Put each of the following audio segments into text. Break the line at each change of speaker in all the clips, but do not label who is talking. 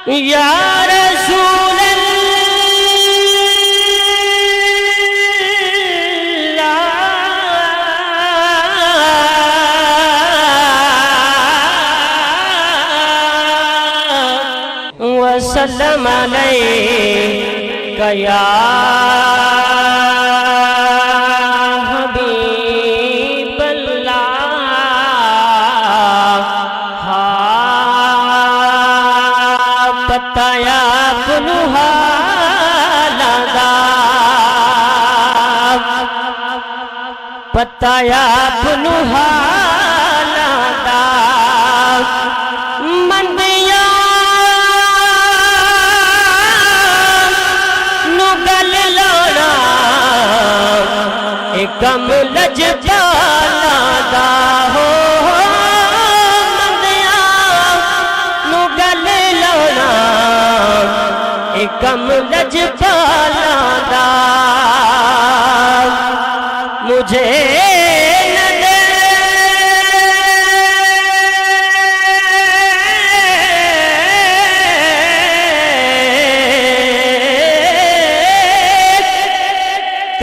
یا رسول اللہ وسلم علیک یا پتایا پنوہا لادا مندیا نو گل لانا ایکم لجتا لادا ہو مندیا نو گل لانا ایکم لجتا لادا مجھے نہ دے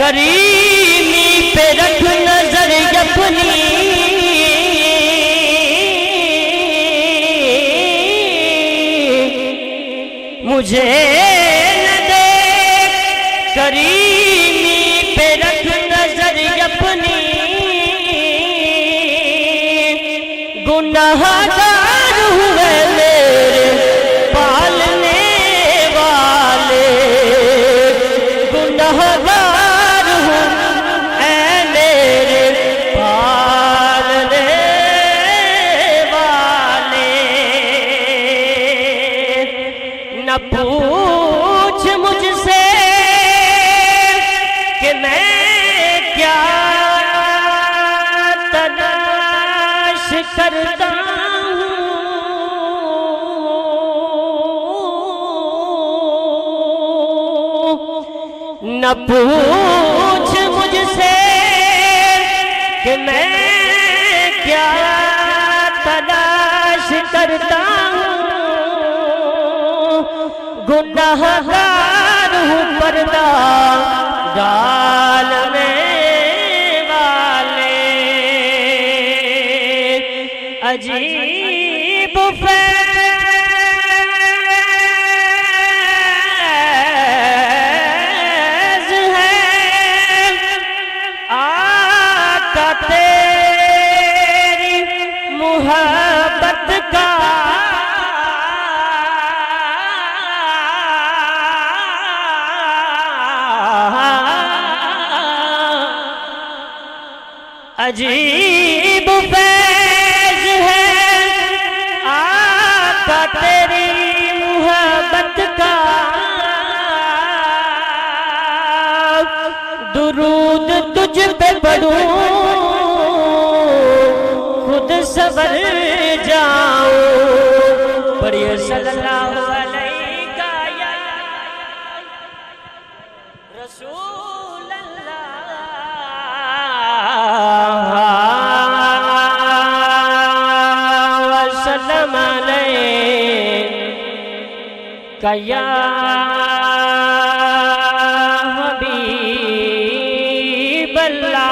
کریمی پہ رکھ نظر اپنی مجھے نہ دے کریمی پہ رکھ نظر اپنی گناہگار ہوئے میرے پالنے والے گناہگار ہوں اے میرے پالنے والے نہ پوچھ مجھ سے کہ میں کیا تلاش کرتا ہوں نہ پوچھ مجھ سے کہ میں کیا تلاش کرتا ہوں گناہگار ہوں پردہ ڈالنے والے عجیب فیض ہے آقا تیری محبت کا عجیب فیض ہے آقا تیری محبت کا درود تجھ پہ پڑھوں خود سبر جاؤں پڑھیے صلی اللہ علیہ یا رسول وسلم علیک یا حبیب اللہ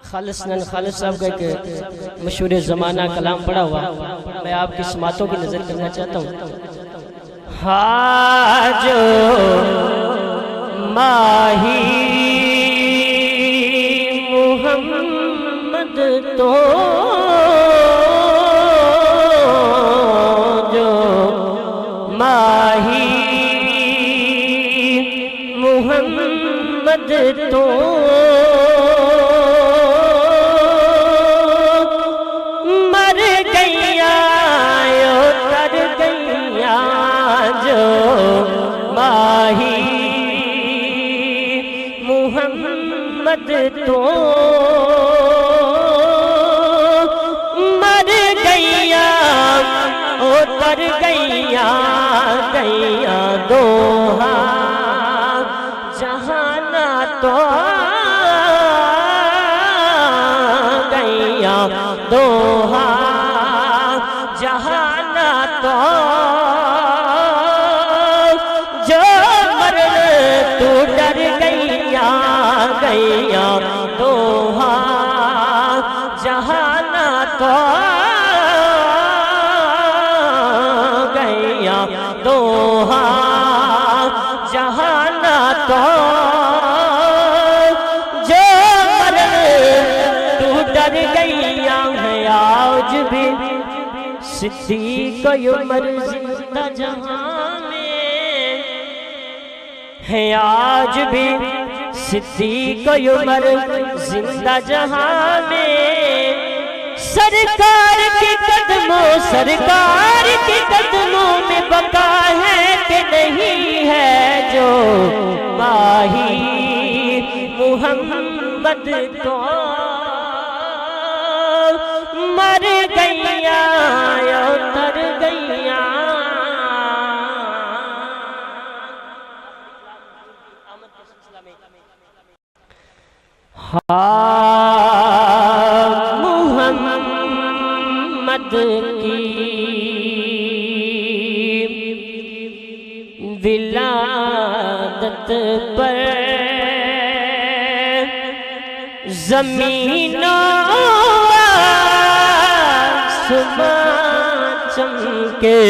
خالص صاحب کا ایک مشہور زمانہ کلام پڑھا ہوا میں آپ کی سماعتوں کی نظر کرنا چاہتا ہوں جو ماہی محمد تو جو ماہی محمد تو مر گیا اتر گیا جو ماہی محمد تو مر گیا اتر مر گئیاں گئیاں دوہا جہانا تو گئیاں دوہا جہانا تو جو مرن تو ڈر گئیاں گئیاں دوہا جہانا تو گئیاں دوہا جہانا تو جو مرن تو ڈر گئیاں ہے آج بھی صدیق عمر زندہ جہاں میں ہے آج بھی صدیق عمر زندہ جہاں میں سرکار کے قدموں میں بقا ہے کہ نہیں ہے جو ماہی محمد تو مر گئیاں یا تر گئیاں محمد کی ولادت پر زمین و آسمان چمکے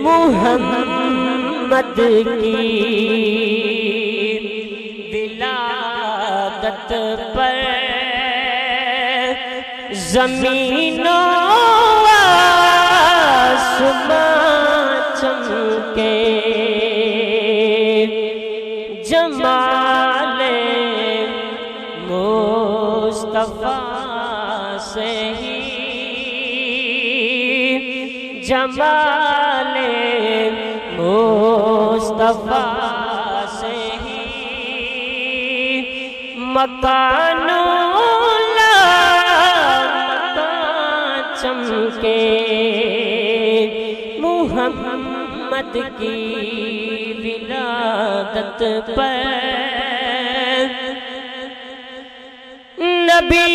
محمد کی ولادت پر زمین و آسمان چمکے جمال مصطفیٰ سے ہی جمال مصطفیٰ سے ہی مکان چمکے محمد کی ولادت پر نبی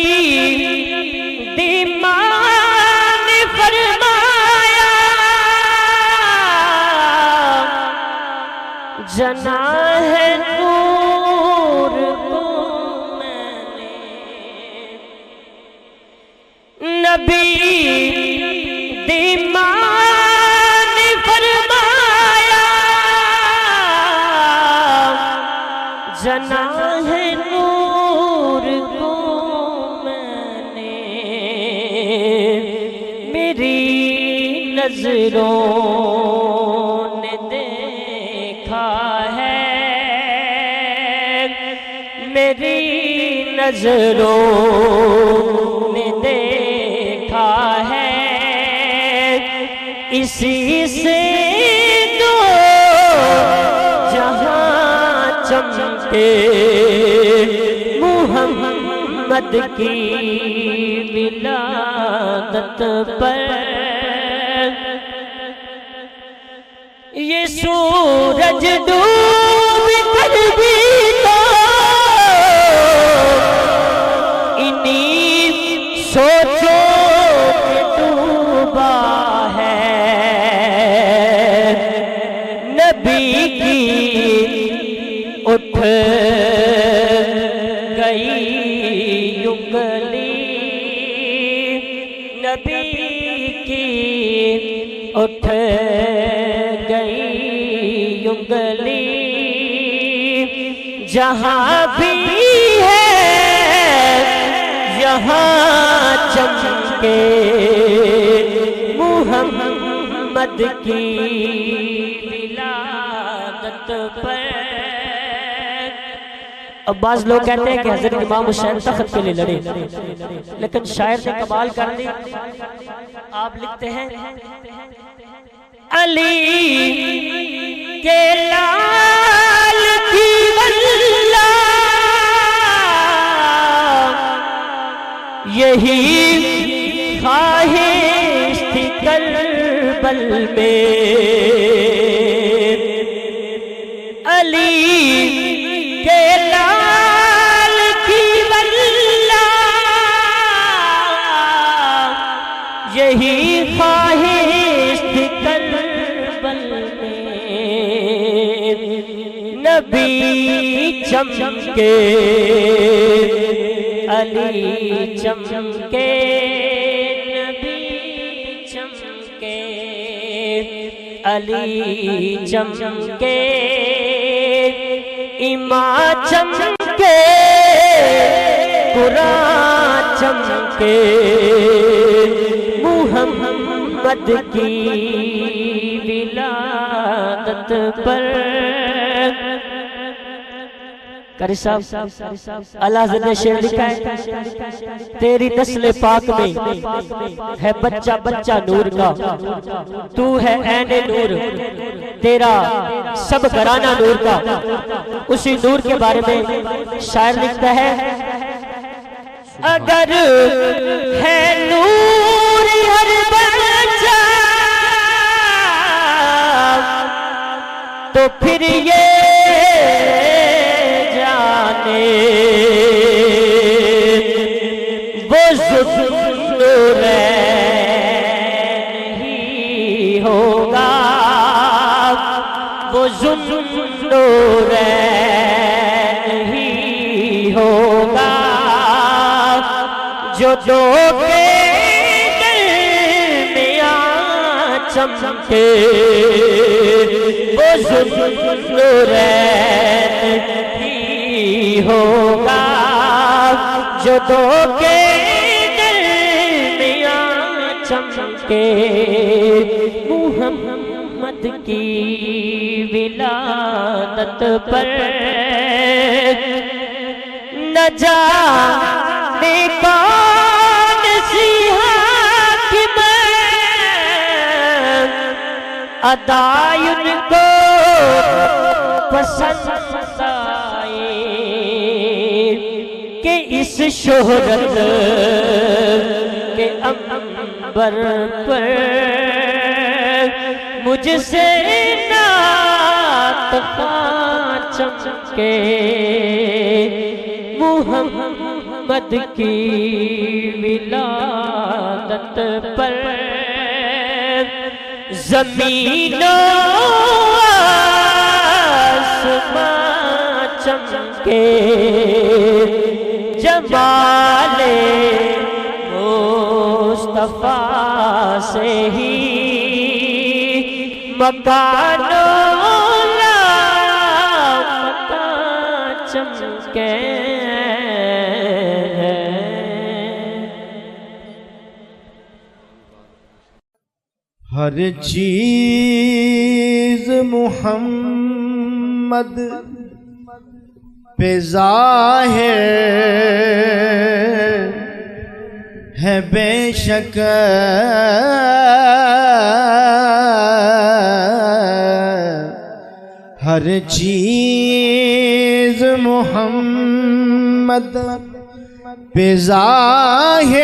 دیمان فرمایا جنا ہے نور کو میں نے نبی دیمان فرمایا جنا ہے نور کو میں نے میری نظروں نے دیکھا ہے میری نظروں نے دیکھا ہے اسی سے دو جہاں چمکے محمد کی ولادت پر یہ سورج ڈوب کر بھی تو انہی سوچوں میں ڈوبا ہے نبی کی اٹھ گئی انگلی نبی کی اٹھ گئی انگلی جہاں بھی ہے یہاں چمکے محمد کی ولادت پر اب بعض لوگ کہتے ہیں کہ حضرت امام حسین تخت کے لیے لڑے لیکن شاعر نے کمال کر دی آپ لکھتے ہیں علی کے لال کی واللہ یہی خواہش کربل میں علی کے لال کی واللہ یہی خواہش تھی کربل میں نبی چمکے علی چمکے نبی چمکے علی چمکے امام چمکے قرآن چمکے محمد کی ولادت پر قاری صاحب اللہ حضرت نے شعر لکھا ہے تیری نسل پاک میں ہے بچہ بچہ نور کا تو ہے عین نور تیرا سب گھرانہ نور کا اسی نور کے بارے میں شاعر لکھتا ہے اگر ہے نور ہر بچہ تو پھر یہ وہ ذوالنورین ہی ہوگا وہ ذوالنورین ہی ہوگا جو دو کے درمیان چمکے وہ ذوالنورین ہوگا جو دو کے درمیان چمکے محمد کی ولادت پر نہ جانے کون سی حاکم ادائی ان کو پسند آئے کہ اس شہرت کے عنبر پر مجھ سے نعت خواں چمکے محمد کی ولادت پر زمین و آسمان چمکے جمال مصطفیٰ سے ہی مکان و لامکان چمکے
ہر چیز محمد پہ ظاہر ہے بے شک ہر چیز محمد پہ ظاہر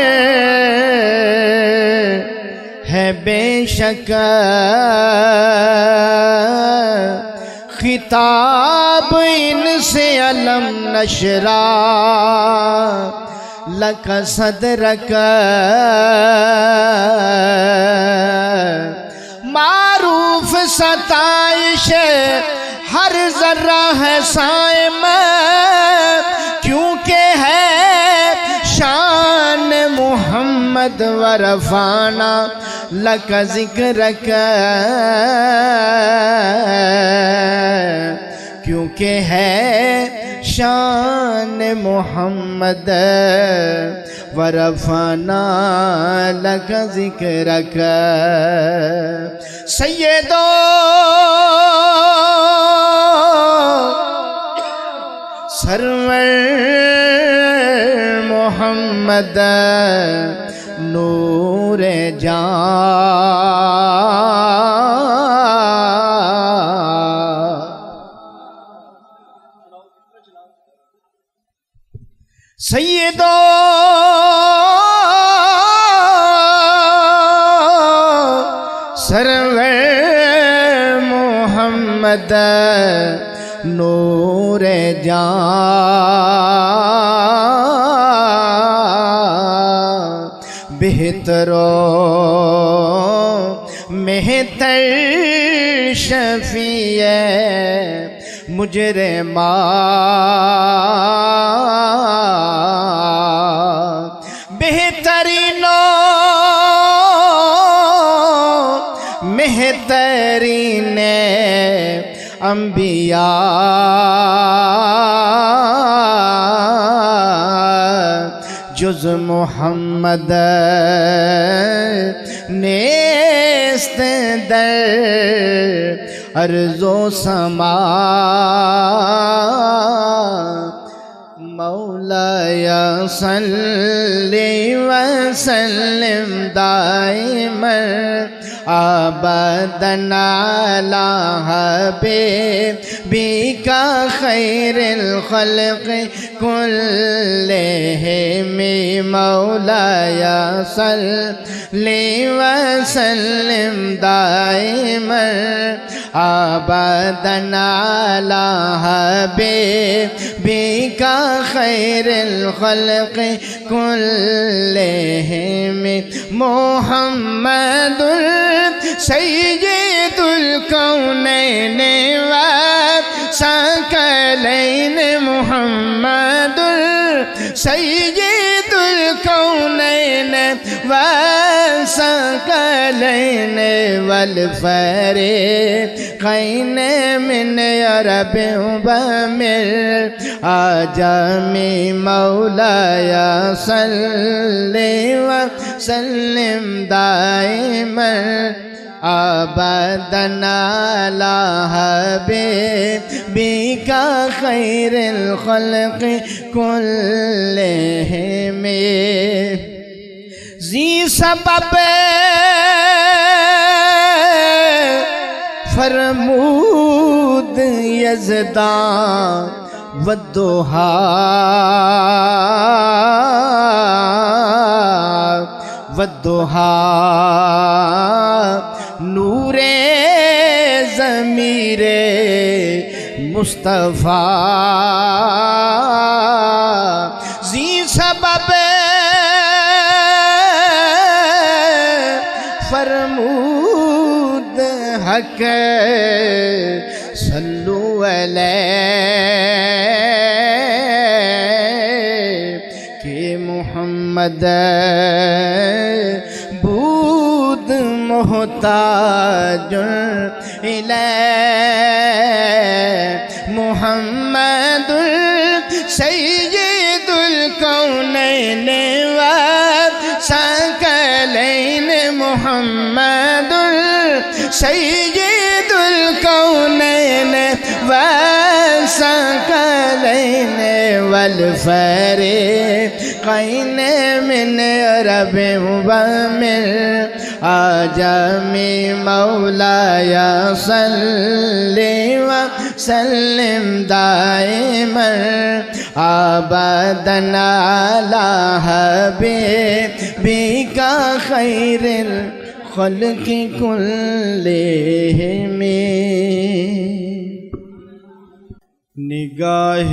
ہے بے شک خطاب ان سے علم نشرا لک صدرک معروف ستائش ہر ذرہ ہے سائم کیونکہ ہے شان محمد ورفانا لک ذکرک کیونکہ ہے شان محمد ورفانا لک ذکرک سیدو سرور محمد نور جان سیدو سرور محمد نور جان بہترو مہتر شفیع مجرمان بہترینو مہترین انبیاء جز محمد نیست در ارض و سما مولاي صلي وسلم دائما ابدا على حبيبك خير الخلق كلهم مولاي صلي وسلم دائما ابدا على حبيبك خير الخلق كلهم محمد سيد الكونين والثقلين محمد سيد الكونين والثقلين والفريقين من رب ومن عجم مولاي صل وسلم دائما ابدا على حبيبك خير الخلق كلهم ذی سبب فرمود یزدان والضحى نور ضمیر مصطفیٰ ذی سبب فرمود حق صلو علیہ کہ محمد بود محتاج الیہ محمد سید الکونین والثقلین محمد سید الکونین والثقلین والفریقین من عرب ومن عجم مولاي صل وسلم دائما ابدا على حبيبك خير الخلق كلهم نگاہ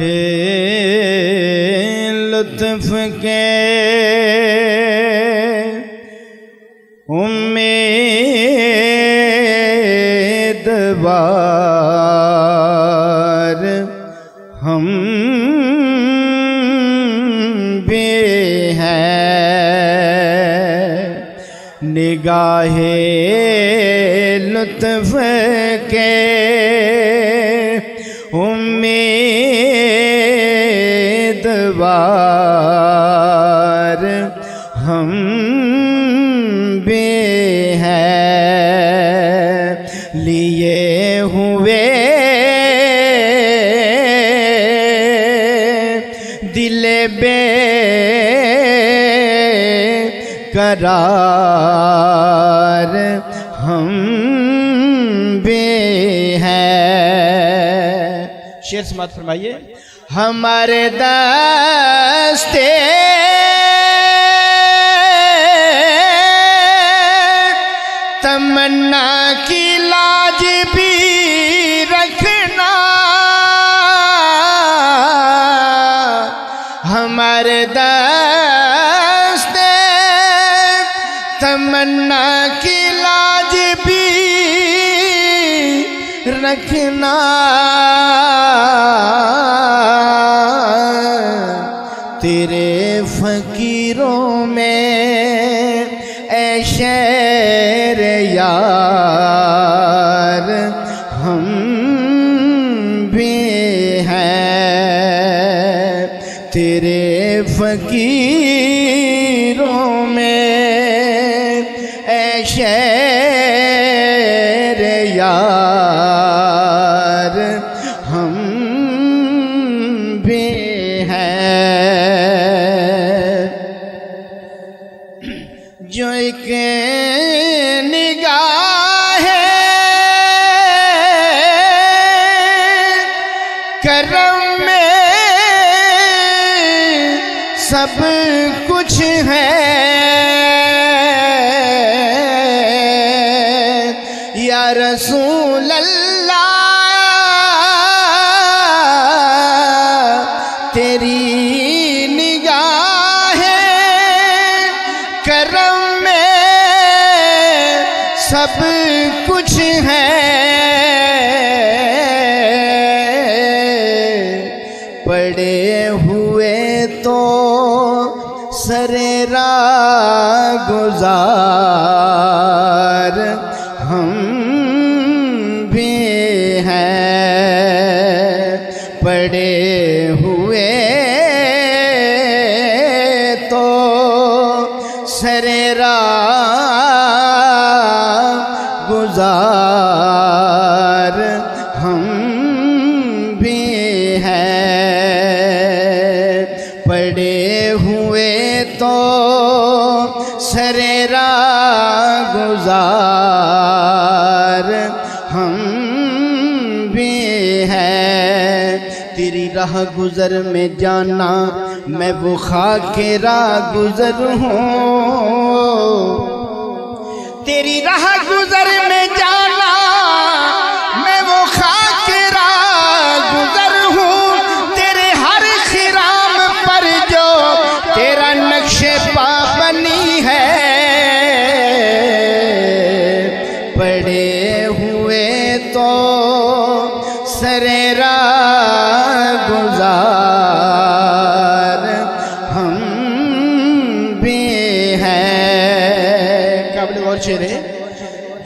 لطف کے امیدوار ہم بھی ہیں نگاہ لطف کے امیدوار ہم بھی ہیں لیے ہوئے دل بے قرار ہم بھی ہیں شعر سماعت فرمائیے ہمارے دستے تمنا کی لاج بھی رکھنا ہمارے دست تمنا کی لاج بھی رکھنا تیرے فقیروں میں اے شیر یار ہم بھی ہیں تیرے فقیروں میں اے شیر یار ہم بھی ہیں جو ایک نگاہ کرم میں سب کچھ ہے یا رسول اللہ تیری نگاہ کرم میں سب کچھ ہے پڑے ہوئے تو سرے راہ گزار ہم بھی ہیں پڑے ہوئے تو سرے راہ گزار ہم بھی ہیں پڑے ہوئے تو سرے راہ گزار ہم بھی ہیں تیری راہ گزر میں جانا میں وہ خاک راہ گزر ہوں تیری راہ گزر میں جانا میں وہ خاک راہ گزر ہوں تیرے ہر خرام پر جو تیرا نقش پا بنی ہے پڑے ہوئے تو سرے راہ گزار ہم بھی ہیں قابل غور شعر ہے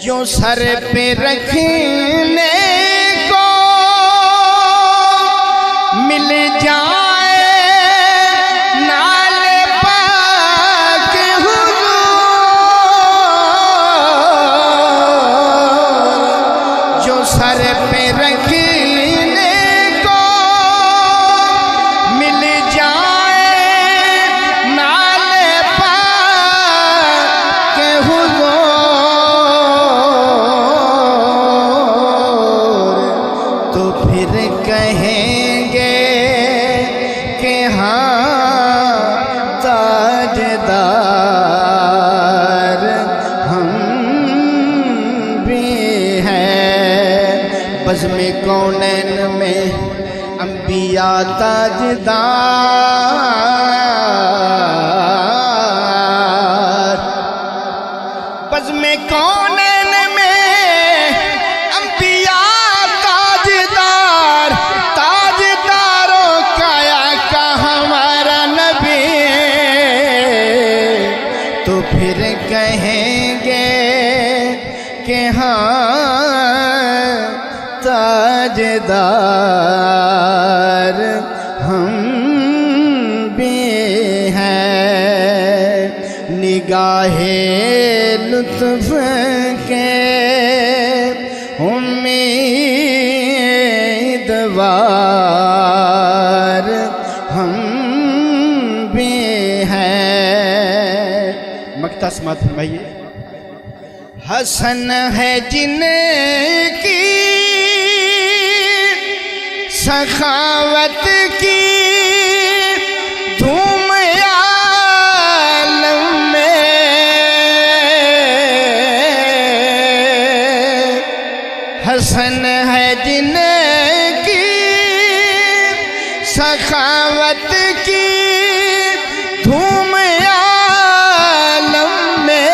جو سر پہ رکھنے کو مل جائے نال پاک حضور جو سر پہ رکھنے کو مل جائے نال پاک حضور تو پھر کہیں گے کہ ہاں تاجدار ہم بھی ہیں بزم کونین میں انبیاء تاجدار بزم کونین میں انبیاء تاجدار تاجداروں کا آقا ہمارا نبی تو پھر کہیں گے کہ ہاں تاجدار ہم بھی ہیں نگاہ لطف کے امیدوار ہم بھی ہیں مقطع سماعت فرمائیے حسن ہے جن کی سخاوت کی دھوم عالم میں حسن ہے جن کی سخاوت کی دھوم عالم میں،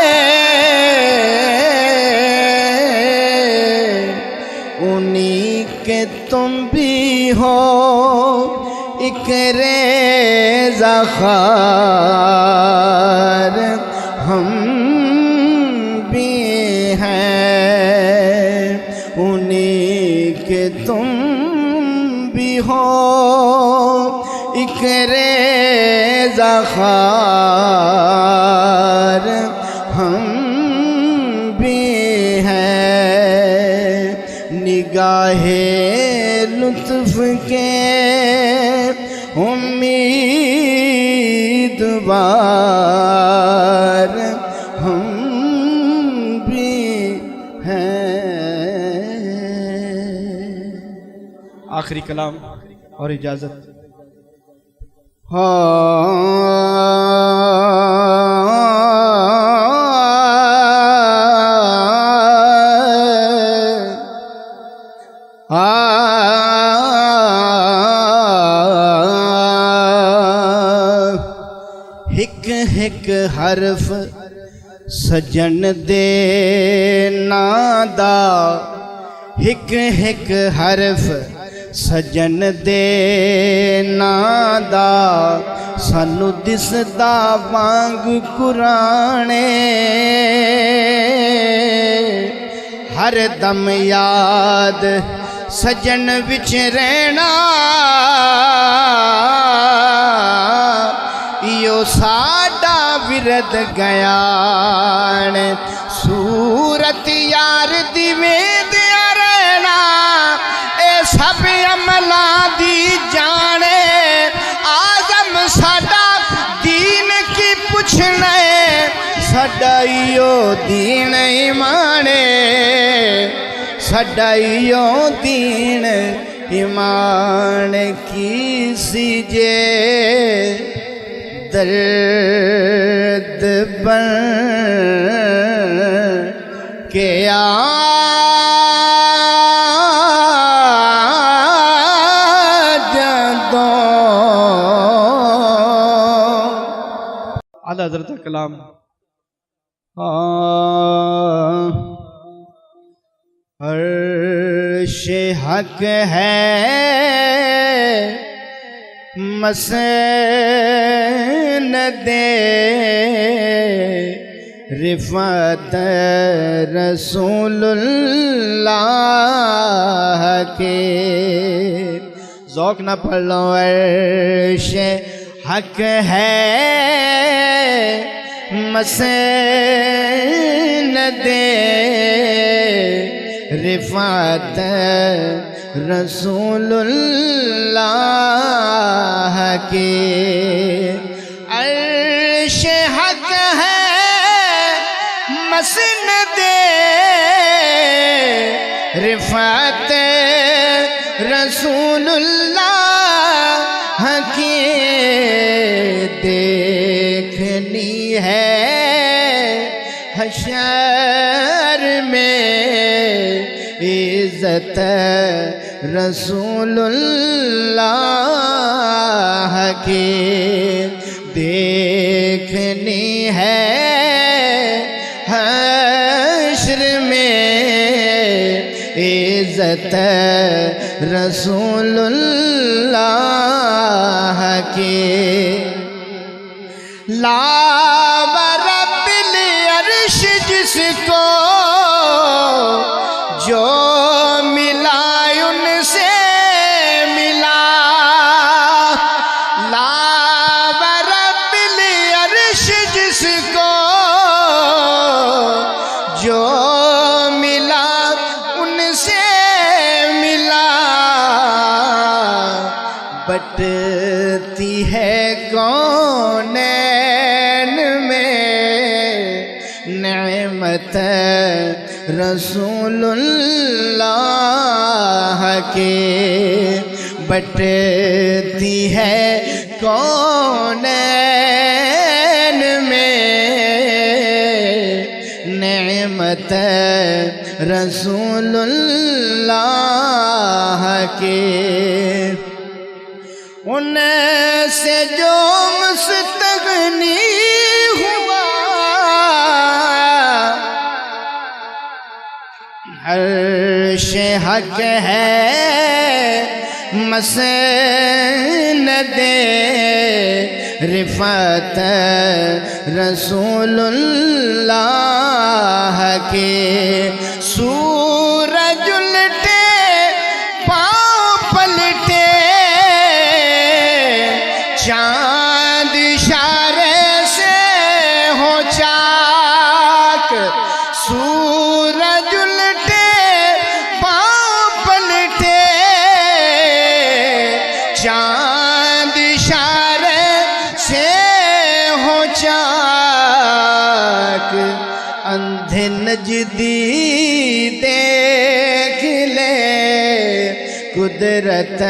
انہی کے تم بھی ہو ایک ریزہ خوار، ہم بھی ہیں انہی کے تم بھی ہو ایک ریزہ خوار، ہم بھی ہیں نگاہ لطف کے امیدوار، ہم بھی ہیں۔ آخری کلام اور اجازت۔ ہک ہک حرف سجن دے نادا، ہک ہک حرف سجن دے نادا، سانو دسدا وانگ قرانے، ہر دم یاد سجن وچ رہنا، ایو ساڈا ورد گیان، صورت یار دی ویندیا رہنا، اے سب عملاں دی جانے، آزم ساڈا دین کی پوچھنے، ساڈا ایو دین ایمانے، ساڈا ایو دین ایمان کی سی جے درد بن کے آ جدوں۔ اعلیٰ حضرت کلام۔ عرش حق ہے مسند رفعت رسول اللہ کے، ذوق نہ پڑھ لو۔ عرش حق ہے مسند رفعت رسول اللہ کے، عرش حق ہے مسند رفعت رسول اللہ کی، دیکھنی ہے حشر میں عزت رسول اللہ کی، دیکھنی ہے حشر میں عزت رسول اللہ کی۔ لا ورب العرش جس کو جو ملا ان سے ملا، لا ورب العرش جس کو جو ملا ان سے ملا، بٹتی ہے کونین میں نعمت رسول اللہ کے، بٹتی ہے کونین میں خدمت رسول اللہ کی، ان سے جو مستغنی ہوا عرش حق ہے مسند رفعت رسول اللہ کے، سورج الٹے پاؤں پلٹے چاند اشارے سے ہو چاک، سورج الٹے پاؤں پلٹے چاند اشارے سے ہو چاک، اندھے نجدی دیکھ لے قدرت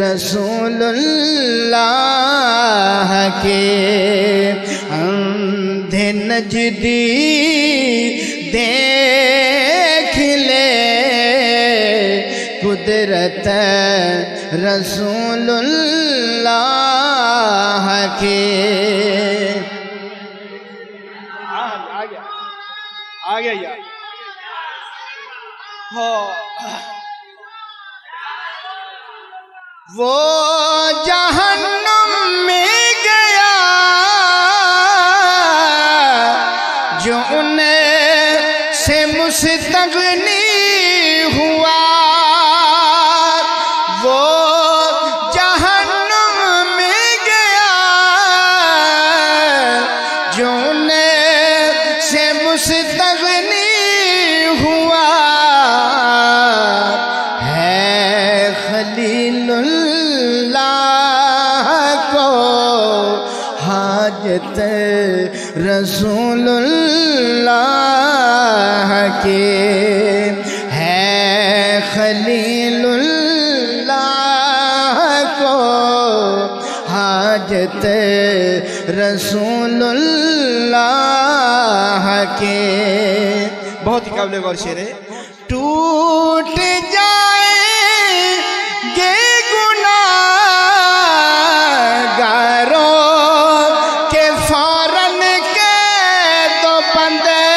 رسول اللہ کے، اندھے نجدی دیکھ لے قدرت رسول اللہ کے۔
آ گیا یار
وہ جہنم میں گیا جو ان سے مستغنی ہوا، وہ جہنم میں گیا جو ان سے مستغنی ہوا، ہے خلیل اللہ کو حاجت رسول اللہ کے، ہے خلیل اللہ کو حاجت رسول اللہ کے۔
بہت ہی قابل غور شعر ہے۔
ٹوٹ جائیں گے گناہگاروں کے فوراً قید و بندے،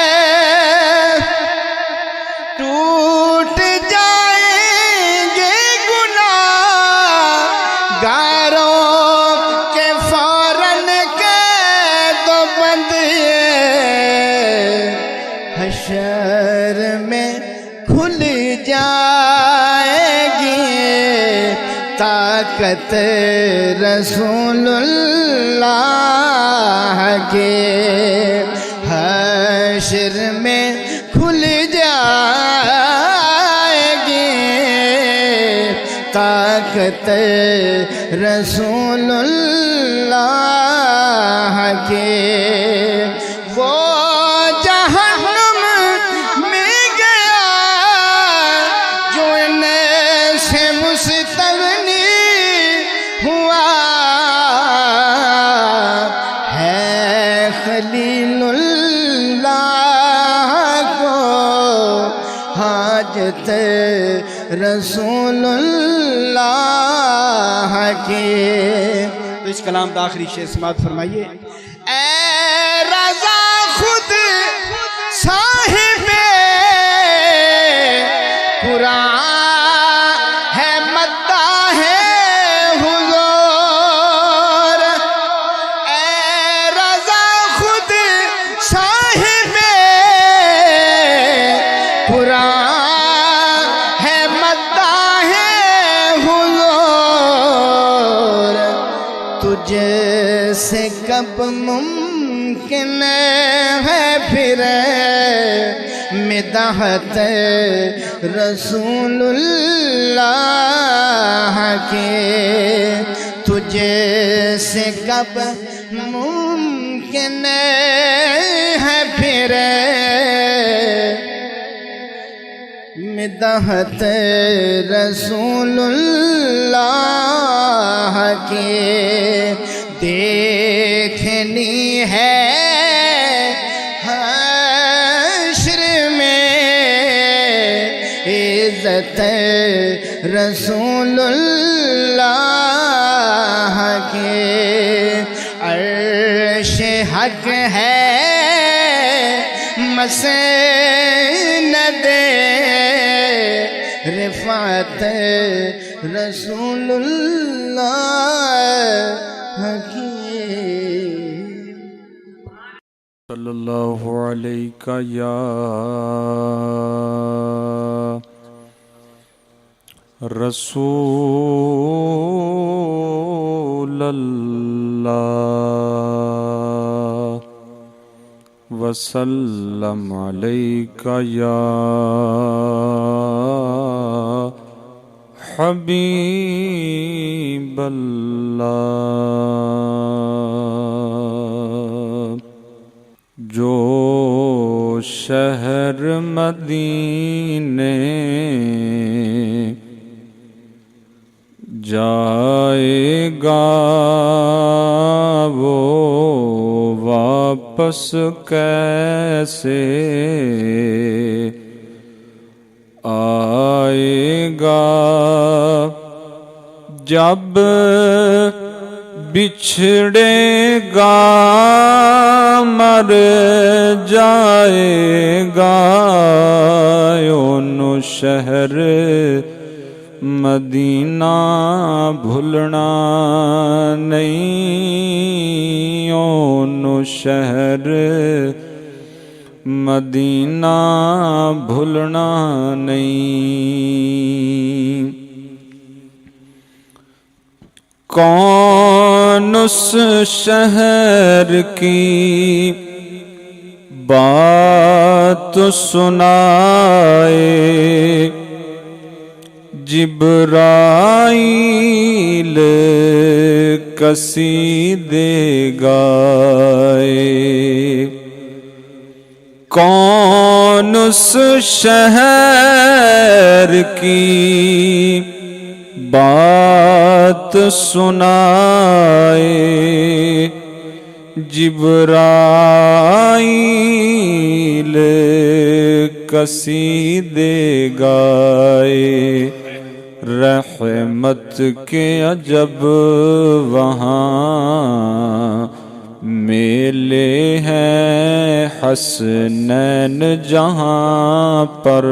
ٹوٹ جائیں گے گناہگاروں کے فوراً قید و بندے، حشر میں کھل جائے گی طاقت رسول اللہ کے، حشر میں کھل جائے گی طاقت رسول اللہ کے، وہ جہنم میں گیا جو ان سے مستغنی ہوا، ہے خلیل اللہ کو حاجت رسول اللہ کے۔
تو اس کلام کا آخری شعر سماعت فرمائیے۔
اے رضا خود صاحب قرآن ہے مداح حضور، اے رضا خود صاحب قرآن ہے مداح حضور، تجھ سے کب ممکن ہے پھر مدحت رسول اللہ کے، تجھ سے کب ممکن ہے پھر مدحت رسول اللہ کے، دیکھنی ہے حشر شریعت رسول اللہ کے عرش حق ہے مسند رفعت رسول اللہ کی
صلی اللہ علیہ یا رسول اللہ وسلم علیہ یا حبیب اللہ جو شہر مدینے جائے گا وہ واپس کیسے آئے گا جب بچھڑے گا مر جائے گا یوں شہر مدینہ بھولنا نہیں یوں شہر مدینہ بھولنا نہیں کون اس شہر کی بات سنائے جبرائیل قصیدے گائے کون اس شہر کی بات سنائے جبرائیل قصیدے گائے رحمت کے عجب وہاں میلے ہیں حسنین جہاں پر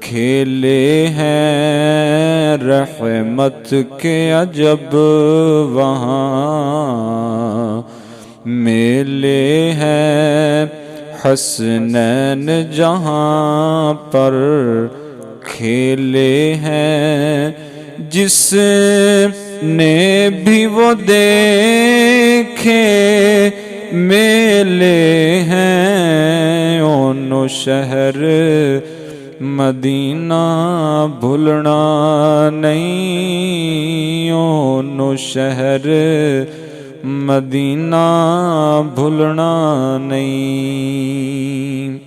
کھیلے ہیں رحمت کے عجب وہاں میلے ہیں حسنین جہاں پر کھیلے ہیں جس نے بھی وہ دیکھے میلے ہیں اونو شہر مدینہ بھولنا نہیں اونو شہر مدینہ بھولنا نہیں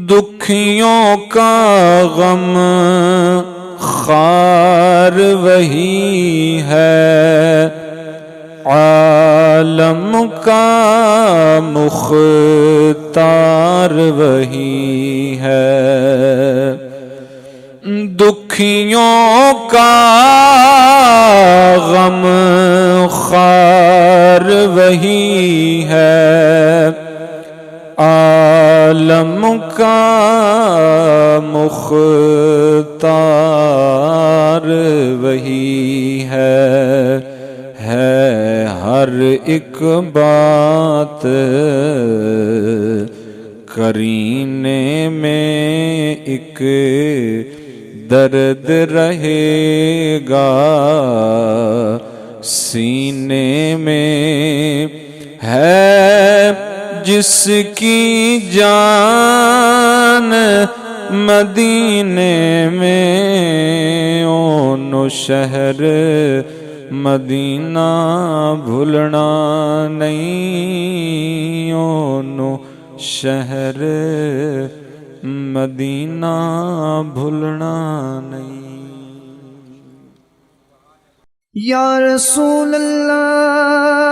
دکھیوں کا غم خار وہی ہے عالم کا مختار وہی ہے دکھیوں کا غم خار وہی ہے عالم کا مختار وہی ہے ہر ایک بات کرینے میں ایک درد رہے گا سینے میں ہے جس کی جان مدینے میں اونو شہر مدینہ بھولنا نہیں اونو شہر مدینہ بھولنا نہیں
یا رسول اللہ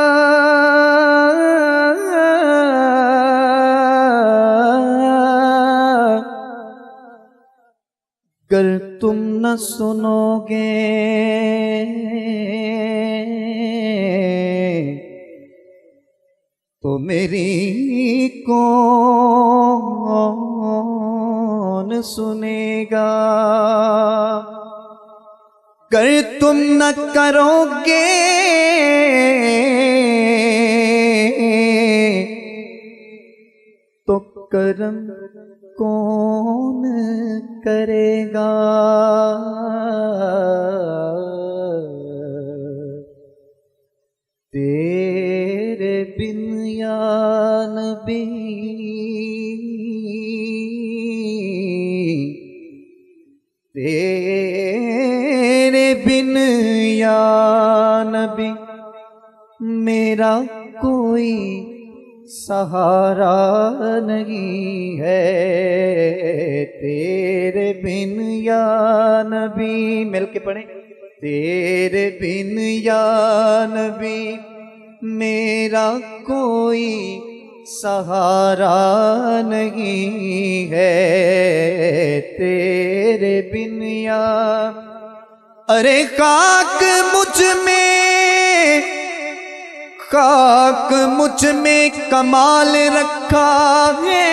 گر تم نہ سنو گے تو میری کون سنے گا؟ گر تم نہ کرو گے تو کرم کون کرے گا؟ تیرے بن یا نبی تیرے بن یا نبی میرا کوئی سہارا نہیں ہے، تیرے بن یا نبی، مل کے پڑھیں، تیرے بن یا نبی میرا کوئی سہارا نہیں ہے، تیرے بن یا ارے خاک مجھ میں کمال رکھا ہے،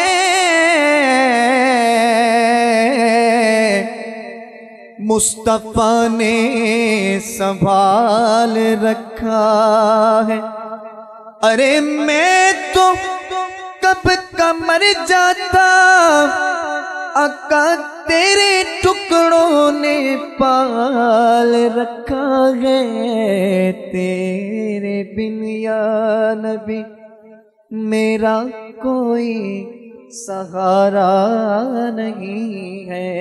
مصطفیٰ نے سنبھال رکھا ہے، ارے میں تو کب کا مر جاتا، آقا تیرے ٹکڑوں نے پال رکھا ہے، تیرے بن یا نبی میرا کوئی سہارا نہیں ہے،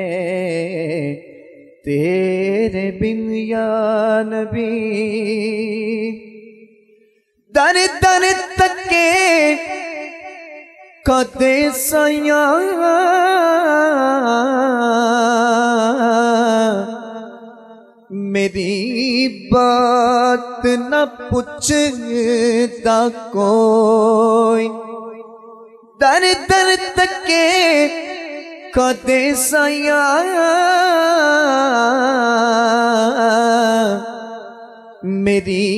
تیرے بن یا نبی در در تکے قدے سیاں میری بات نہ پوچھتا کوئی، در در تکے قدے سیاں میری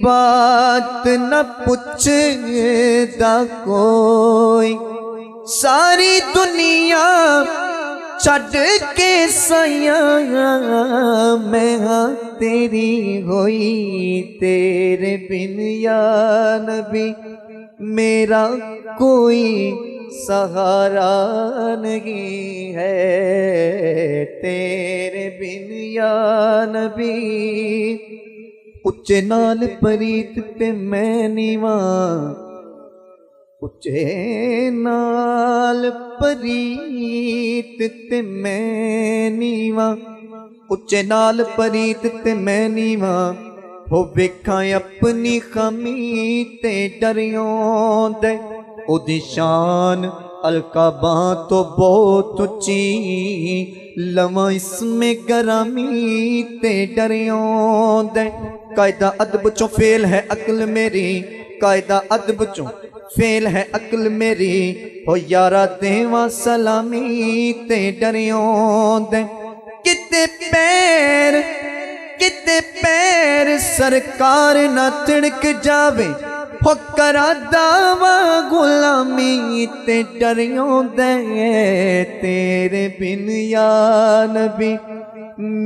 بات نہ پوچھتا کوئی، ساری دنیا چھڈ کے سیاں میں ہاں تیری ہوئی، تیرے بن یا نبی میرا کوئی سہارا نہیں ہے، تیرے بن یا نبی اچے نال پریت تے میں نیواں، اچے نال پریت تے میں نیواں، اچے نال پریت تے میں نیواں، ہو ویکھاں اپنی خمی تے ڈریوں دے، او دی شان القاباں تو بہت اچھی، لواں اس میں گرامی تے ڈریوں دے، قاعدہ ادب چوں فیل ہے عقل میری، قاعدہ ادب چوں فیل ہے عقل میری، ہو یارا دیواں سلامی تے ڈریوں دے، کتے پیر سرکار نہ تڑک جاوے، ہو کرا دعویٰ غلامی تے ڈریوں دے، تیرے بن یا نبی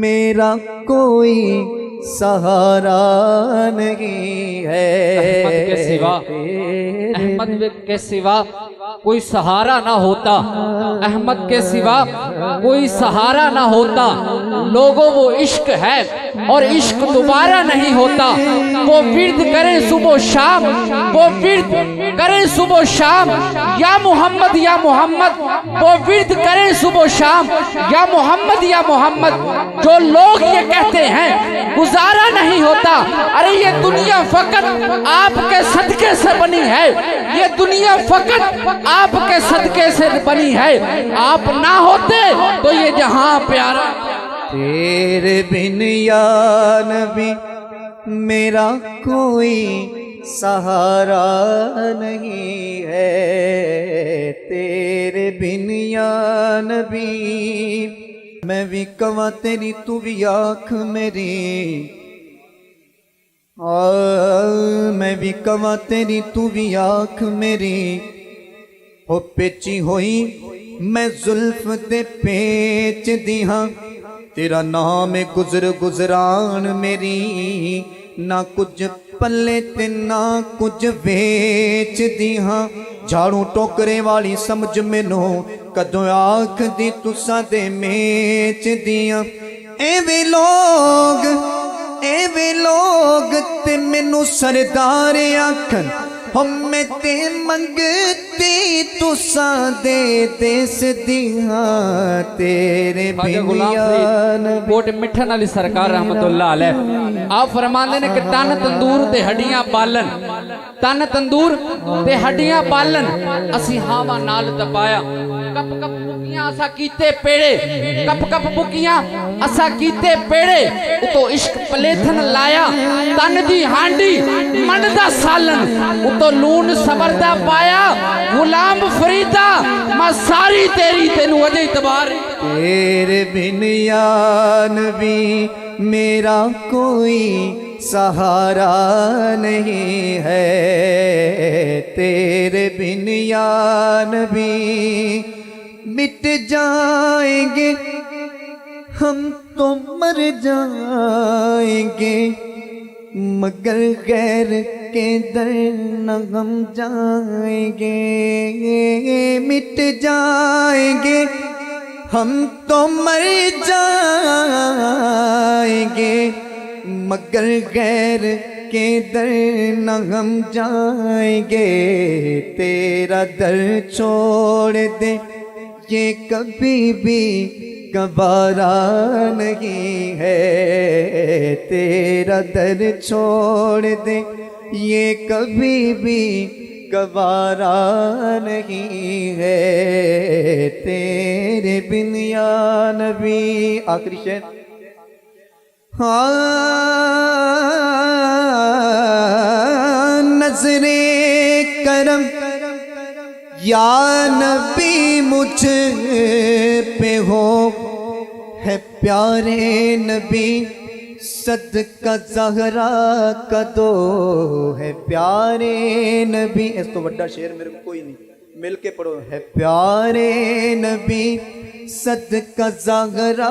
میرا کوئی سہارا نہیں ہے،
احمد کے سوا کوئی سہارا نہ ہوتا، احمد کے سوا کوئی سہارا نہ ہوتا، لوگوں وہ عشق ہے اور عشق دوبارہ نہیں ہوتا، وہ ورد کریں صبح و شام، وہ ورد کریں صبح و شام، یا محمد یا محمد، وہ ورد کریں صبح و شام، یا محمد یا محمد، جو لوگ یہ کہتے ہیں گزارا نہیں ہوتا، ارے یہ دنیا فقط آپ کے صدقے سے بنی ہے، یہ دنیا فقط آپ کے صدقے سے بنی ہے، آپ نہ ہوتے تو یہ جہاں پیارا،
تیرے بن یا نبی میرا کوئی سہارا نہیں ہے، تیرے بن یا نبی میں بھی کوا تیری تو بھی آنکھ میری میں بھی کوا تیری تو بھی آنکھ میری ہو پیچی ہوئی میں زلف دے پیچ دی ہاں تیرا نام گزر گزران میری نہ کچھ پلے تے نہ کچھ ویچ دی ہاں جھاڑوں ٹوکرے والی سمجھ مینوں کدوں آنکھ دی تساں دے میچ دیاں ایویں لوگ تے مینوں سردار آکھن ہم میں تے منگتی تساں دے دیس دیاں تیرے
خواجہ غلام
بنیان
فرید کوٹ مٹھن علی سرکار رحمت اللہ علیہ آپ فرماندے نے کہ تن تندور تے ہڈیاں پالن تن تندور تے ہڈیاں پالن اسی ہاواں نال دبایا کپ کپ بکیاں اسا کیتے پیڑے کپ کپ بکیاں اسا کیتے پیڑے اتو عشق پلیتھن لایا تن دی ہانڈی من دا سالن اتو لون صبر دا پایا غلام فریدہ میں ساری تیری تینو وجہ اعتبار
تیرے بن یا نبی میرا کوئی سہارا نہیں ہے تیرے بن یا نبی مٹ جائیں گے ہم تو مر جائیں گے مگر غیر کے در نہ ہم جائیں گے مٹ جائیں گے ہم تو مر جائیں گے مگر غیر کے در نہ ہم جائیں گے تیرا در چھوڑ دے یہ کبھی بھی گوارا نہیں ہے تیرا در چھوڑ دے یہ کبھی بھی گوارا نہیں ہے تیرے بن یا نبی آخری شعر نظر کرم یا نبی مجھ پہ ہو ہے پیارے نبی صدقہ زہرا کا دو ہے پیارے نبی اس تو بڑا شعر میرے کو کوئی نہیں مل کے پڑھو ہے پیارے نبی صدقہ زہرا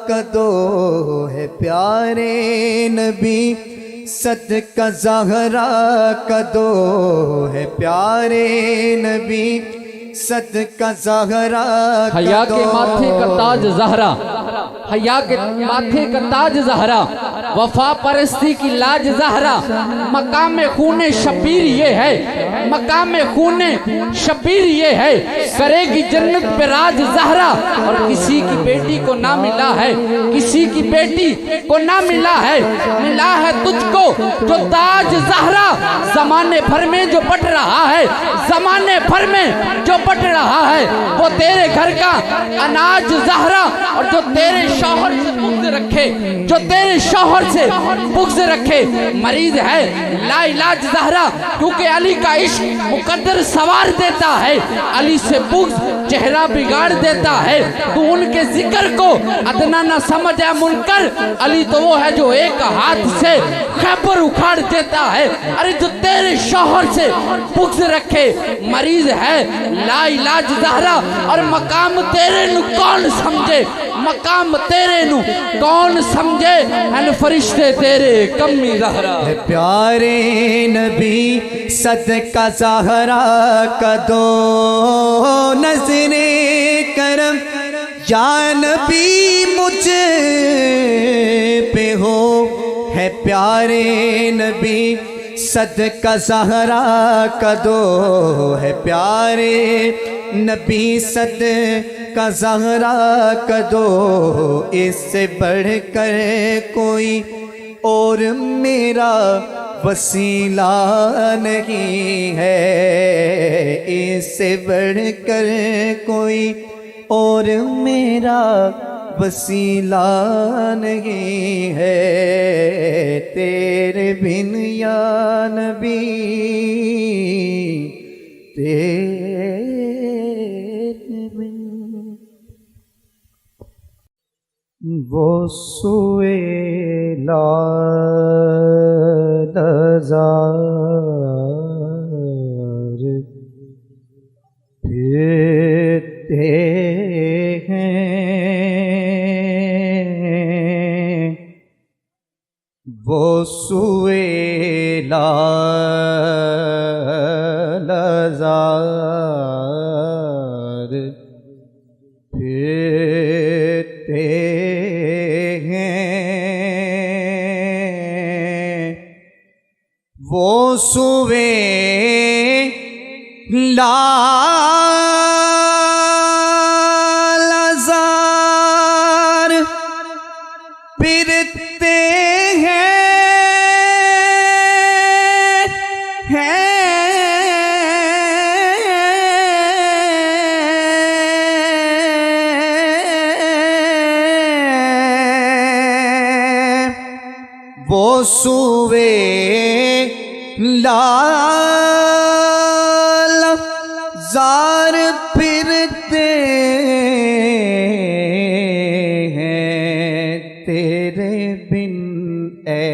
کا دو ہے پیارے نبی صدقہ زہرا کا دو ہے پیارے نبی صدقہ زہرا کا دو
حیا کے ماتھے کا تاج زہرا حیا کے ماتھے کا تاج زہرا وفا پرستی کی لاج زہرا مقام خون شبیر یہ ہے مقام خون شبیر یہ ہے کرے گی جنت پہ راج زہرا اور کسی کی بیٹی کو نہ ملا ہے کسی کی بیٹی کو نہ ملا ہے تجھ کو جو تاج زہرا زمانے بھر میں جو بٹ رہا ہے زمانے بھر میں جو بٹ رہا ہے وہ تیرے گھر کا اناج زہرا اور جو تیرے شوہر سے بغض رکھے جو تیرے شوہر سے بغض رکھے مریض ہے لا علاج زہرا کیونکہ علی کا عشق مقدر سوار دیتا ہے علی سے بغض چہرہ بگاڑ دیتا ہے تو ان کے ذکر کو ادنا نہ سمجھ ہے منکر علی تو وہ ہے جو ایک ہاتھ سے خیبر اکھاڑ دیتا ہے ارے جو تیرے شوہر سے بغض رکھے مریض ہے لا علاج زہرا اور مقام تیرے نو کون سمجھے مقام تیرے نو کون سمجھے ان فرشتے تیرے کمی زہرا
پیارے نبی صدقہ زہرا کا دو نظر کرم یا نبی مجھ پہ ہو ہے پیارے نبی صدقہ زہرا کا دو ہے پیارے نبی صدقہ زہرا کا دو اس سے بڑھ کر کوئی اور میرا وسیلہ نہیں ہے اس سے بڑھ کر کوئی اور میرا وسیلہ نہیں ہے تیرے بن یا نبی تیرے وہ سوئے لازار پھرتے ہیں، وہ سوئے لازار پھرتے ہیں، وہ سوئے لازار پھرتے وہ سوئے لازار پھرتے ہیں، تیرے بن اے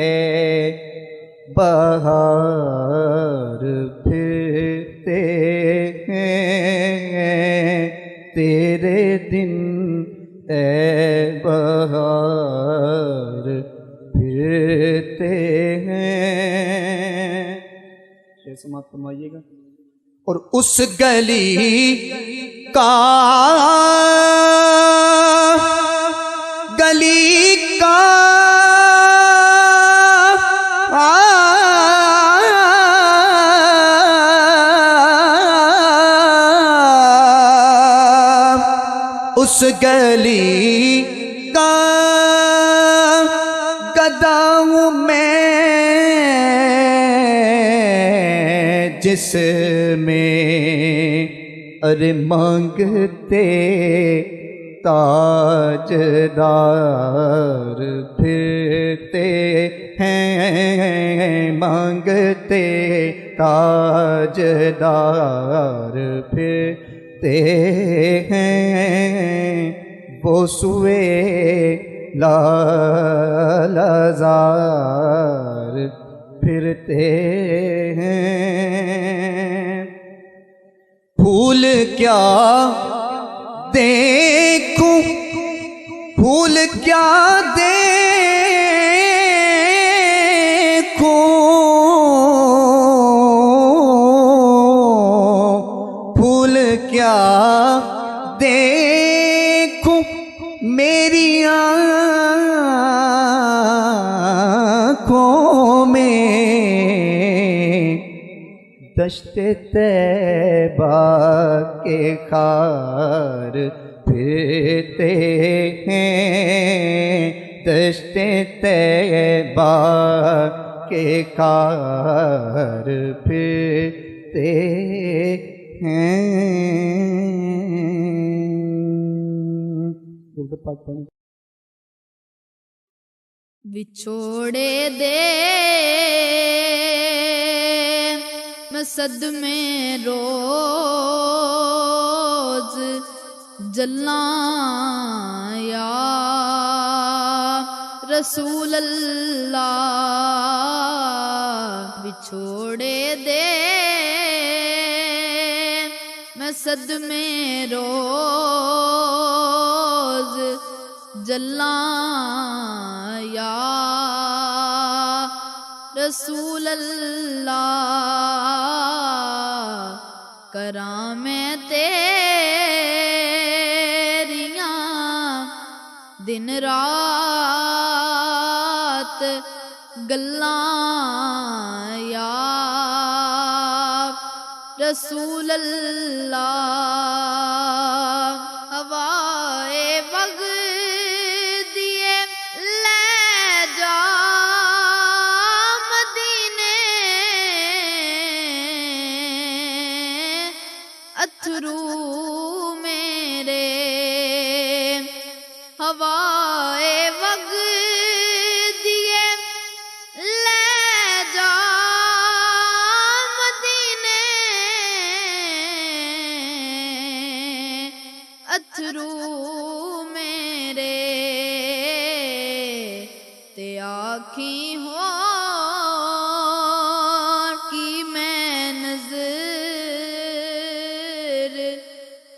بہار پھرتے ہیں، تیرے دن اے بہار پھرتے ہیں۔ شعر سماعت فرمائیے گا۔ اور اس گلی کا اس گلی کا گدا ہوں میں، جس میں ارے مانگتے تاجدار پھرتے ہیں، مانگتے تاجدار پھرتے ہیں، وہ سوئے لازار پھرتے ہیں۔ پھول کیا دیکھوں، پھول کیا دیکھوں، پھول کیا دیکھوں، میری آنکھوں میں دشت طیبہ کے خار پھرتے ہیں، دشت طیبہ کے خار پھرتے ہیں۔
ਵਿਛੋੜੇ ਦੇ ਮੈਂ ਸਦਮੇ ਰੋਜ਼ ਜਲਾਂ ਯਾ ਰਸੂਲ ਅੱਲਾ। ਵਿਛੋੜੇ ਦੇ ਮੈਂ ਸਦਮੇ ਰੋਜ਼ جلاں یا رسول اللہ، کراں میں تیریاں دن رات گلاں یا رسول اللہ۔ ہوائے وگ اتھرو میرے، ہوائے وگ دیے لے جا مدینے، اتھرو میرے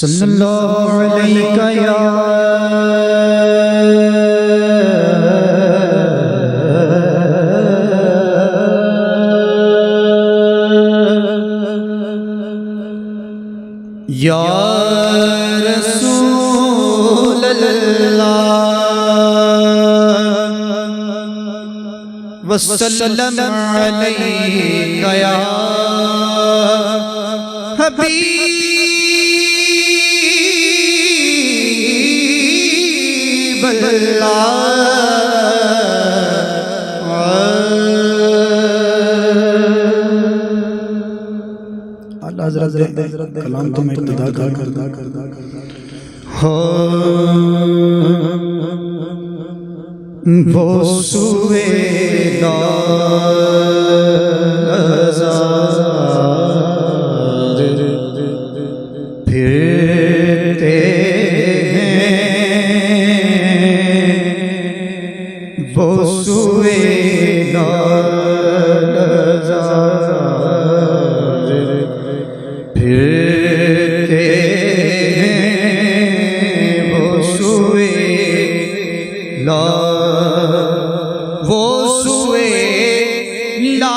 صلی اللہ علیہ یا یا رسول اللہ وسلم علیک یا حبیب اللہ حضرت کلام تو میں ابتدا کرتا وہ سوئے پھرتے ہیں وہ سوئے پھرتے ہیں وہ سوئے وہ سوئے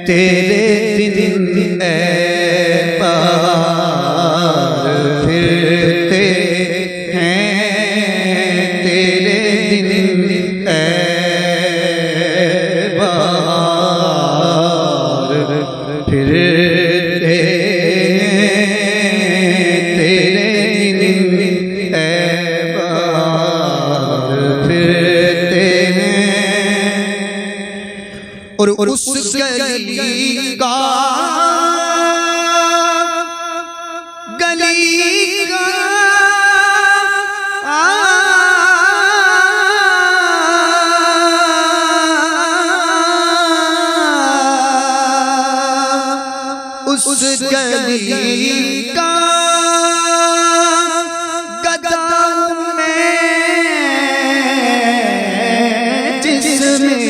تیرے دن اے پار پھرتے ہیں تیرے دن اے پار پھرتے ہیں تیرے دن اے پار پھرتے ہیں اور اس گلی کا اس گلی کا گدا میں جس میں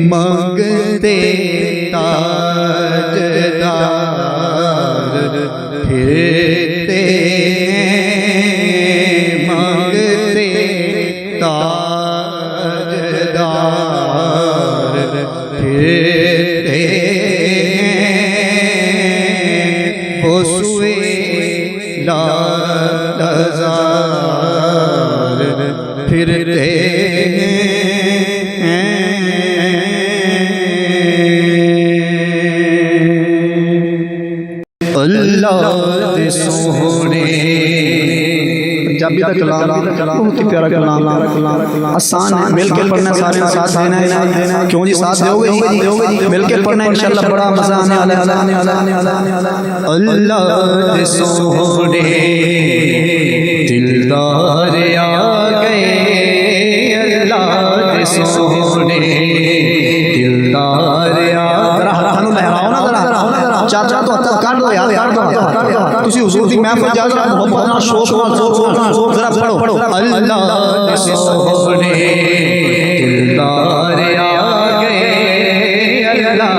مانگتے تاجدار پھرتے ہیں مانگتے تاجدار پھرتے ہیں وہ سوئے لالزار پھرتے ہیں اللہ دے سونے پنجابی کا کلام بہت ہی پیارا کلام آسان ہے مل کے پڑھنا سارے ساتھ دینا ہے کیوں جی ساتھ دیو گے مل کے پڑھنا انشاءاللہ بڑا مزہ آنے والا اللہ دے سونے دلدار آ گئے اللہ دے سونے دلدار آ چاچا تو کر دو یار تسی حضور دی محفل جا کے محبت نال شوق نال ذرا پڑھو اللہ دے سونے دلدار آ گئے اللہ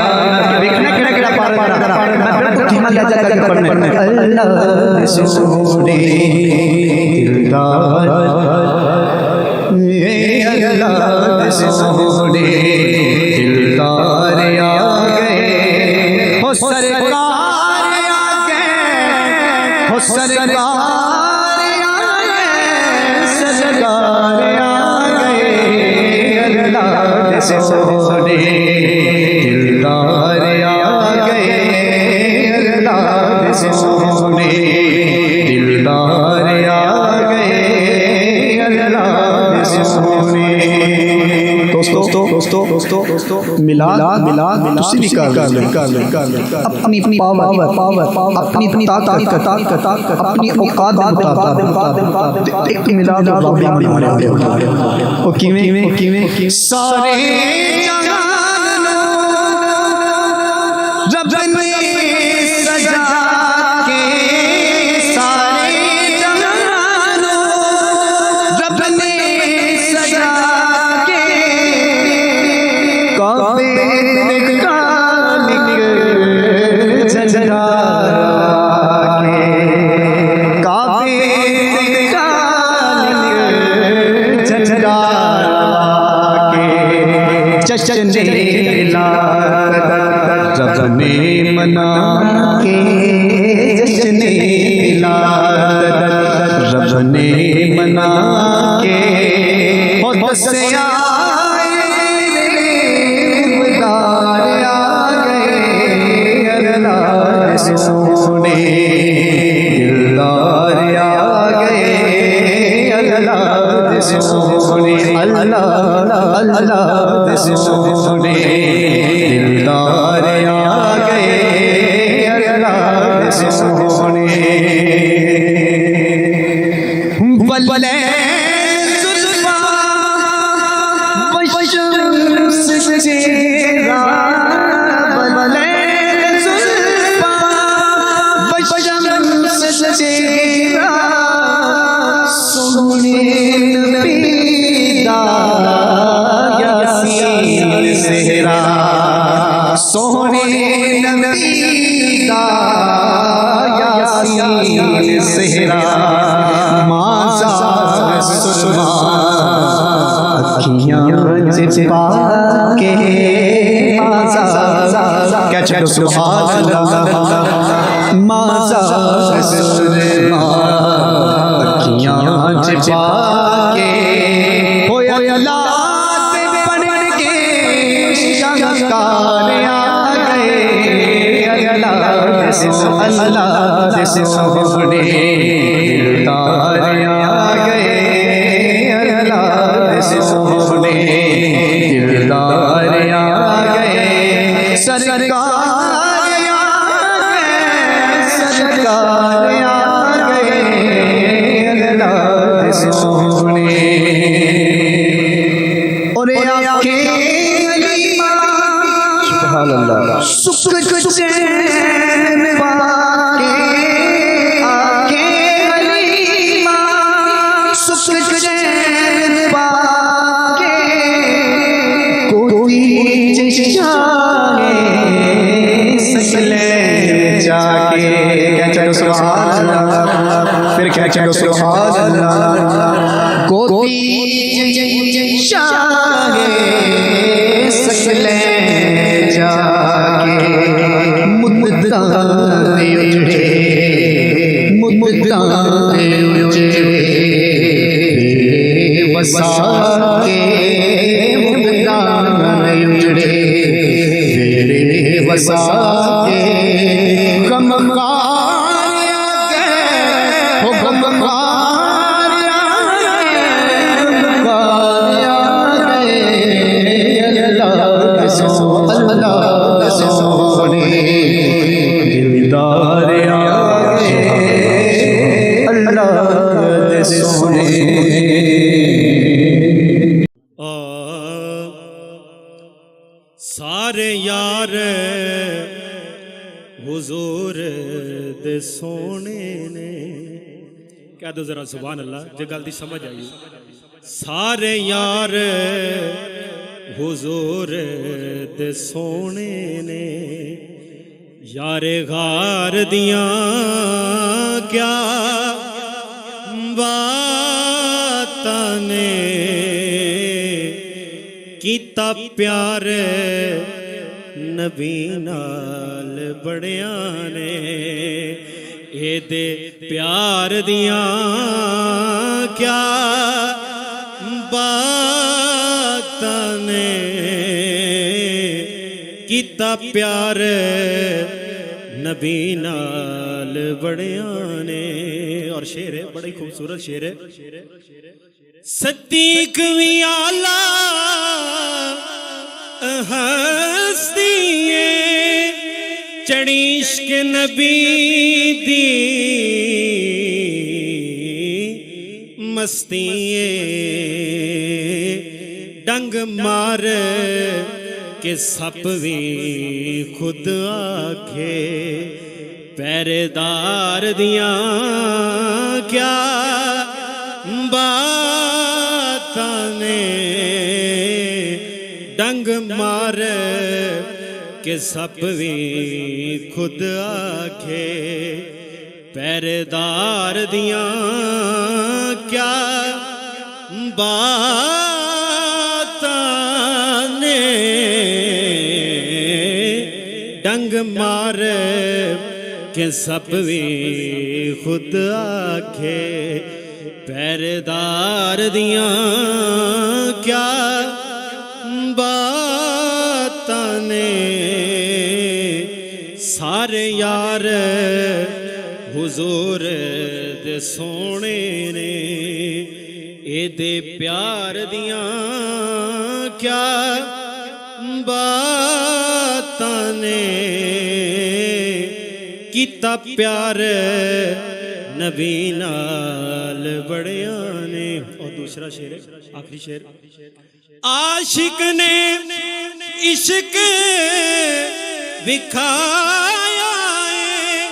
دیکھنا کیڑا پار میں بالکل دھیما لے جا کے پڑھنے اللہ دے سونے دلدار اللہ دے سونے دلدار آ گئے ہو سرکار آگے ہو سرکار آگے اللہ دے سونے دلدار آگے اللہ دے سونے دلدار آگے اللہ دے سونے دوستو
دوستو میلاد تسی بھی کر لیں اپنی پاور اپنی طاقت اپنی اوقات دے مطابق ایک میلاد رب نے بنایا او کیویں سارے جہان رب نے سجا کے سارے جہان رب نے سجا کے کعبے کا نک جھنڈا کے کعبے کا نک جھنڈا کے جشن رب نے منا کے جشن رب نے منا کے اور دسے آئے مدار آگئے اللہ سونے دلدار آگئے اللہ سونے اللہ سونے دلدار آگئے اللہ سونے بلے زلفا بشمس چہرہ بلے زلفا بشمس چہرہ سونے نبی دا یاسین زہرا سونے نبی دا یاسین زہرا چھپا کے کیا چلو سبحان اللہ مازا اکھیاں چھپا کے ہویا لات بن کے شنکار آگئے اللہ سے سونے دلدار آگئے اللہ سے سونے دلدار آگئے سرکار آگئے اللہ سے سونے اور آنکھیں علیمہ سبحان اللہ سکھ چین باقی آنکھیں علیمہ سکھ چین باقی کوئی چشانے سکلے جا کے کیا چلو سبحان اللہ پھر کیا چلو سبحان اللہ کوئی چشانے سکلے جا کے مدتاں اجڑے مدتاں اجڑے بے وسا کے مدتاں اجڑے بے وسا کے غمگار آگئے ہو غمگار آگئے اللہ سونے دلدار آگئے اللہ سونے
سارے یار حضور دے سونے نے کہہ دو ذرا سبحان اللہ جو گل دی سمجھ آئی سارے یار حضور دے سونے نے یار غار دیاں کیا باتاں نے کیتا پیار نبی نال بڑیاں نے اے دے پیار دیاں کیا باتاں نے کیتا پیار نبی نال بڑیاں نے اور شعر ہے بڑی خوبصورت شعر ہے صدیق وی آلہ ہستی چڑھی عشق نبی دی مستی ڈنگ مار کہ سپ بھی خود آکھے پہرے دار دیاں کیا باتاں نے ڈنگ مار کہ سپ بھی خود آکھے پہرے دار دیاں کیا باتاں نے ڈنگ مار کہ سپ بھی خود آکھے پہرے دار دیاں کیا باتاں نے سارے یار حضور دے سونے نے اے دے پیار دیاں کیا باتاں نے کیتا پیار نبی نال بڑیاں نے اور دوسرا شعر ہے آخری شعر عاشق نے عشق دکھایا ہے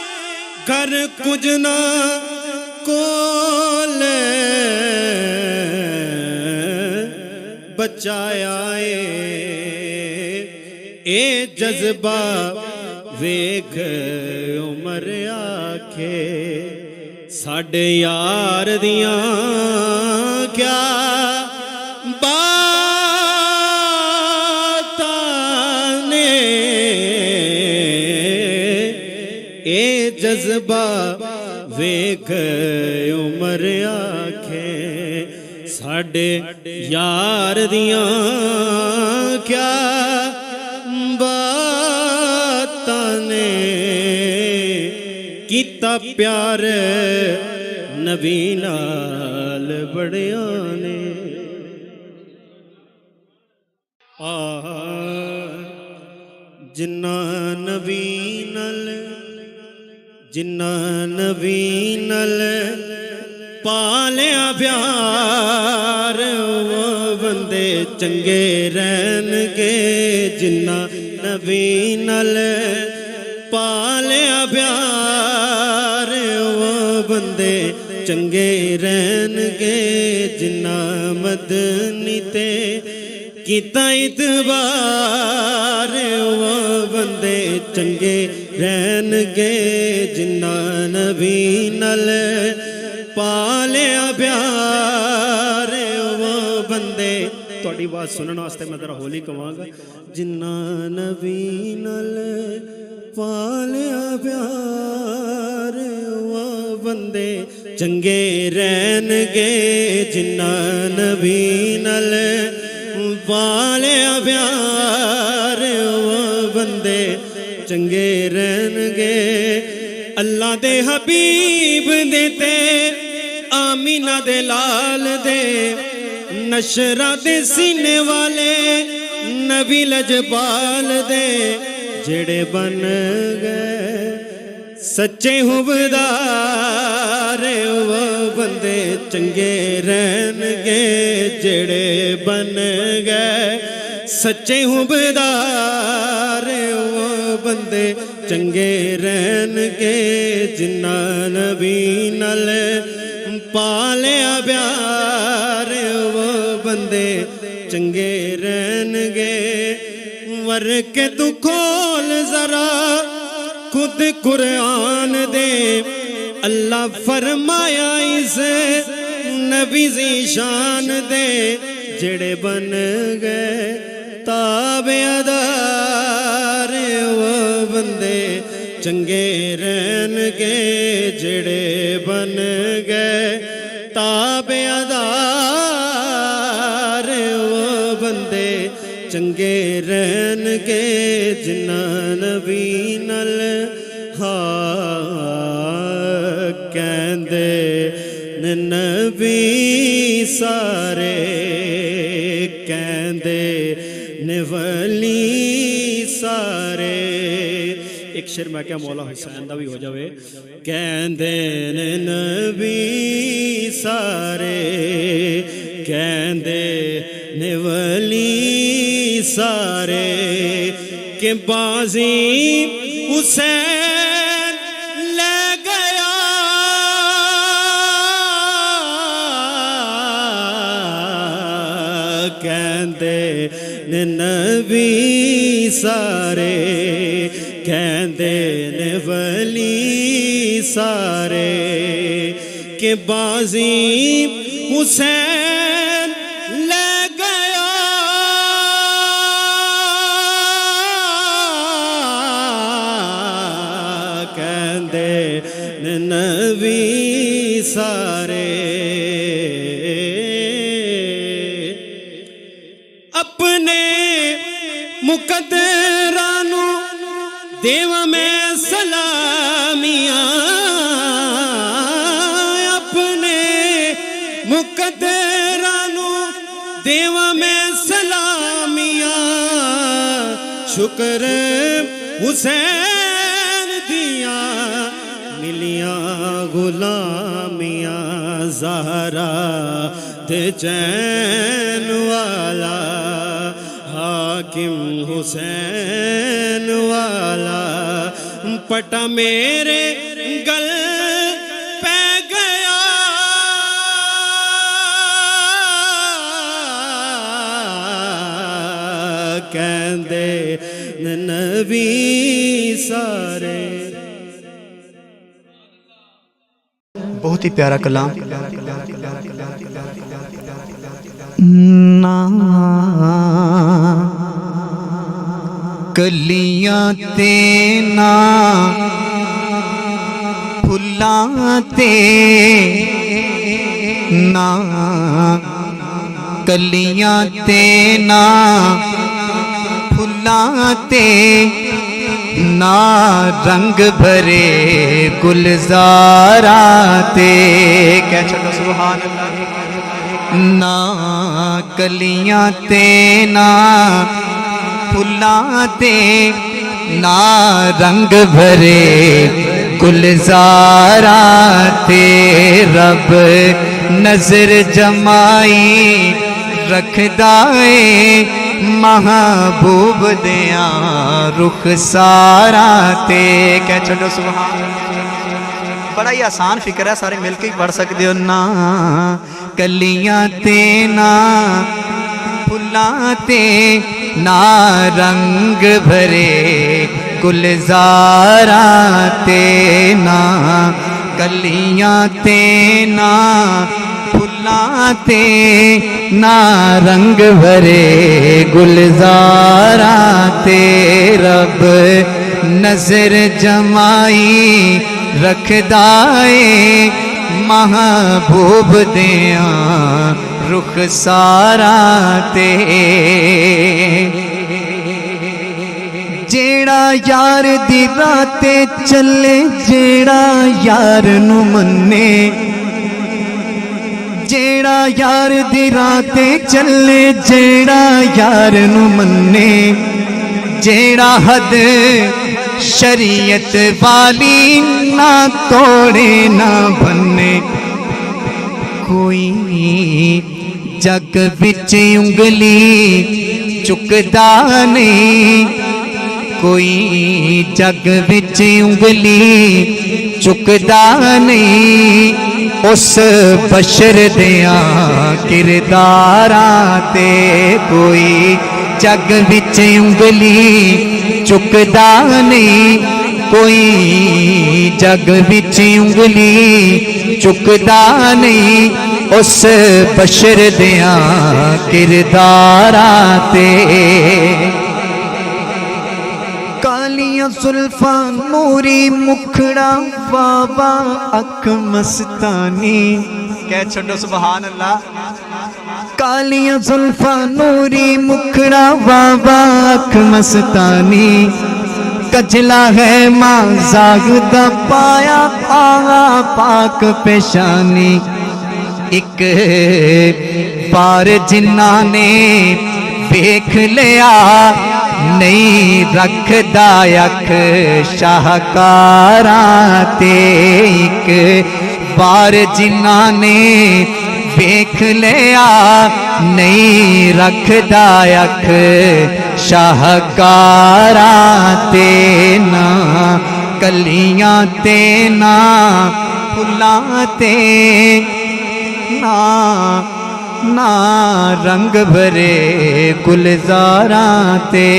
گھر کچھ نہ کول بچایا ہے اے جذبہ ویکھ عمر آکھے ساڈے یار دیاں کیا باتاں نے اے جذبہ ویکھ عمر آکھے ساڈے یار دیاں کیا باتاں نے کیتا پیار نبی نال بڑیاں نے جنہ نبی نال پالیا پیار وہ بندے چنگے رہن گے جنہ نبی نال پالیا پیار وہ بندے چنگے رہن گے جنہ مدنی تے کیتا اتبار وہ بندے چنگے رہن گے جنہ نبی نال پالیا پیار وہ بندے تھوڑی بات سنن واسطے میں ذرا ہولی کہواں گا جنہ نبی نال پالیا پیار وہ بندے چنگے رہن گے جنہ نبی نال پالیا پیار وہ بندے چنگے رہن گے اللہ دے حبیب دے تے آمینہ دے لال دے نشرہ دے سینے والے نبی لجپال دے جڑے بن گئے سچے حبدار وہ بندے چنگے رہن گے جڑے بن گئے سچے حبدار وہ بندے چنگے رہن گے جنہ نبی نال پالیا پیار وہ بندے چنگے رہن گے ور کے تو کھول ذرا خود قرآن دے اللہ فرمایا اس نبی ذیشان دے جڑے بن گئے تابعدار وہ بندے چنگے رہن گے جڑے بن گئے تابعدار وہ بندے چنگے رہن گے جنہ نبی نال کہندے نبی سارے کہندے ولی سارے ایک شعر میں کیا مولا حسین دا بھی ہو جاوے کہندے نے نبی سارے کہندے نے ولی سارے کہ بازی حسین لے گیا کہندے نے نبی سارے کہندے نے ولی سارے کہ بازی حسین لے گیا کہندے نے نبی سارے اپنے مقدرانو دیوا میں سلامیاں اپنے مقدرانو دیوا میں سلامیاں شکر حسین دیاں ملیاں غلامیاں زہرا دے چین والا حاکم حسین والا پٹا میرے گل پہ گیا کہندے نبی سارے
بہت ہی پیارا کلام کلیاں تے نا پھلاں تے نا کلیاں تے نا پھلاں تے نا رنگ بھرے گلزاراتے کہہ چھڑو سبحان اللہ نا کلیاں تے نا پھلاں تے نا رنگ بھرے گلزاراتے رب نظر جمائی رکھدائے محبوب دیاں رخساراتے کہہ چھڑو سبحان بڑا ہی آسان فکر ہے سارے مل کے ہی پڑھ سکتے ہو نا کلیاں تے نا پھلاں تے نا رنگ بھرے گلزاراتے نا کلیاں تے نا پھلاں تے نا رنگ بھرے گلزاراتے رب نظر جمائی رکھدائے محبوب دیاں رخساراتے جیڑا یار دی راتے چلے جیڑا یار نو منے جیڑا یار دی راتے چلے جیڑا یار نو منے جیڑا حد شریعت والی نہ توڑے نہ بنے کوئی جگ بچ انگلی چکدا نہیں کوئی جگ بچ انگلی چکدا نہیں اس بشر دیاں کرداراتے کوئی جگ بچ انگلی چکدا نہیں کوئی جگ بچ انگلی چکدا نہیں اس بشر دیاں کرداراتے کالیاں زلفاں نوری مکھڑا بابا اکھ مستانی کہہ چھڑو سبحان اللہ کالیاں زلفاں نوری مکھڑا بابا اکھ مستانی کجلا ہے ماں زاغدہ پایا آغا پاک پیشانی ایک بار جنہ نے دیکھ لیا نہیں رکھدا اکھ شاہکاراں تے ایک بار جنہاں نے ویکھ لیا نہیں رکھدا اکھ شاہکاراں تے نہ کلیاں تے نہ پھلاں تے نہ رنگ بھرے گلزاراں تے۔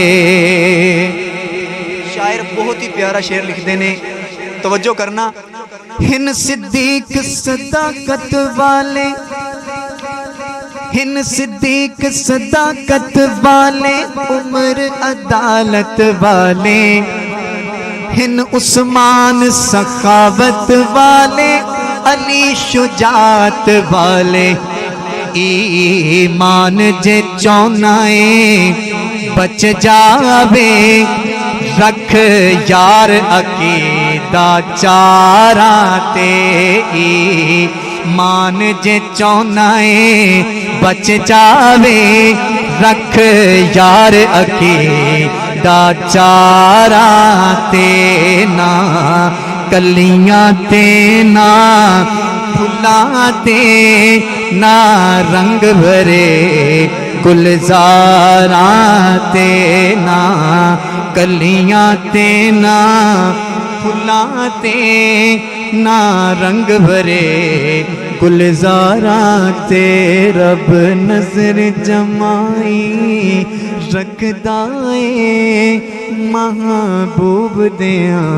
شاعر بہت ہی پیارا شعر لکھتے نے، توجہ کرنا۔ ہن صدیق صداقت والے، ہن صدیق صداقت والے، عمر عدالت والے، ہن عثمان سخاوت والے، علی شجاعت والے، ایمان جے چونائے بچ جاوے، رکھ یار عقیدہ چاراں تے، ایمان جے چونائے بچ جاوے، رکھ یار عقیدہ چاراں تے، نہ کلیاں تے نہ پھلاں تے نہ رنگ بھرے گلزاراں تے، نہ کلیاں تے نہ پھلاں تے نہ رنگ بھرے گلزاراں تے۔ رب نظر جمائی رکھدا اے محبوب دیاں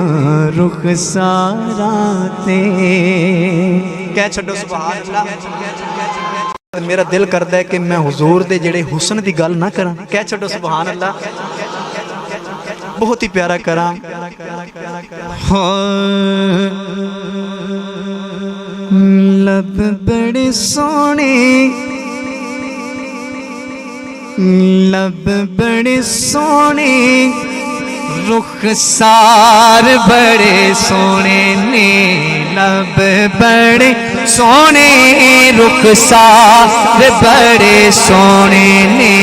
رخساراں تے۔ کہہ چھڈو سبحان اللہ۔ میرا دل کردا ہے کہ میں حضور دے جڑے حسن دی گل نہ کراں، کہہ چھڈو سبحان اللہ، بہت ہی پیارا کراں۔ لب بڑے سونے، لب بڑے سونے، رخسار بڑے سونے نے، لب بڑے سونے، رخسار بڑے سونے نے،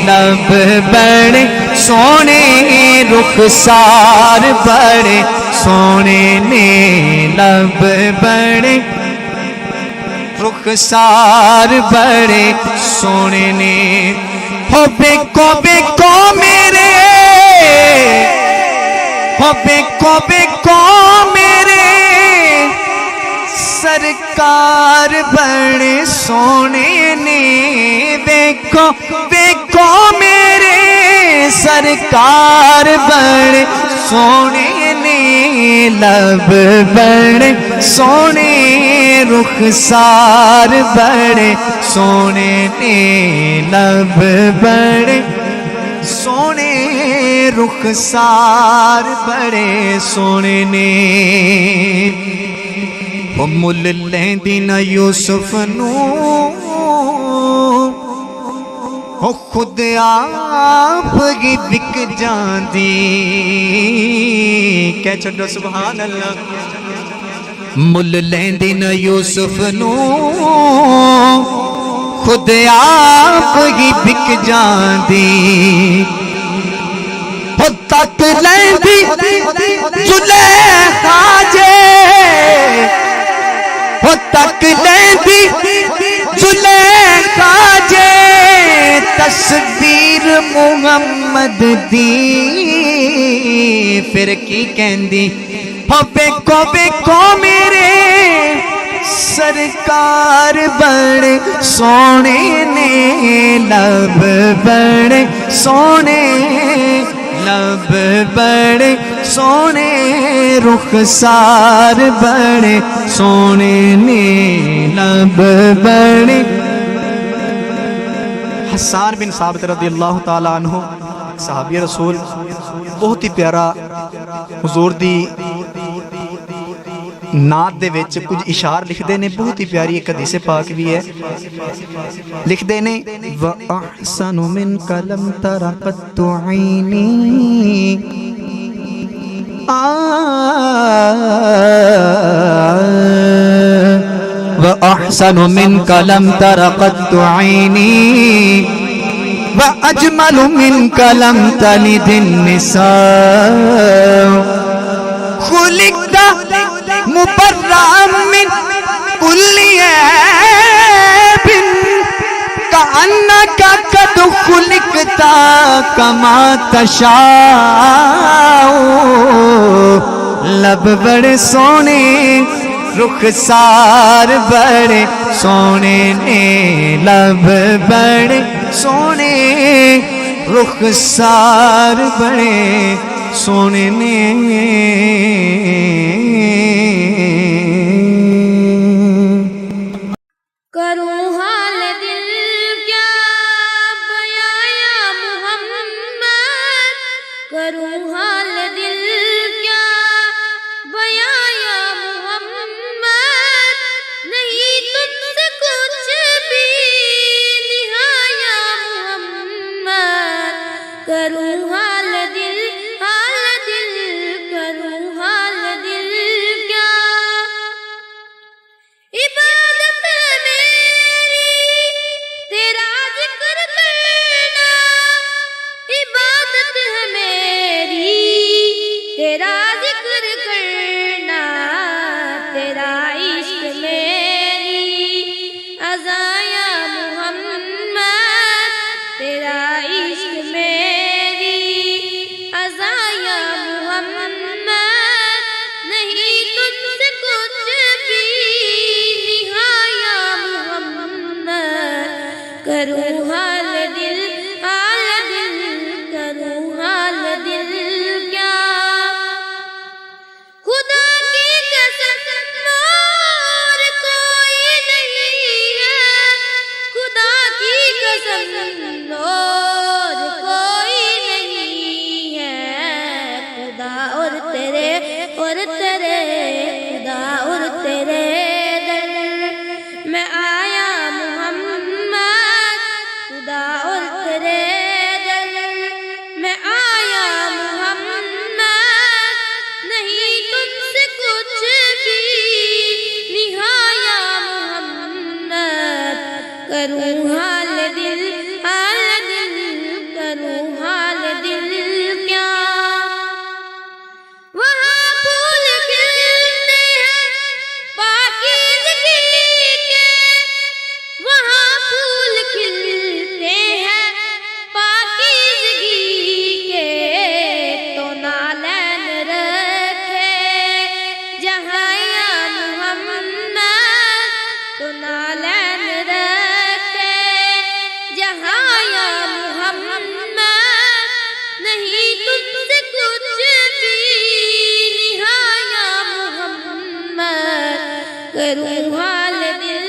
لب بڑے سونے، رخسار بڑے سونے نے، لب بڑے رخسار بڑے سونے نے۔ ہو بیکو میرے، ہو بیکو میرے، سرکار بڑے سونے نے، بیکو میرے، سرکار بڑے سونے نے، لب بڑے سونے، رخسار بڑے سونے نے، لب بڑے سونے، رخسار بڑے سونے نے۔ وہ مل لیندی نہ یوسف نو، وہ خود آپ ہی بک جاندی، کہہ چھڈو سبحان اللہ۔ مل لیندی نہ یوسف نو، خود آپ ہی بک جاندی، وہ تک لیندی زلیخا جے، وہ تک لیندی زلیخا جے، تصویر محمد دی، پھر کی کہندی، ہو بیکو میرے، سرکار بڑے سونے نے، لب بڑے سونے، لب بڑے سونے، رخسار بڑے سونے نے، لب بڑے۔ حسان بن ثابت رضی اللہ تعالیٰ عنہ صحابی رسول، بہت ہی پیارا حضور دی نعت دے وچ کچھ اشعار لکھدے نے، بہت ہی پیاری ایک حدیث پاک بھی ہے، لکھدے نے وَأَحْسَنُ مِنْكَ لَمْ تَرَ قَطُّ عَيْنِي، وَأَحْسَنُ مِنْكَ لَمْ تَرَ قَطُّ عَيْنِي، وأجمل منك لم تلد النساء خلقت مبرأ من كل عيب كأنك قد خلقت كما تشاء لب بڑے سونے رخسار بڑے سونے نے لب بڑے سونے رخسار بڑے سونے نے
کروں حال دل کیا بیاں یا محمد کروں حال دل کیا بیاں یا محمد نہیں تم سے کچھ بھی نہایا محمد کروں حال دل کروں حال دل کیا عبادت ہے میری تیرا ذکر کرنا عبادت ہے میری تیرا ذکر کرنا تیرا عشق میری عزایا محمد تیرا عشق میری عزایا محمد نہیں تم سے کچھ بھی نہایا محمد کروں حال دل کروں حال دل کیا خدا کی قسم اور کوئی نہیں ہے خدا کی قسم اور کوئی نہیں ہے خدا اور تیرے خدا اور تیرے در میں آیا محمد خدا اور تیرے در میں آیا محمد نہیں تم سے کچھ بھی نہایا محمد کروں حال دل کروں حال دل کیا وہاں پھول کھلتے ہیں پاکیزگی کے وہاں پھول کھلتے ہیں پاکیزگی کے تو نالین رکھے جہاں یا محمد تو نالین رکھے جہاں یا محمد نہیں تم سے کچھ بھی نہایا محمد کروں حال دل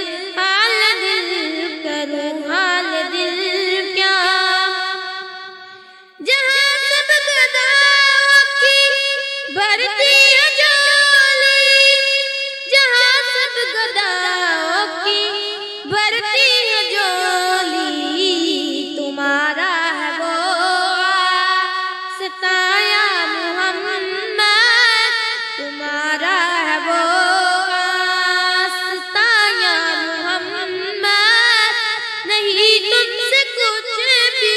کروں حال دل کیا جہاں سب گداؤں کی بھرتی ہے جولی جہاں سب گداؤں کی بھرتی ہے جولی تمہارا ہے وہ ستایا محمد تمہارا ہے وہ ستایا محمد نہیں تم سے کچھ بھی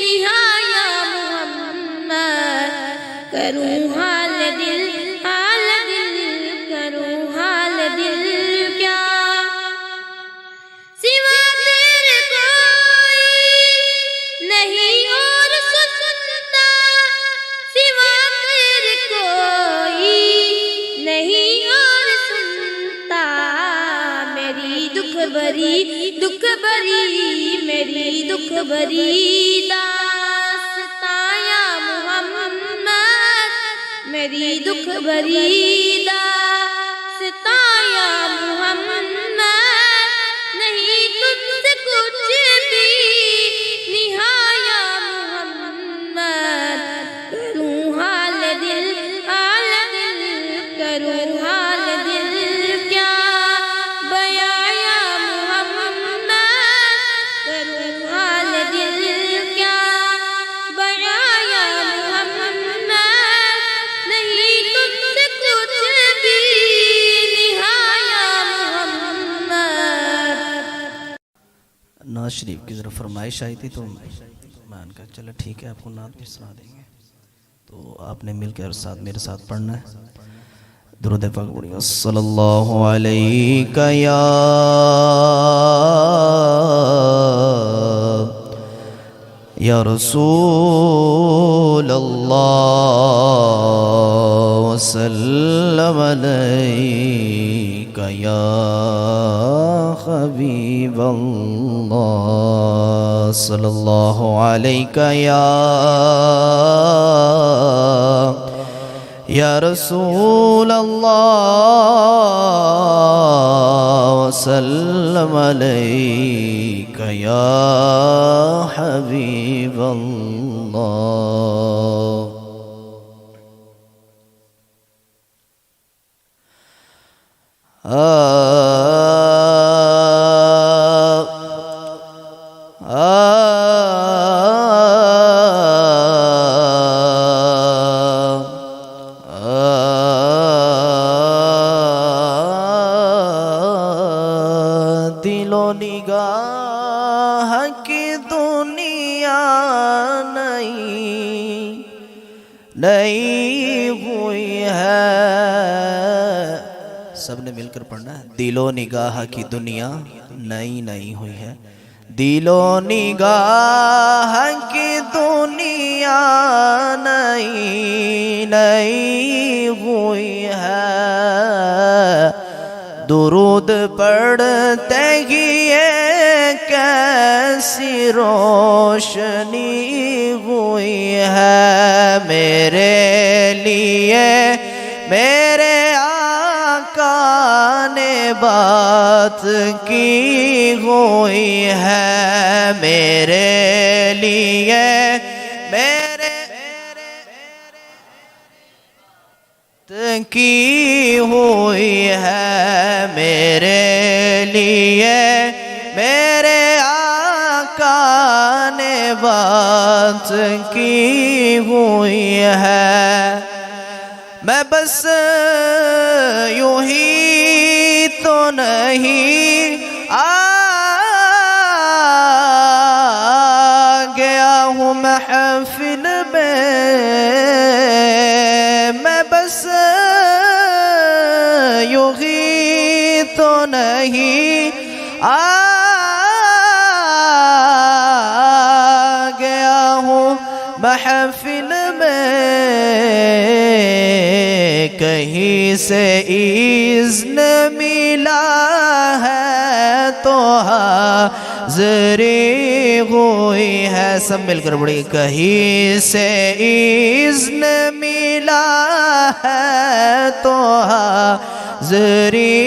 نہایا محمد کروں حال دل کروں حال دل کیا سوا تیرے کوئی نہیں اور سنتا سوا تیرے کوئی نہیں اور سنتا میری دکھ بری میری دکھ بری داستایا محمد میری دکھ بری داستایا محمد نہیں تم سے کچھ بھی نہایا محمد کروں حال دل کروں حال دل کیا بیاں یا محمد کروں حال دل کیا بیاں یا محمد نہیں تم سے کچھ بھی نہایا محمد
نعت شریف کی ذرا فرمائش آئی تھی تو میں نے کہا چلے ٹھیک ہے آپ کو نعت بھی سنا دیں گے، تو آپ نے مل کر ساتھ میرے ساتھ پڑھنا ہے۔ درود پاک پڑھیے۔ صلی اللہ علیہ یا رسول اللہ، وسلم علیک یا حبیب اللہ، صلی اللہ علیک یا رسول اللہ، وسلم علیک یا حبیب اللہ۔ دل و نگاہ کی دنیا نئی ہوئی ہے، سب نے مل کر پڑھنا ہے۔ دل و نگاہ کی دنیا نئی ہوئی ہے، دل و نگاہ کی دنیا نئی ہوئی ہے، درود پڑھتے ہی یہ کیسی روشنی ہوئی ہے، میرے لیے میرے آقا نے بات کی ہوئی ہے، میرے لیے میرے کی ہوئی ہے، میرے لیے میرے آقا نے بات کی ہوئی ہے، میں بس یوں ہی تو نہیں آ گیا ہوں محفل میں، میں بس یوں ہی تو نہیں آ گیا ہوں محفل میں، کہیں سے اذن ملا ہے تو حاضری ہوئی ہے، سب مل کر بڑی، کہیں سے اذن ملا ہے تو حاضری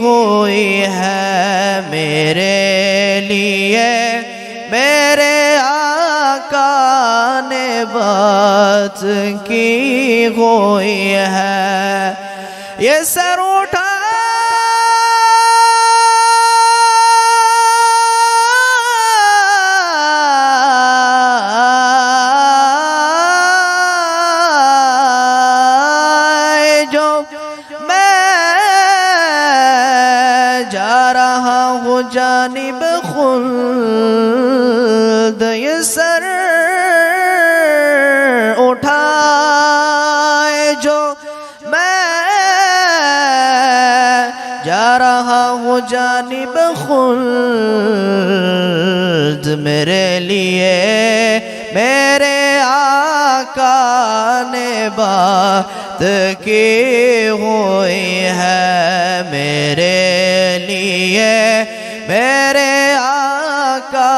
ہوئی ہے، میرے لیے میرے آقا نے بات کی ہوئی ہے، یہ سر اٹھا جو میں جا رہا ہوں جانب خلد، یہ سر اٹھائے جو میں جا رہا ہوں جانب خلد، میرے لیے میرے آقا نے بات کی ہوئی ہے، میرے لیے میرے آقا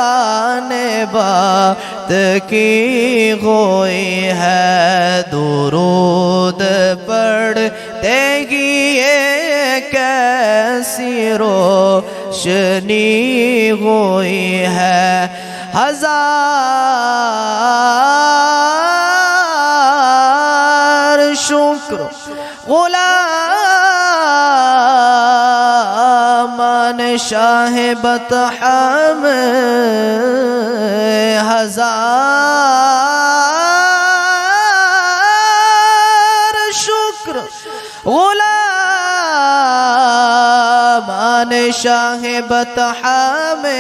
نے بات کی ہوئی ہے، درود پڑھتے ہی یہ کیسی روشنی ہوئی ہے، ہزار شکر غلامان شاہ بطحہ میں، ہزار شکر غلامان شاہ بطحا میں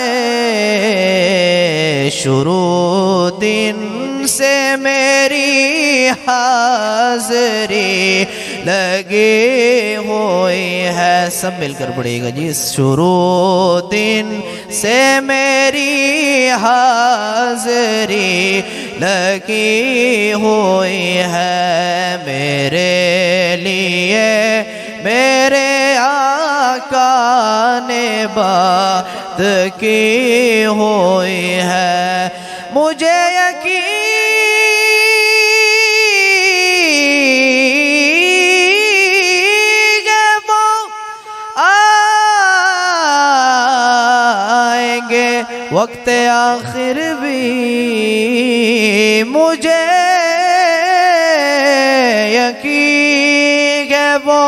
شروع دن سے میری حاضری لگی ہوئی ہے. سب مل کر پڑھیے گا جی. شروع دن سے میری حاضری لگی ہوئی ہے میرے لیے میرے آقا نے بات کی ہوئی ہے. مجھے یقین ہے وہ آئیں گے وقت آخر بھی. مجھے یقین ہے وہ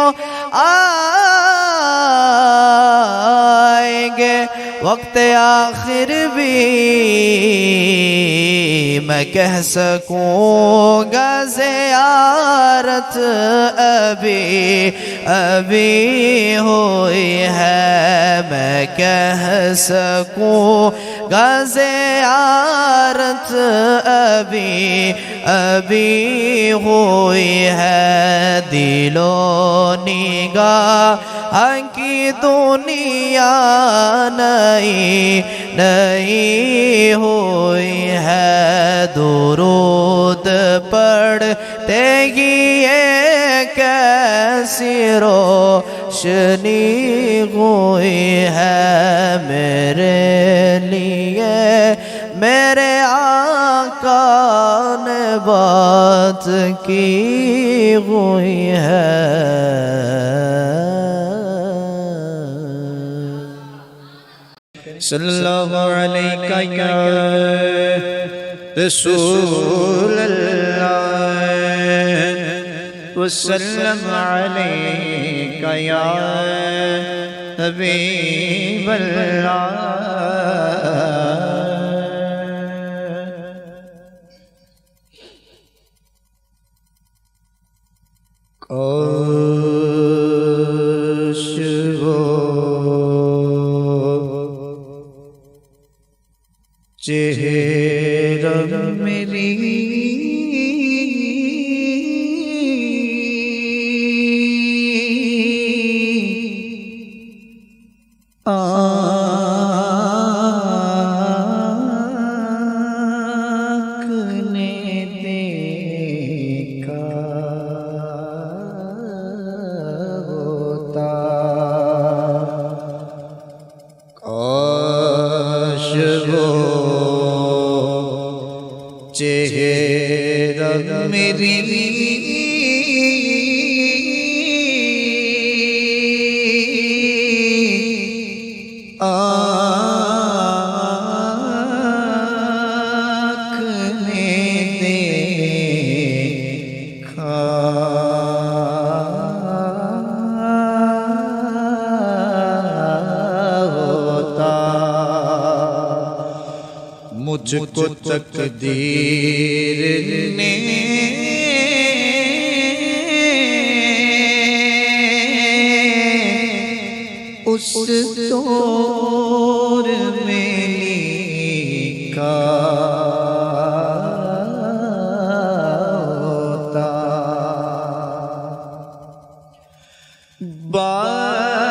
آئیں گے وقت آخر بھی. میں کہہ سکوں گا زیارت ابھی ہوئی ہے. میں کہہ سکوں گا زیارت ابھی ہوئی ہے. دل و نگاہ کی دنیا نئی ہوئی ہے. درود پڑھتے ہی یہ کیسی روشنی ہوئی ہے میرے لیے میرے آقا نے بات کی ہوئی ہے.
صلی اللہ علیہ یا رسول اللہ وسلم علیہ یا حبیب اللہ. کاش وہ چہرہ میری آنکھ نے دیکھا ہوتا. کاش وہ چہرہ میری آنکھ نے دیکھا ہوتا. مجھ کو تقدیر نے اس دور میں لکھا ہوتا. باتیں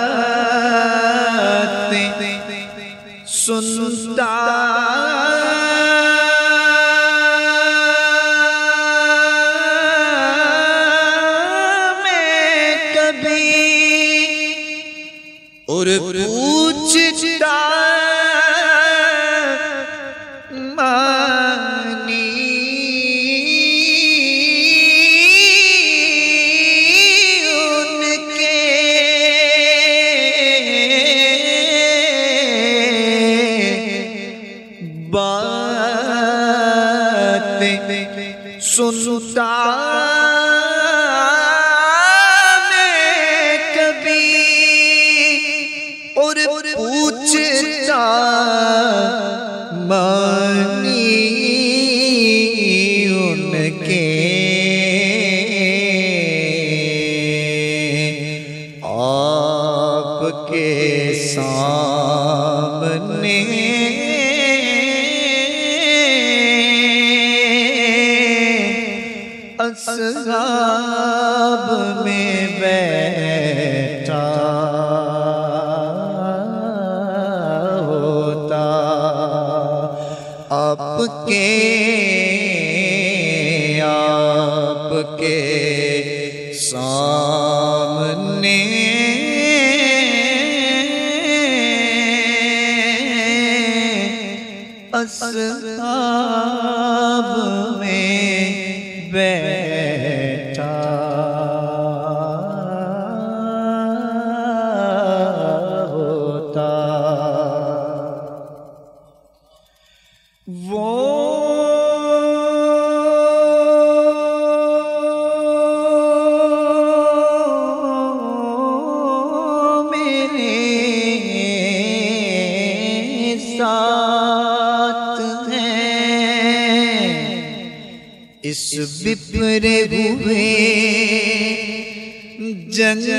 سنتا اور پوچھتا مانی ان کے باتیں سنتا مانی ان کے آپ کے اصحاب میں بیٹھا ہوتا آپ کے سامنے اصحاب میں بیٹھا ہوتا وہ اس بپرے ہوئے جنگل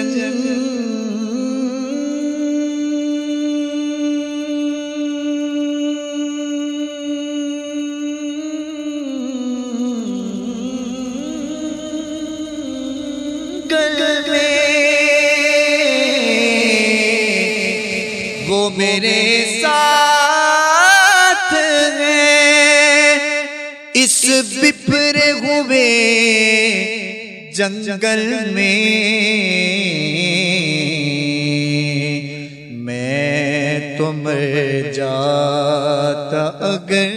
میں وہ میرے ساتھ ہیں اس بپرے ہوئے جنگل میں میں تو مر جاتا اگر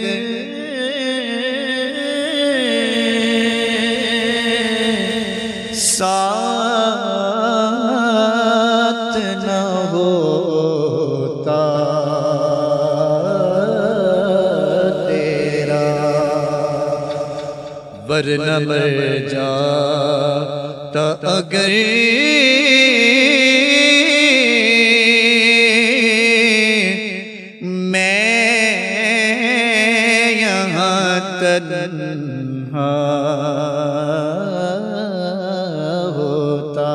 ساتھ نہ ہوتا ورنہ مر جاتا اگر میں یہاں تنہا ہوتا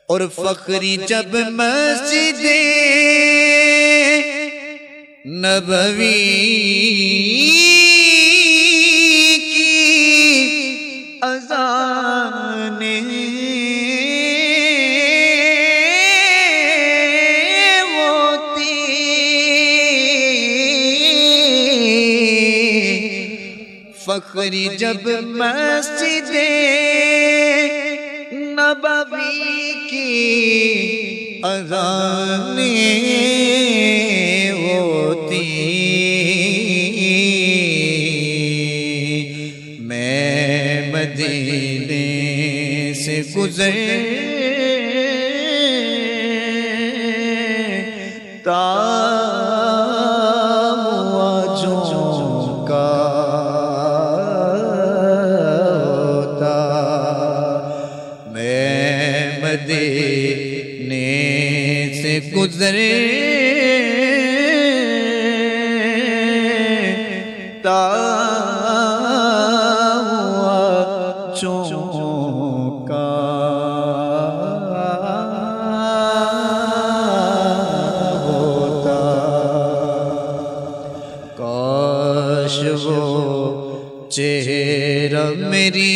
اور فخری جب مسجد نبوی فخری جب مسجد نبوی کی اذانیں ہوتی میں مدینے سے گزرتا مدینے سے گزرتا ہوا چونکا ہوتا کاش وہ چہرہ میری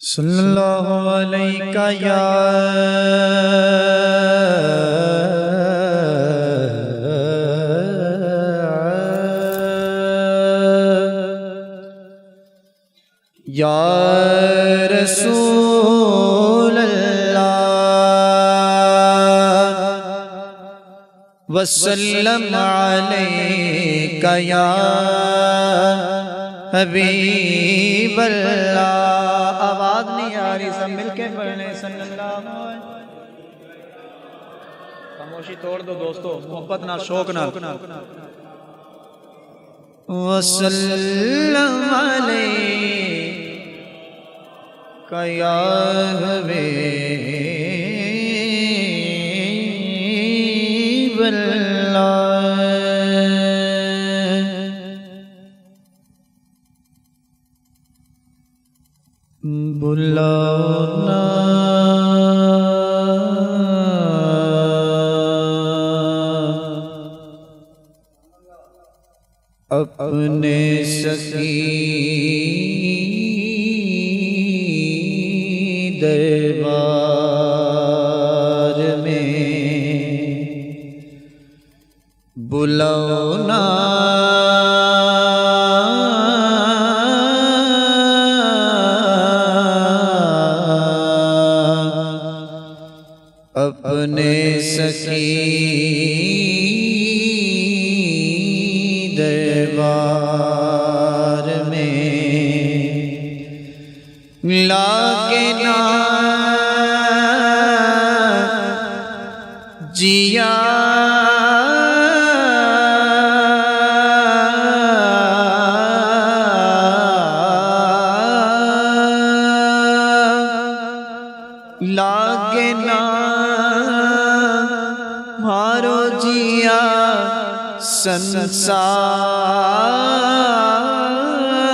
صلی اللہ علیہ یا رسول اللہ وسلم علیک یا حبیب اللہ آواز نہیں آ رہی سب مل کے پڑھنے صلی اللہ علیہ خاموشی توڑ دو دوستو محبت نہ شوق نہ وسلم علیک یا حبیب اللہ بلانا اپنے سخی دربار میں بلانا اپنے سخی دربار میں لاگے نا جیا لاگے نا مارو جیا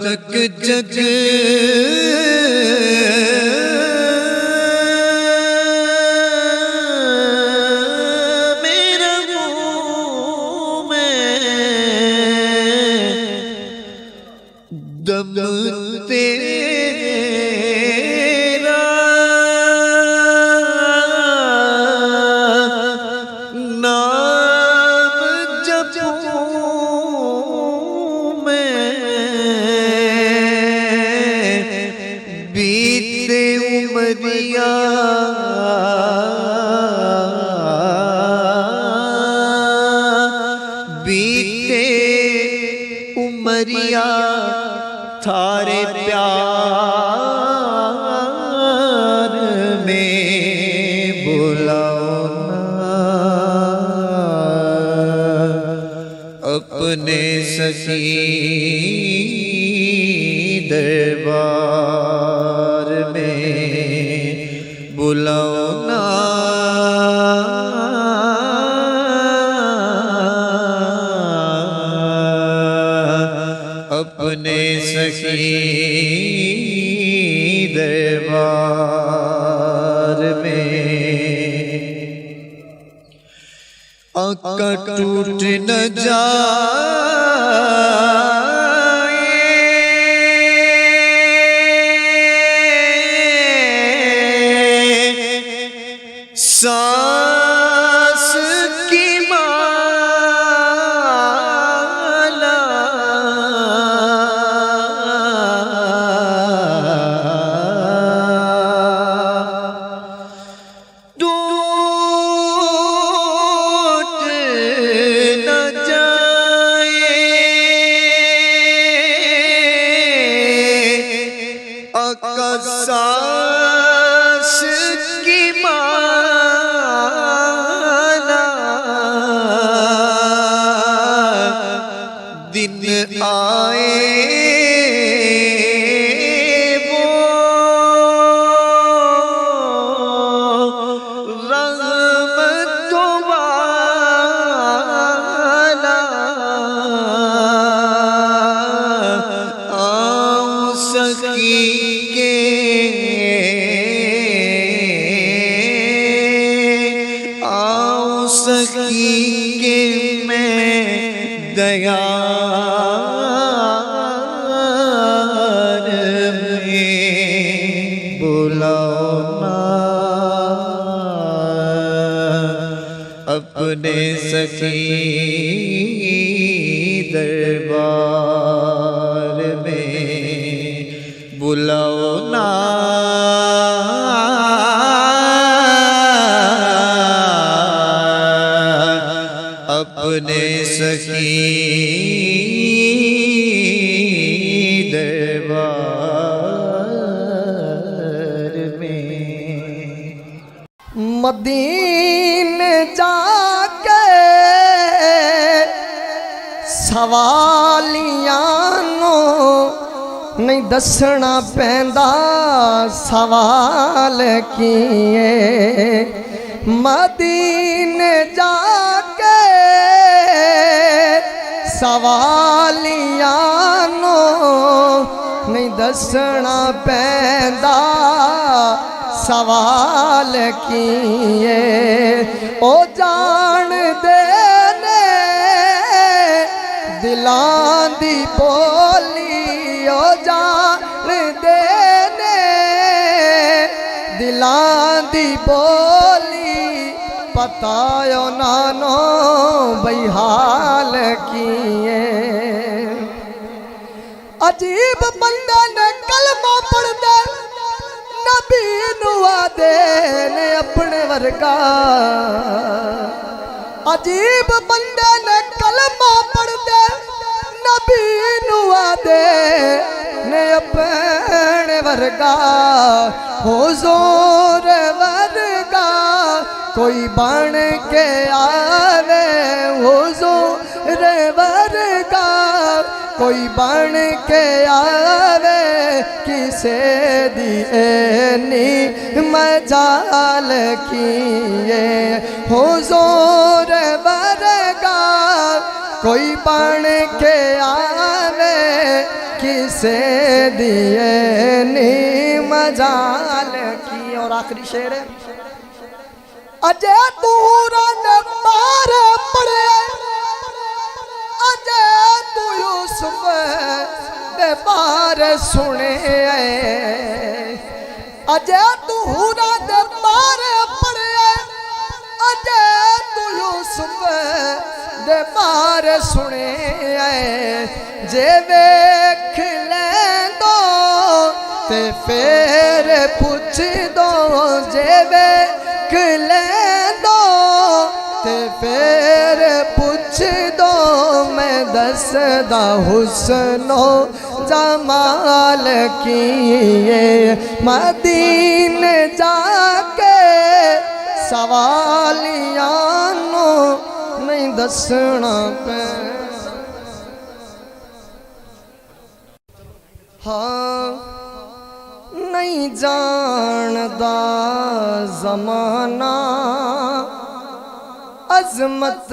تک جگ میرا ہوں میں دم تیرا نام جپوں میں بیتے عمریاں بیتے عمریاں تھارے پیار میں بلاؤ نا اپنے سخی دربار میں بلاؤ نا اپنے سخی دربار میں آقا ٹوٹ نہ جائے سانس کی مالا ٹوٹ نہ جائے آقا سانس کی مالا دن آئے وہ رحمتوں والا آؤں سخی کے آؤں سخی کے میں دیار میں بلاؤ نا اپنے سخی دربار میں بلاؤ نا اپنے سخی دربار میں
مدینے جا کے سوالیاں نو نہیں دسنا پیندا سوال کیے مدینے جا کے سوالیاں نو نہیں دسنا پیندا سوال کیے او جان دے نے دلاں دی بولی او جان دے نے دلاں دی بولی پتہ انہاں نو بھئی حال کیے عجیب بندے نے کلمہ پڑھ دے نبی نوا دے نے اپنے ورگا عجیب بندے نے کلمہ پڑھ دے نبی نوا دے نے اپنے ورگا حضور ورگا کوئی بن کے آوے حضور ورگا کوئی بن کے آوے کسے دی اینی مجال کیے حضور ورگا کوئی بن کے آوے کسے دیے نی مجال کی. اور آخری شعر ہے اجے تورا نے پار پڑے اجے تو یوسف دے بار سنے اجے تورا دے بار پڑے اجے تو یوسف دے بار سنے جے ویکھ لیندو تے پھر پوچھ دو جے ویکھ لیندو تے پھر پوچھ دو میں دسدا حسن و جمال کیے مدینے جا کے سوالیاں نو نہیں دسنا پہ. ہاں نہیں جاندا زمانہ عظمت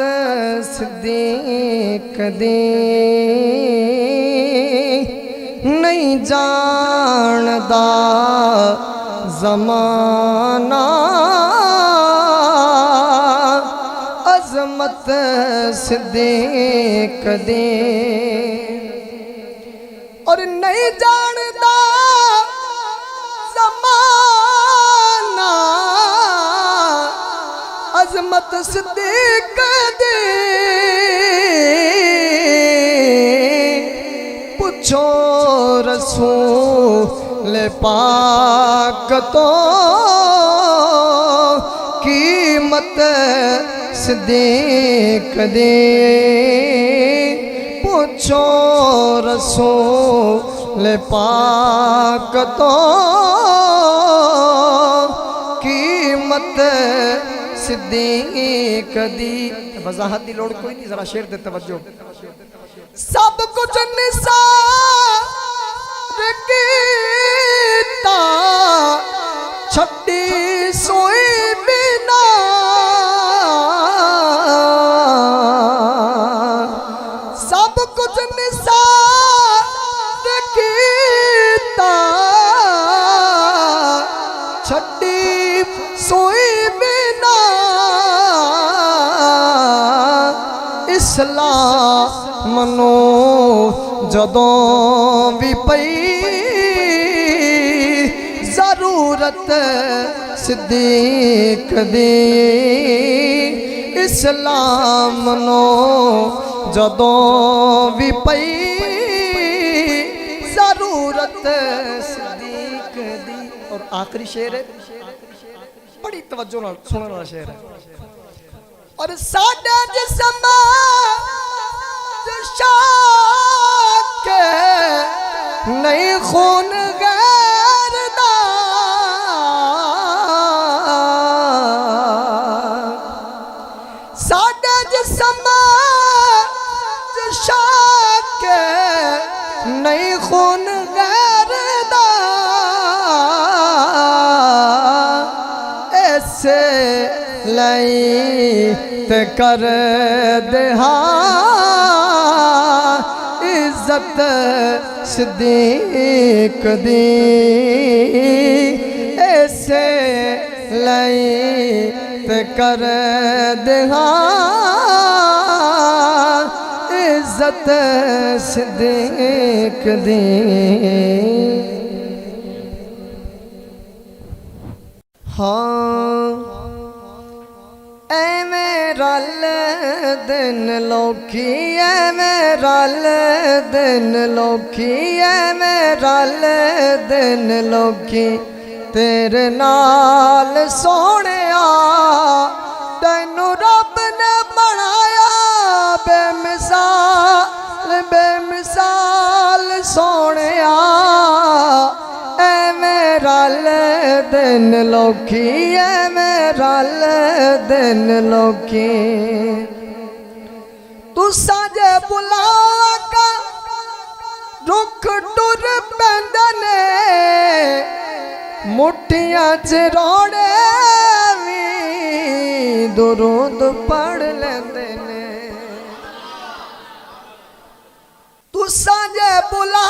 صدیق دی نہیں جاندا زمانہ عظمت صدیق دی اور نہیں جاندا زمانہ عظمت صدیق دی پوچھو رسول پاک تو قیمت صدیق دی پوچھو رسول پاک تو قیمت صدیق دی. وضاحت دی لوڑ کوئی نہیں ذرا شعر دے توجہ. سب کچھ نثار کیتا چھٹی سوئی بنا سب کچھ نثار کیتا چھٹی سوئی بنا اسلام نو جدوں بھی پئی ضرورت صدیق دی اسلام نو جدوں بھی پئی ضرورت صدیق دی. اور آخری شعر ہے بڑی توجہ نال سننے والا شعر ہے. اور ساڈا جسم شاک نہیں خون غیر دا ساڈا جسم شاک نہیں خون غیر دا ایسے لئی تے کر دہا عزت صدیق دی ایسے لئی تے کر دہا عزت صدیق دی. ہاں ایویں رل دن لوکی ایویں رل دن لوکی ایویں رل دن لوکی تیرے نال سونیا تینو رب نے بنایا بے مثال سونیا ایویں رل دن لوکی ایویں رل دن لوکی تو ساجے بلا کا رکھ ٹر پیندے نے مٹھیاں چ روڑے وی درود پڑھ لیندے نے تو ساجے بلا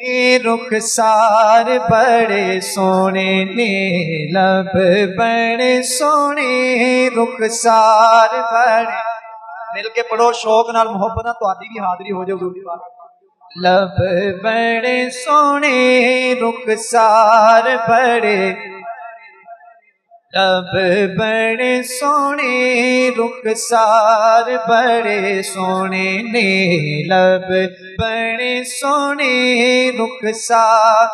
رخسار بڑے سونے نے لب بڑے سونے رخسار بڑے مل کے پڑھو شوق نال محبت نال تہاڈی بھی حاضری ہو جائے حضور پاک لب بڑے سونے رخسار بڑے لب بڑے سونے رخسار بڑے سونے نے لب بڑے سونے رخسار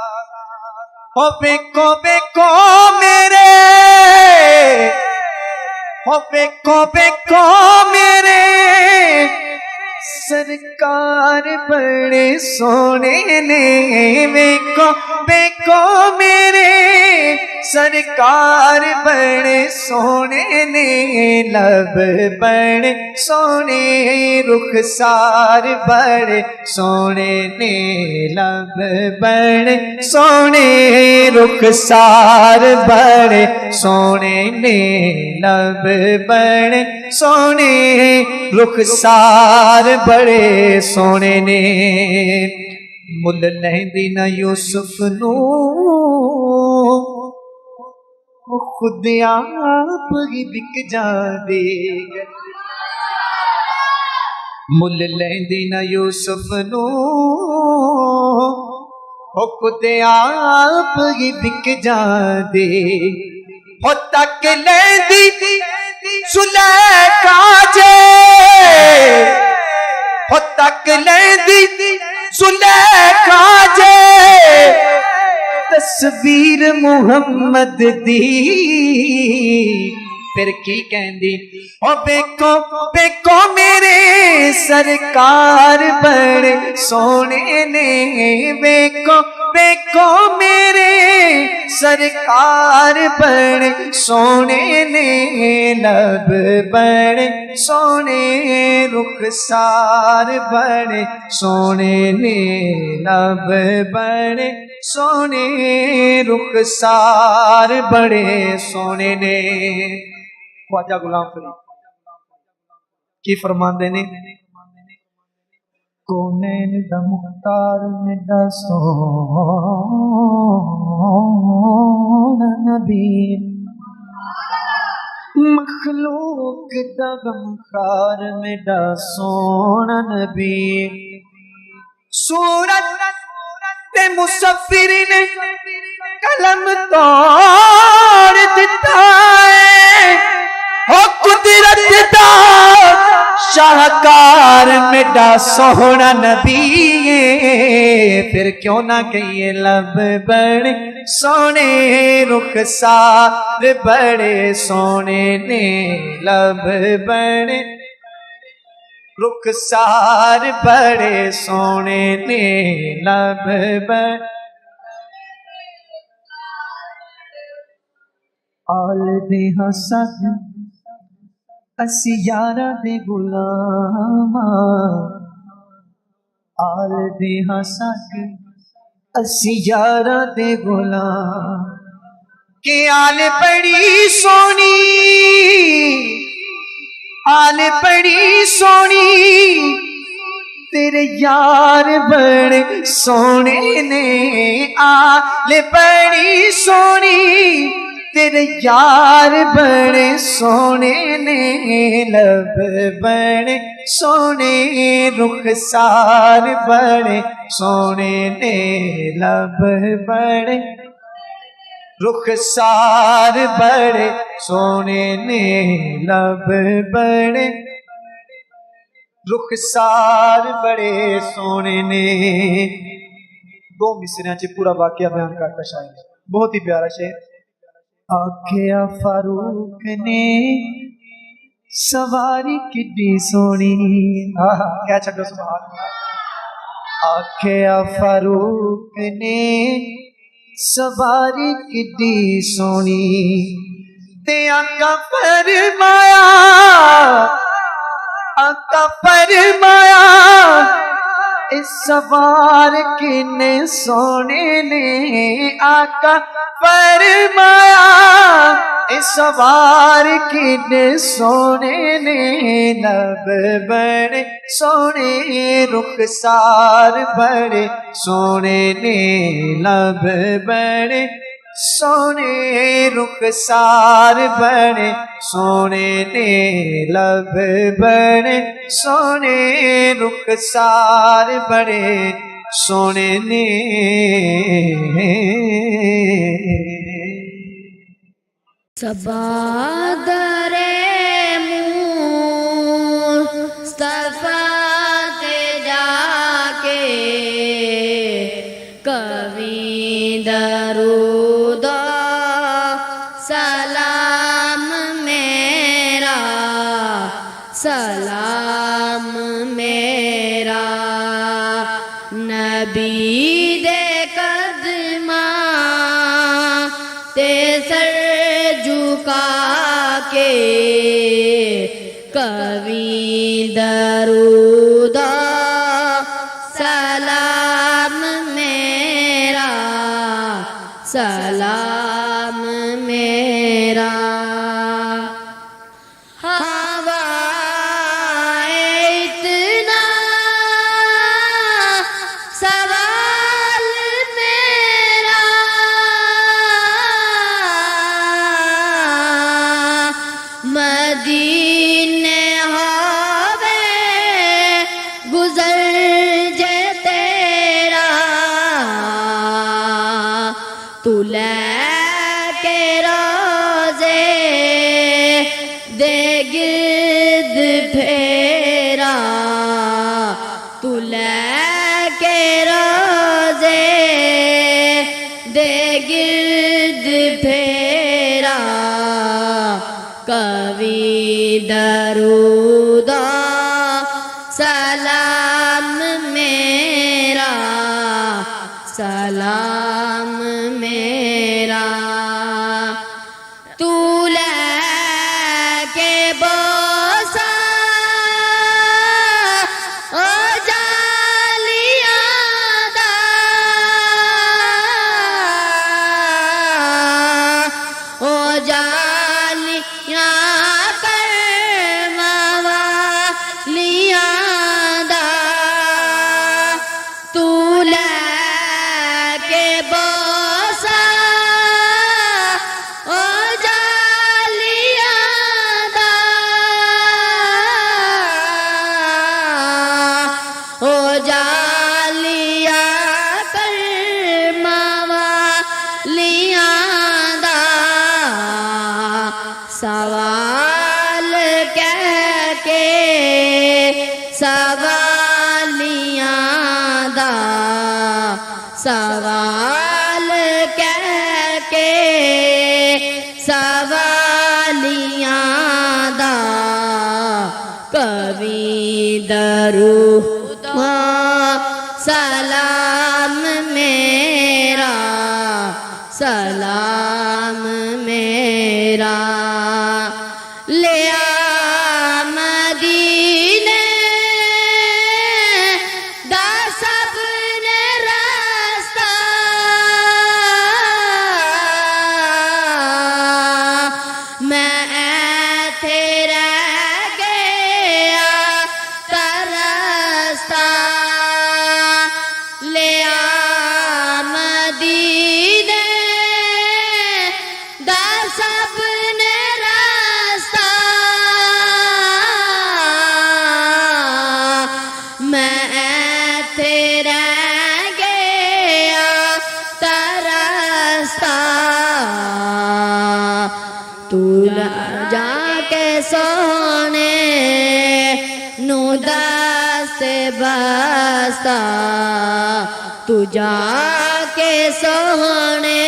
ہو بیکو میرے ہو بیکو میرے سرکار بڑے سونے نے بیکو میرے سرکار بڑے سونے نے لب بڑے سونے رخسار بڑے سونے نے لب بڑے سونے رخسار بڑے سونے نے لب بڑے سونے رخسار بڑے سونے نے مل لہندی نہ یوسف نو خود آپ ہی بک جاندے مل لہندی نہ یوسف نو خود آپ ہی بک جاندے ہو تک لہندی سلیکا جے ہو تک لہندی سلیکا جے تصویر محمد دی پھر کی کہندی او بیکو میرے سرکار بڑے سونے نے بیکو میرے سرکار بڑے سونے نے لب بڑے سونے رخسار بڑے سونے نے لب بڑے سونے رخسار بڑے سونے نے خواجہ غلام فرید کی فرماندے نے کونین دا مختار میڈا سونا نبی مخلوق دا غمخار میڈا سونا نبی سورت تے مصفر نے قلم توڑ دیتا ہے ہو قدرت دا شاہکار میڈا سونا نبی پھر کیوں نہ کہیے لب بڑے سونے رخسار بڑے سونے نے لب بڑے رخسار بڑے سونے نے لب بڑے آل دے حسد اسی یارہ دے غلام آل دے حسد اسی یارہ دے غلام کہ آل بڑی سونی آل بڑی سونی تیرے یار بڑے سونے نے آل بڑی سونی تیرے یار بڑے سونے نے لب بڑے سونے رخسار بڑے سونے نے لب بڑے رخسار بڑے سونے نے لب بڑے رخسار بڑے سونے نے دو مصریاں چ پورا واقعہ بیان کرتا شاعر بہت ہی پیارا شعر آکھیا فاروق نے سواری کڈی سونی کیا چھڑو سبحان آکھیا فاروق نے سواری کڈی سونی تے آقا فرمایا اس سوار کنے سونے نے آقا فرمایا اس سوار کنے سونے نے لب بڑے سونے رخسار بڑے سونے نے لب بڑے سونے رخسار بڑے سونے نے لب بڑے سونے رخسار بڑے سونے نے
صبا درے مصطفیٰ تے جا کے کبھی درود سلام میرا سلام میرا نبی دے قدماں تے سر جھکا کے کبھی درود سلام میرا سلام میرا اتنا سوال میرا مدینے ہوے گزر جے تیرا تو لے کے روزے دے گرد پھیرا تو لے کے روزے دے گرد پھیرا کبھی درود سلام میرا سلام میرا تو لے کے بوسا او جالیاں دا او جالیاں سوال کہہ کے سوالیاں دا سوال کہہ کے سوالیاں دا کبھی درود سلام میرا سلام میرا لیا مدینے دا سب نے راستہ میں ایتھے رہ گیا ترستا لیا مدینے دا سب نے راستہ میں ایتھے رہ گیا ترستا تو جا کے سونے نو دست بستا تو جا کے سونے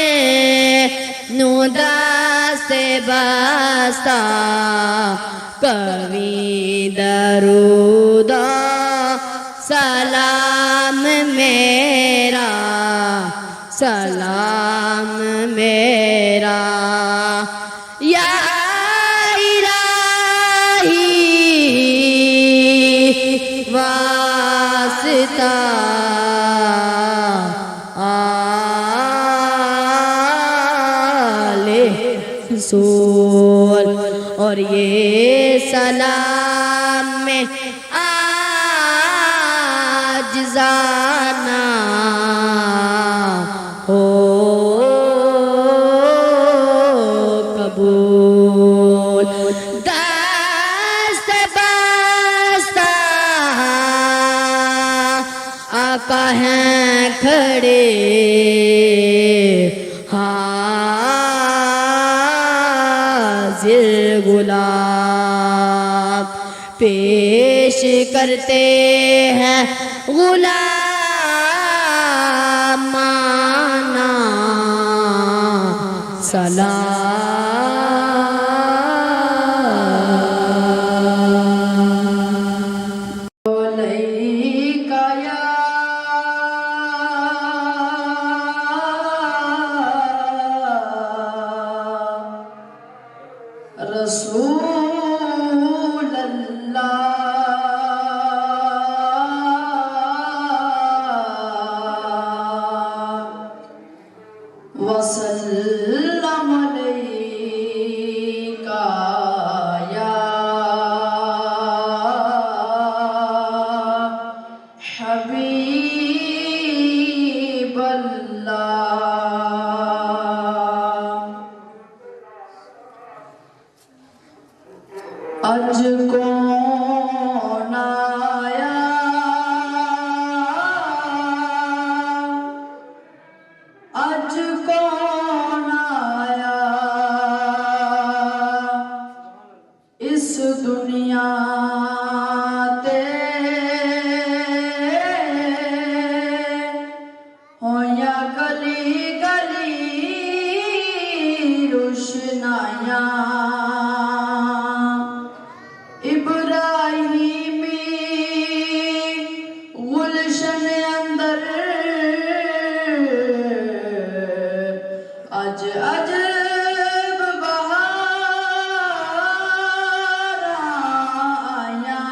نو دست بستا کبھی درود سلام میرا سلام میرا یا الہی واسطہ رسول اور یہ سلام میں آجزانہ ہو قبول دست بستہ آقا ہیں کھڑے حاضر غلام پیش کرتے ہیں غلامانہ سلام علیکہ یا رسول اللہ وسلم علیکہ یا حبیب اللہ اج کون آیا اج کون آیا اس دنیا تے ہویا گلی گلی روشنایاں ابراہیمی گلشن اندر اج عجب بہار آیاں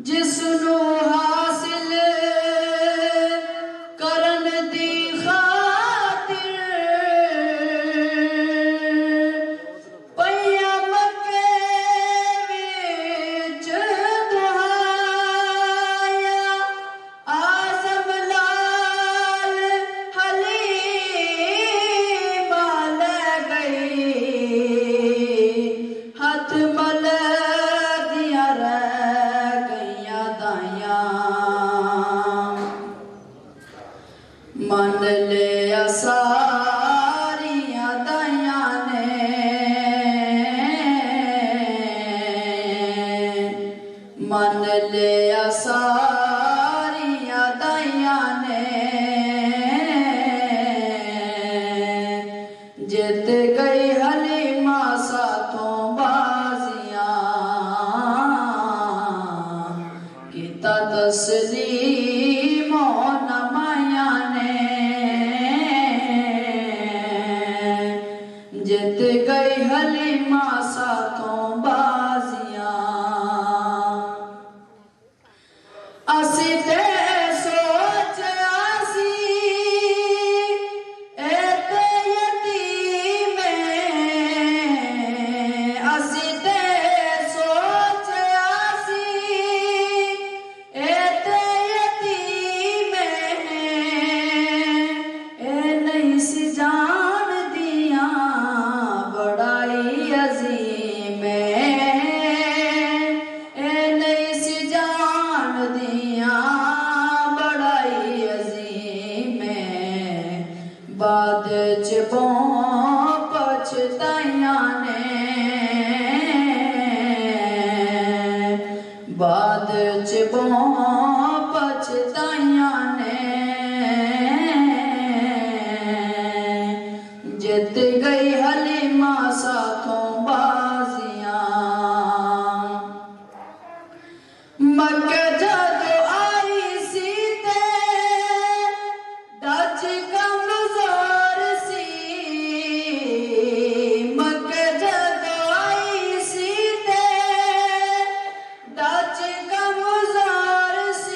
جس نو حاصل کرن دی خاطر پیا مکے وچ دعایا آزم لال حلیم لے گئی ہاتھ مل دیاں رہ گئیاں دائیاں من لیا ساریاں دائیاں نے من لیا ساریاں دائیاں نے جت گئی حلیمہ ساتھوں بازیاں کیتا تسلیم و نمایاں نے جت گئی حلیمہ ساتھوں بازیاں اسی تے سوچ آسی اے تے یتیم اسی تے سوچ آسی اے تے یتیم اے نہیں سی جان دیاں بڑائی عظیم اے نہیں سی جان دیاں بڑائی عظیم بعد چ پچھتائیاں نے بعد چ پچھتائیاں نے جت گئی حلیمہ ساتھوں بازیاں مکہ جدو آئی سی تے ڈچ کمزور سی مکہ جدو آئی سی تے ڈچ کمزور سی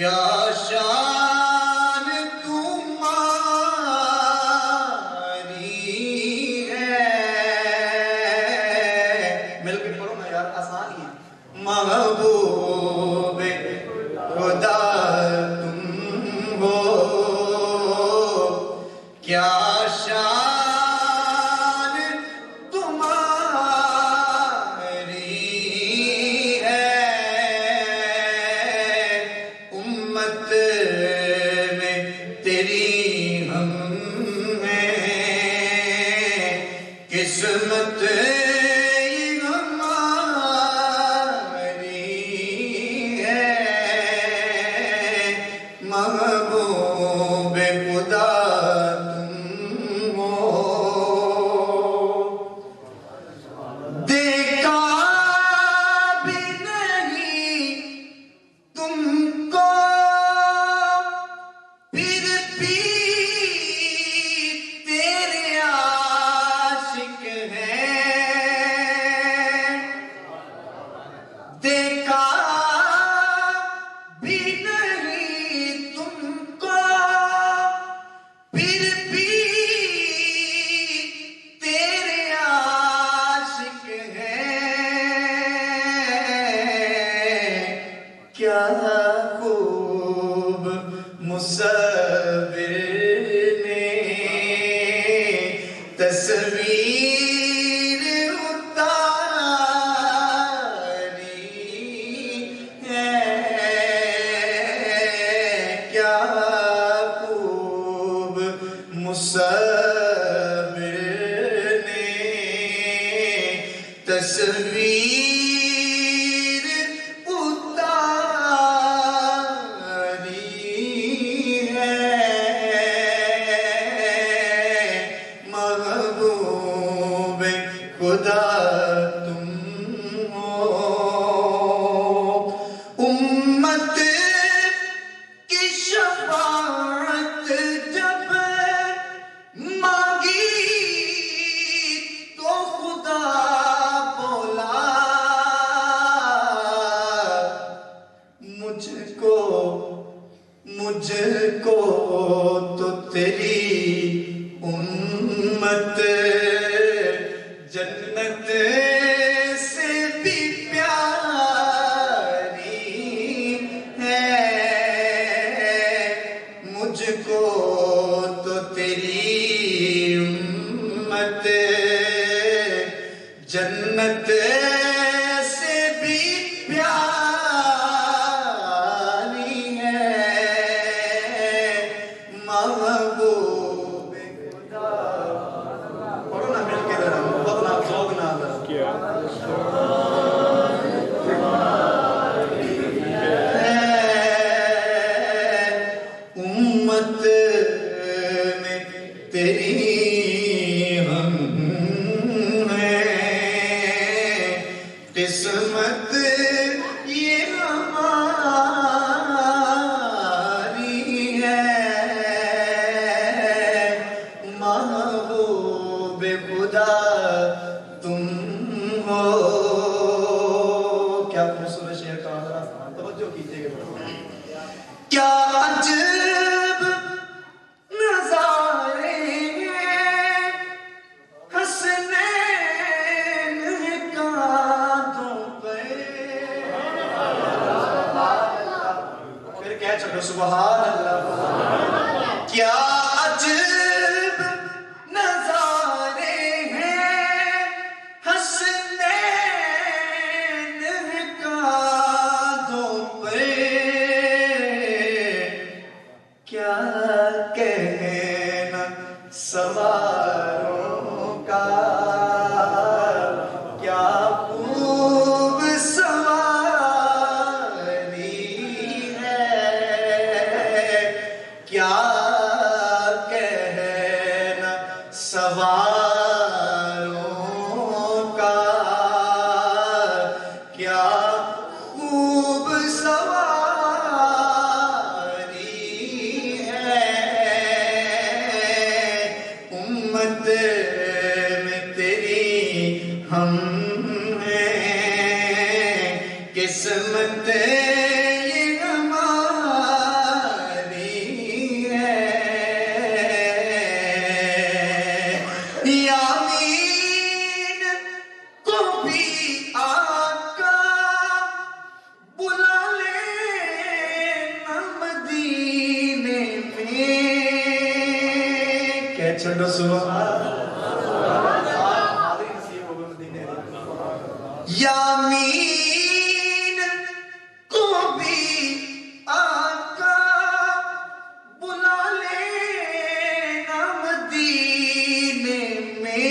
کیا شان تمہاری ہے. مل کے پڑھو نا یار، آسان ہی ہے. محبوب خدا تم ہو، کیا شان تمہاری ہے. امت میں تیری ہم ہیں، قسمت محبوب خدا تم ہو. دیکھا بھی نہیں تم کو پھر بھی تیرے عاشق ہیں. دیکھا بھی نہیں تم کو پھر بھی تیرے عاشق ہیں. کیا خوب مصور نے تصویر اتاری ہے. کیا خوب مصور نے تصویر اتاری ہے. محبوب خدا تم ہو. امت کی شفاعت جب مانگی تو خدا بولا مجھ کو تو تیری امت جنت سے بھی پیاری ہے. مجھ کو تو تیری امت جنت سے بھی پیاری ہے. محبوب خدا. پڑھو نا مل کے ذرا، بدنا ذوق نہ امت میں تیری ہم ہیں، قسمت یہ ہماری ہے. محبوب خدا تم ہو. کیا خوبصورت شعر کا ذرا توجہ کیجیے گا. کیا عجب نظارے ہیں حسنین کانتوں پہ. پھر کہہ چھوڑو سبحان اللہ. کیا عجب نظارے ہیں حسنین کانتوں پہ. کیا کہنا سواروں کا، کیا خوب سواری ہے. کیا کہنا
چھڑو سبحان
یامین کو بھی آقا بلا لینا مدینے میں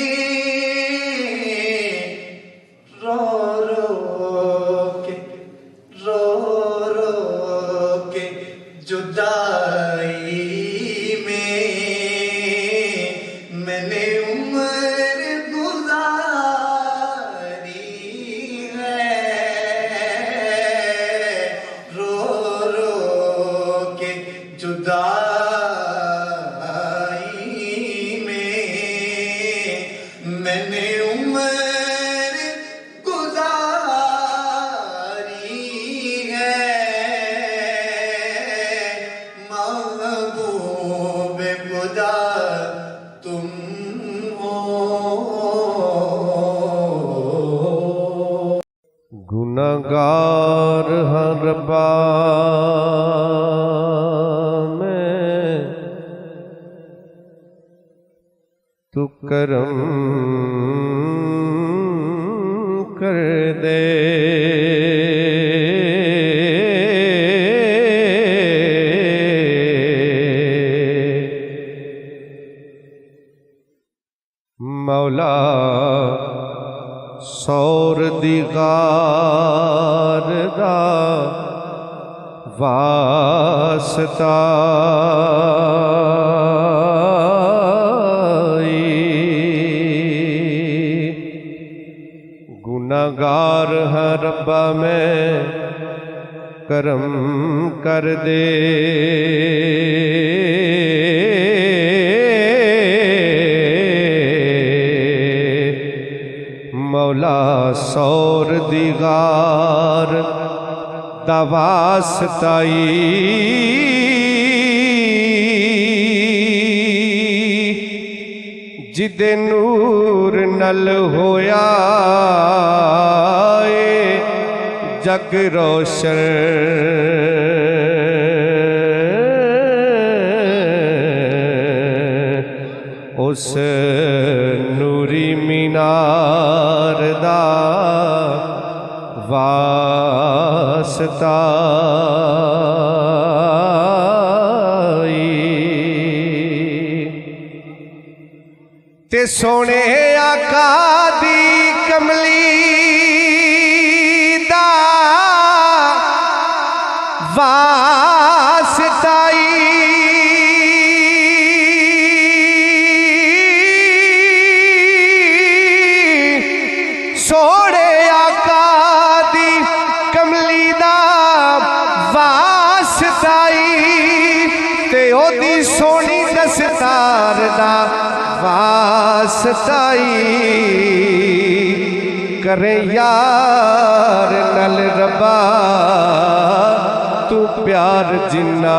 رو رو کے جدائی میں میں نے عمر گزاری ہے رو رو کے جدائی میں میں نے عمر گزاری ہے محبوب خدا تم ہو
گناہگار ہر بار میں تو کرم کر دے مولا سور دیغار دا واسطہ گناہگار ہاں ربا میں کرم کر دے مولا سور دیغار دا واسطائی جدے نور نل ہویا اے جگ روشن اس نوری مینار دا واسطہ تے سونے آقا دی کملی دا واسطائی سونے آقا دی کملی دا واسطائی تے او دی سونی دستار دا واسطائی کریں یار نل ربا تو پیار جنہ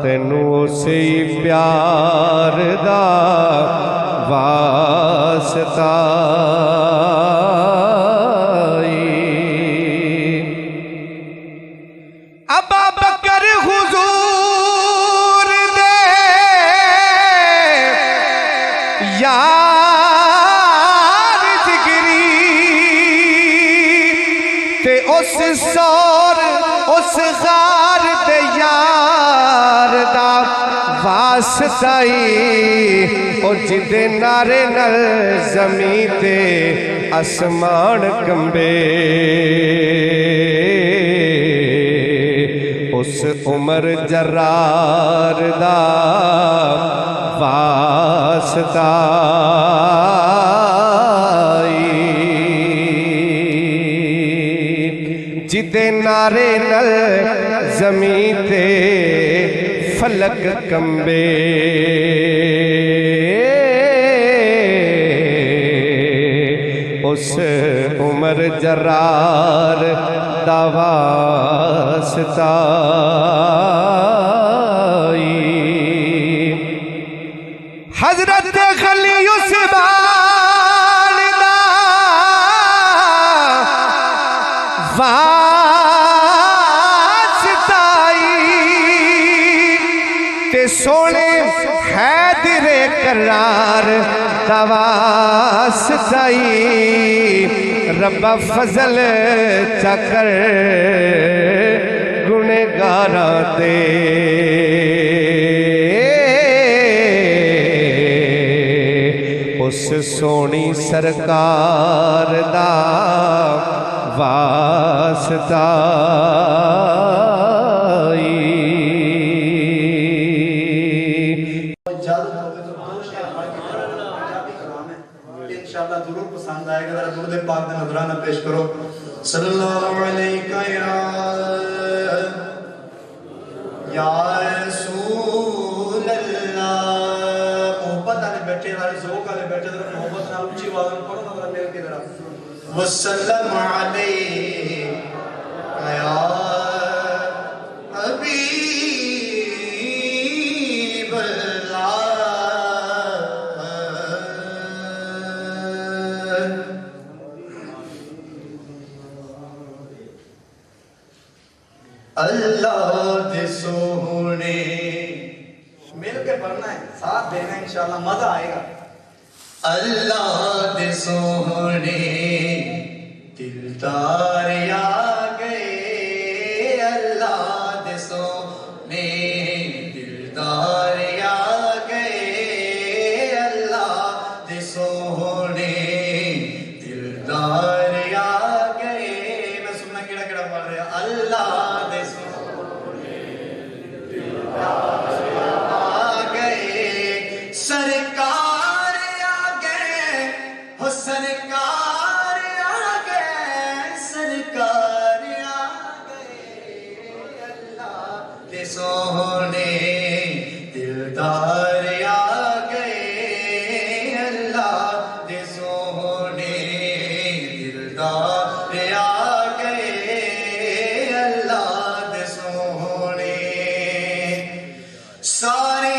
تینوں سے پیار دا واسطہ یار جگری تے اس سور اس غار دے یار دا واسطائی اور جدے نارے نل زمین تے اسمان کمبے اس عمر جرار دا واسطہ جدے نارے نل زمین تے فلک کمبے اس عمر جرار دا واسطہ حضرت خلی عثمان دا واسطائی جرار دواسطائی ربا فضل چکر گنہگاراں تے اس سونی سرکار دا واسطہ
انشاءاللہ ضرور پسند آئے گا. ذرا درود پاک کا نذرانہ پیش کرو. صلی اللہ علیہ یا رسول اللہ. محبت والے بیٹھے والے ذوق والے بیٹھے ذرا محبت نال اونچی آواز میں پڑھو نا ذرا مل کے ذرا. وسلم علیہ یا حبیب اللہ. اللہ دے سونے مل کے پڑھنا ہے ساتھ دینا ہے انشاءاللہ مزہ آئے گا. اللہ دے سونے دلدار آ گئے. اللہ دے سونے دلدار آ گئے. اللہ دے سونے دلدار آ گئے. میں سننا کیڑا کیڑا پڑھ رہا. اللہ سرکار آ گئے ہو سرکار آ گئے. سرکار آ گئے. اللہ دے سونے دلدار آ گئے. اللہ دے سونے دلدار آ گئے. اللہ دے سونے سارے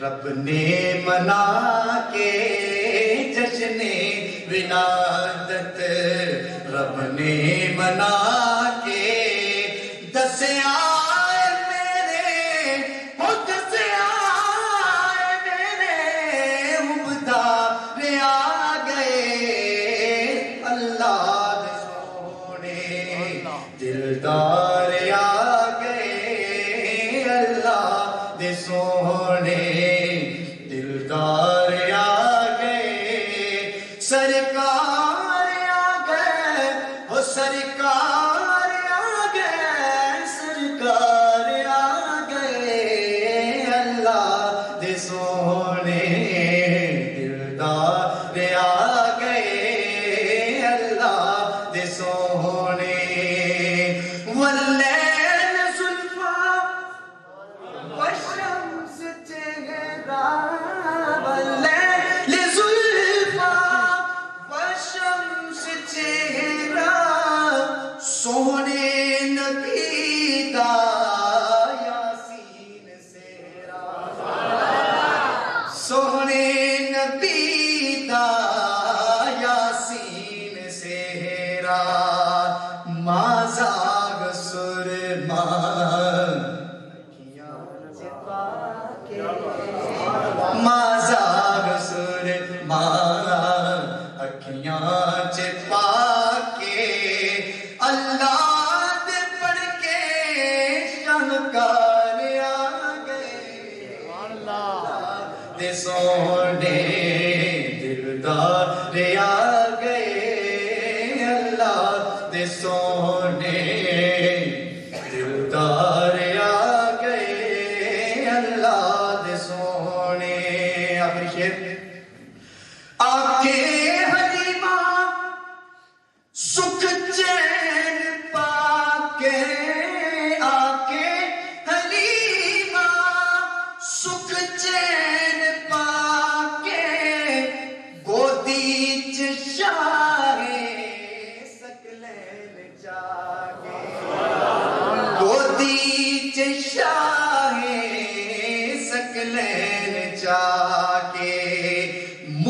رب نے منا کے. جشن ولادت رب نے منا کے. دسیا میرے ہو دسیا میرے عبدار آ گئے. اللہ دے سونے دلدار آ گئے. اللہ دے سونے دلدار آ گئے. سرکار آ گئے ہو سرکار آ گئے. سرکار آ گئے. اللہ دے سونے دلدار آ گئے. اللہ دے سونے واللیل زلفا والشمس چہرہ. واللیل زلفا والشمس چہرہ. سونے نبی دا یاسین سہرا. سونے نبی دا یاسین سہرا. ماں زاغ سرما ماں زاغ سرما اکھیاں چ پا کے. اللہ دے پڑھ کے شاہکار آ گئے. اللہ دے سونے دلدار آ گئے. اللہ دے سونے دلدار آ گئے. اللہ دے سونے. آخری شعر. آکے حلیمہ سکھ چین پا کے. آکے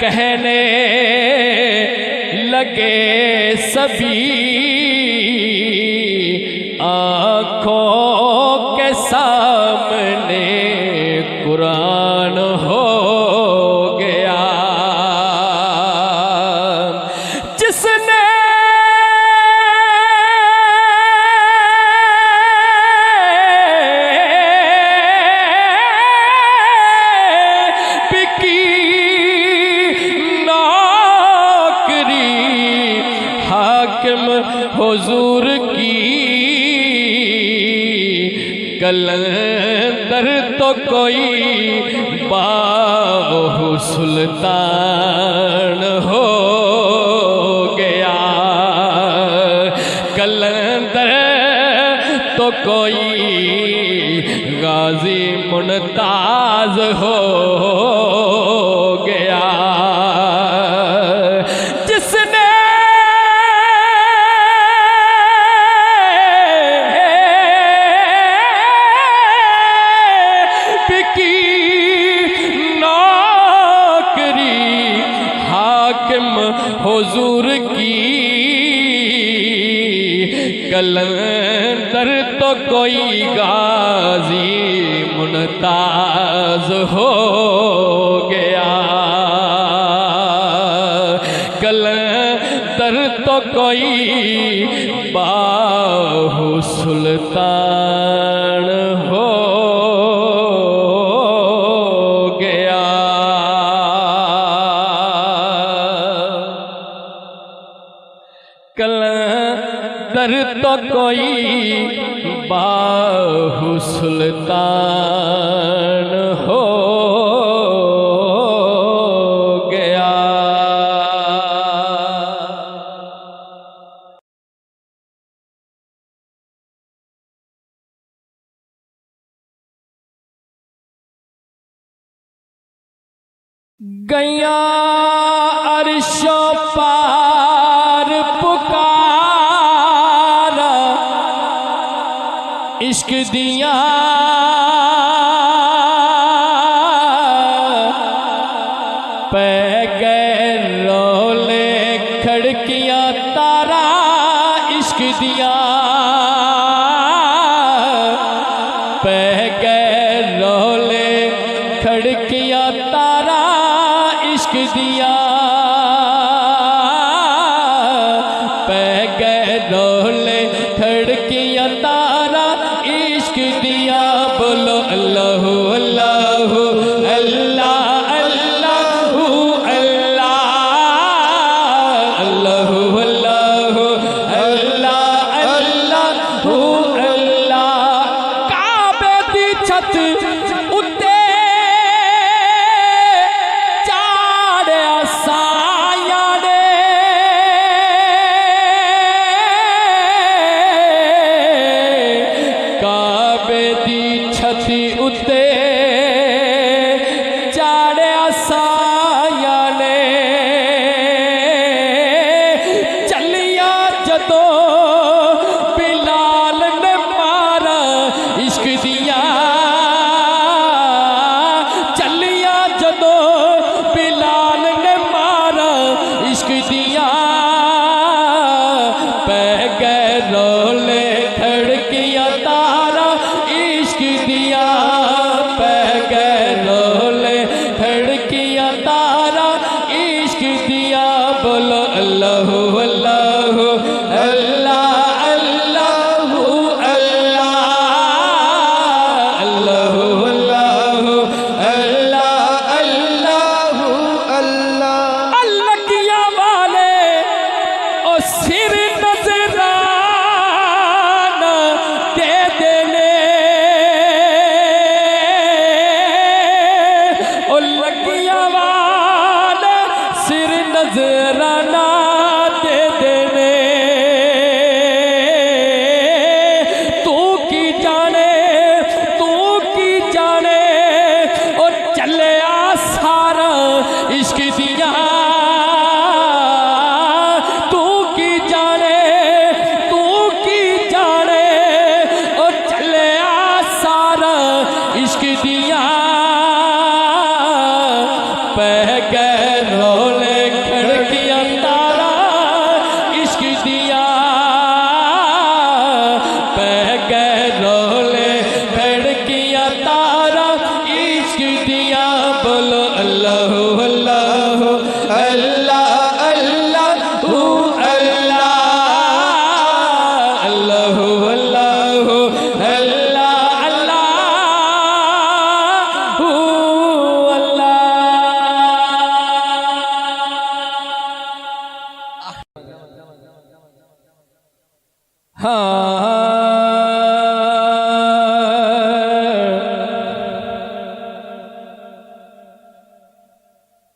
کہنے لگے سبھی آنکھوں کے سامنے قرآن ہو گیا جس نے حضور کی کلندر تو کوئی باہو سلطان ہو گیا کلندر تو کوئی غازی ممتاز ہو گیا جس نے حضور کی کلندر تو کوئی غازی ممتاز ہو گیا کلندر تو کوئی باہو سلطان ہو کلندر تو کوئی باہو سلطان ہو گیا گیا عرش و پار پکارا عشق دیا پہ گئے رولے کھڑکیاں تارا عشق دیا پہ گئے رولے کھڑکیاں تارا عشق دیا پہ گئے رولے کھڑکیاں تارا عشق دیا بولو اللہ اللہ اللہ اللہ اللہ اللہ اللہ اللہ اللہ کعبے دی چھت اتے چاڑیا سایہ نے کعبے دی چھت اتے چاڑیا سایہ نے چلیا جدو بلال نے مارا عشق دیا چلیا جدو بلال نے مارا عشق دیا پہ گئے رولے کھڑکیاں تارا عشق دیا پہ گئے رولے کھڑکیاں تارا عشق دیا بولو اللہ اللہ اللہ اللہ اللہ اللہ اللہ اللہ اللہ اللہ کیا والے او سر نظران دے دینے او لگیا والے سر نظرانہ دے دینے تو کی جانے اور چلے سارا عشق دیا تو کی جانے اور چلے سارا عشق دیا پہ گئے رو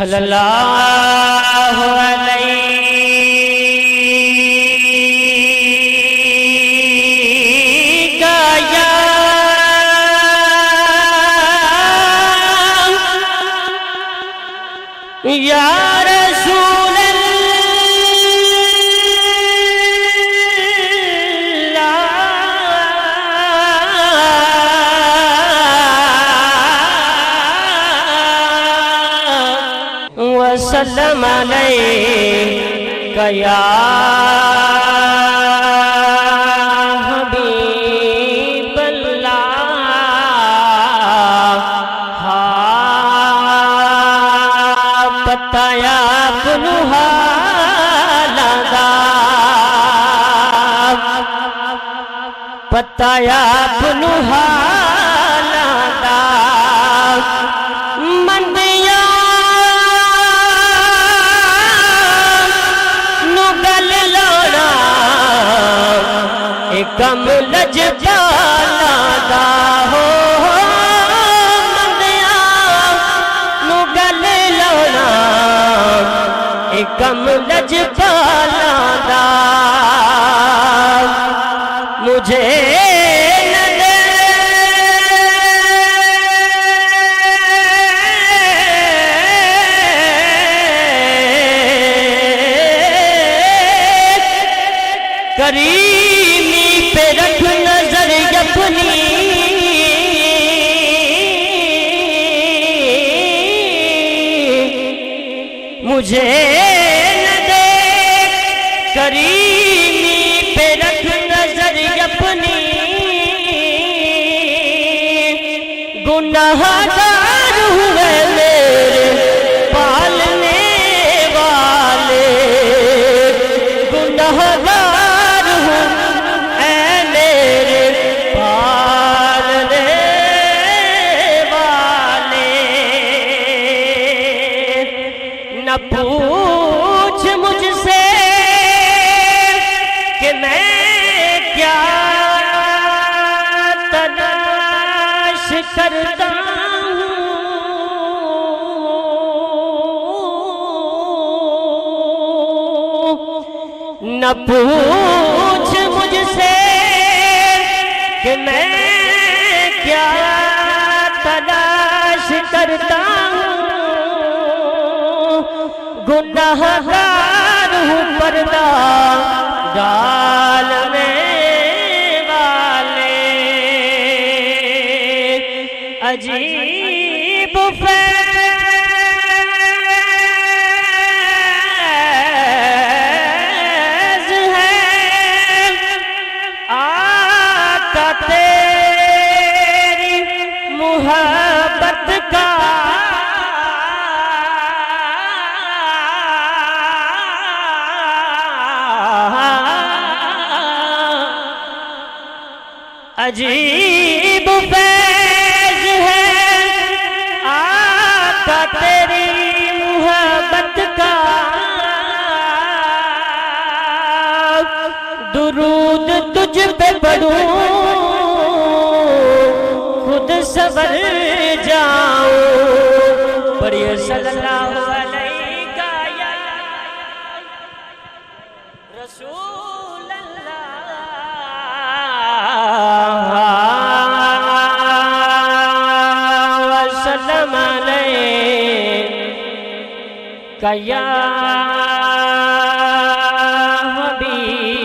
صلی اللہ علیہ یا رسول اللہ وسلم علیک یا حبیب اللہ پتایا اپنو حالاں پتایا اپنو حالاں مندیاں نو گل لانا اے کم لجپالاں دا ہو کم لجپالاں دا مجھے نہ دے کریمی پہ رکھ نظر اپنی مجھے کریمی پہ رکھ نظر اپنی گناہ گار ہوئے میرے پالنے والے گناہ گار ہوں اے میرے پالنے والے نہ پوچھ مجھ سے کہ میں کیا تلاش کرتا ہوں نہ پوچھ مجھ سے کہ میں کیا تلاش کرتا ہوں گناہ گار ہوں پردہ ڈالنے والے عجیب فیض ہے آقا تیری محبت کا عجیب فیض ہے آقا تیری محبت کا درود تجھ پہ پڑھوں خود سبر جاؤں پڑھیے صلی اللہ علیہ یا رسول وسلم علیک یا حبیب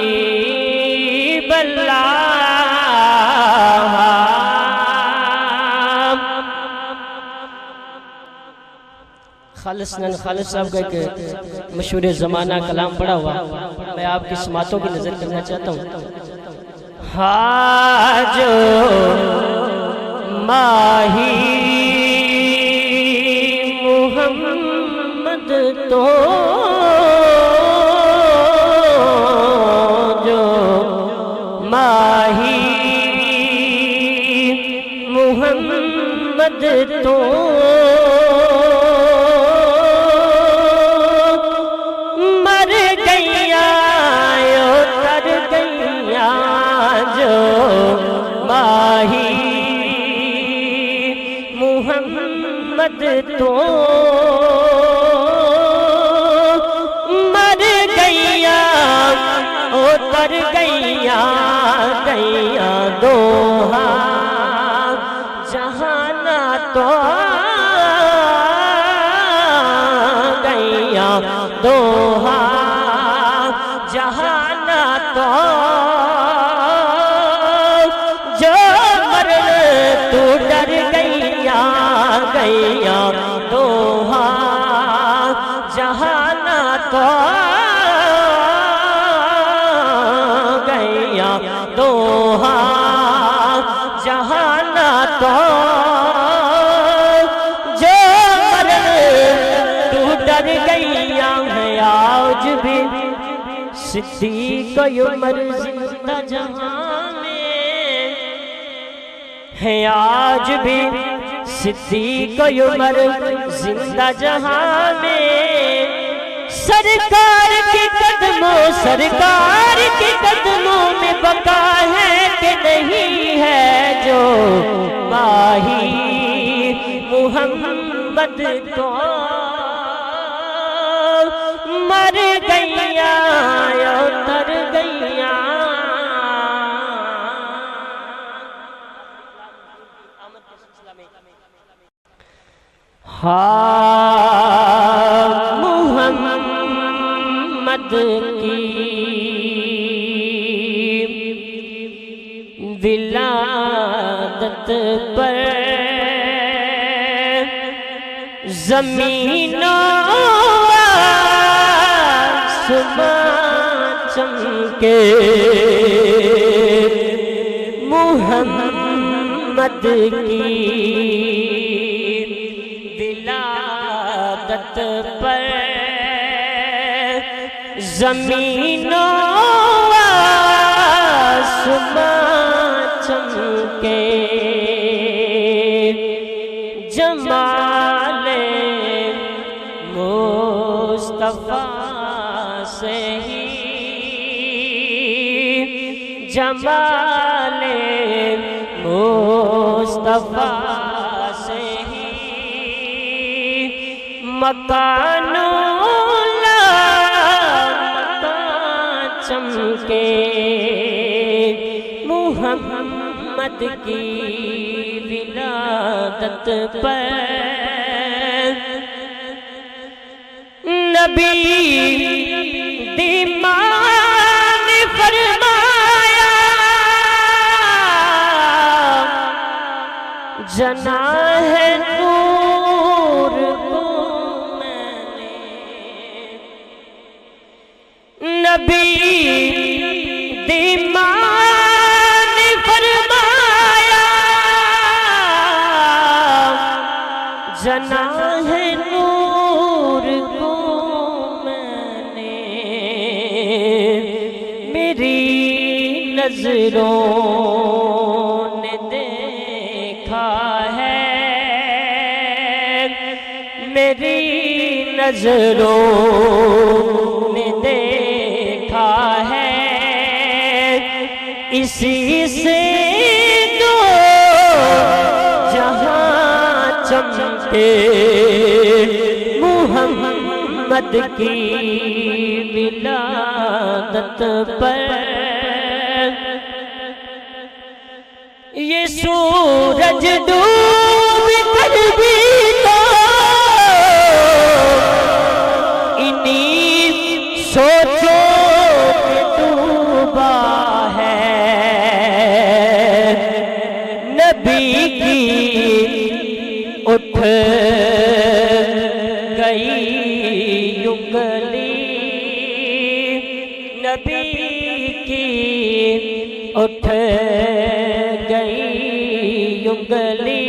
اللہ خالص صاحب کا ایک مشہور زمانہ کلام پڑھا ہوا میں آپ کی سماعتوں کی نظر کرنا چاہتا ہوں جو ماہی محمد تو جو ماہی محمد تو مر گیا تر گیا جو ماہی محمد تو مر گئیاں گئیاں دوہا جہانا تو گئیاں دوہا جہانا تو جو مر تو ڈر گئیاں گئیاں دوہا جہانا تو گئیاں دوہا جہانا تو جو مر تو ڈر گئیاں ہے آج بھی صدیق عمر زندہ جہاں میں ہے آج بھی صدیق عمر زندہ جہاں میں سرکار کے قدموں میں بقا ہے کہ نہیں ہے جو ماہی محمد تو مر گئیاں اتر گئیاں محمد کی ولادت پر زمین و آسمان چمکے محمد کی ولادت پر زمین و آسمان چمکے جمال مصطفیٰ سے ہی جمال مصطفیٰ سے ہی مکان چمکے محمد کی ولادت پر نبی دیمان فرمایا جنا ہے نور کو میں نے نبی دیمان فرمایا جنا ہے نور کو میں نے میری نظروں نے دیکھا ہے میری نظروں نے دیکھا ہے اسی سے دو جہاں چمکے محمد کی ولادت پر یہ سورج ڈوب کر بھی تو انہیں سوچوں میں ڈوبا ہے نبی کی اٹھ گئی انگلی نبی کی اٹھ گئی انگلی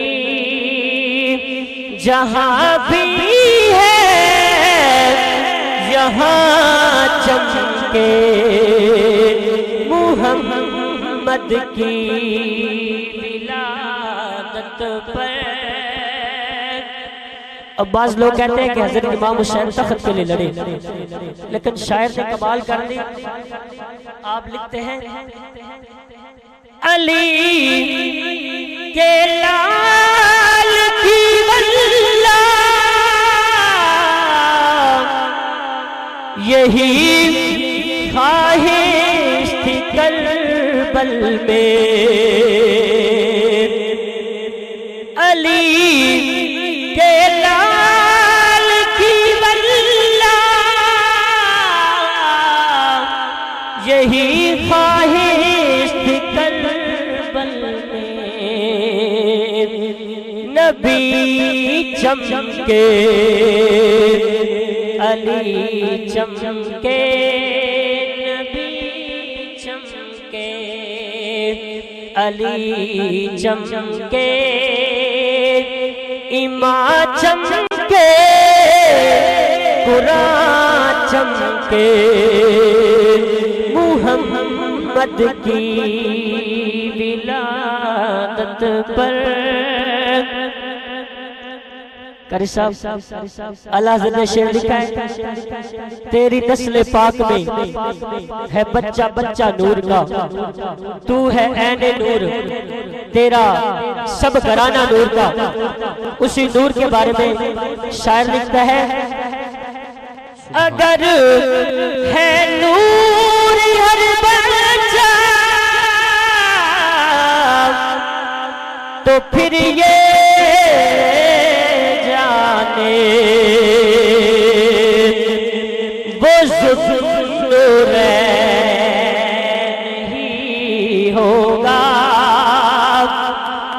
جہاں بھی ہے یہاں چمکے محمد کی ولادت پر اب بعض لوگ کہتے ہیں کہ حضرت امام حسین تخت کے لیے لڑے لیکن شاعر نے کمال کر دی آپ لکھتے ہیں علی کے لال کی واللہ یہی خواہش تھی میں علی کے لال کی واللہ یہی خواہش تھی کربل میں نبی چمکے علی چمکے نبی چمکے علی چمکے امام چمکے قرآن چمکے محمد کی ولادت پر قاری صاحب اللہ حضرت نے شعر لکھا ہے تیری نسل پاک میں ہے بچہ بچہ نور کا تو ہے عین نور تیرا سب گھرانہ نور کا اسی نور کے بارے میں شاعر لکھتا ہے اگر ہے نور ہر بچہ تو پھر یہ وہ ذوالنورین ہی ہوگا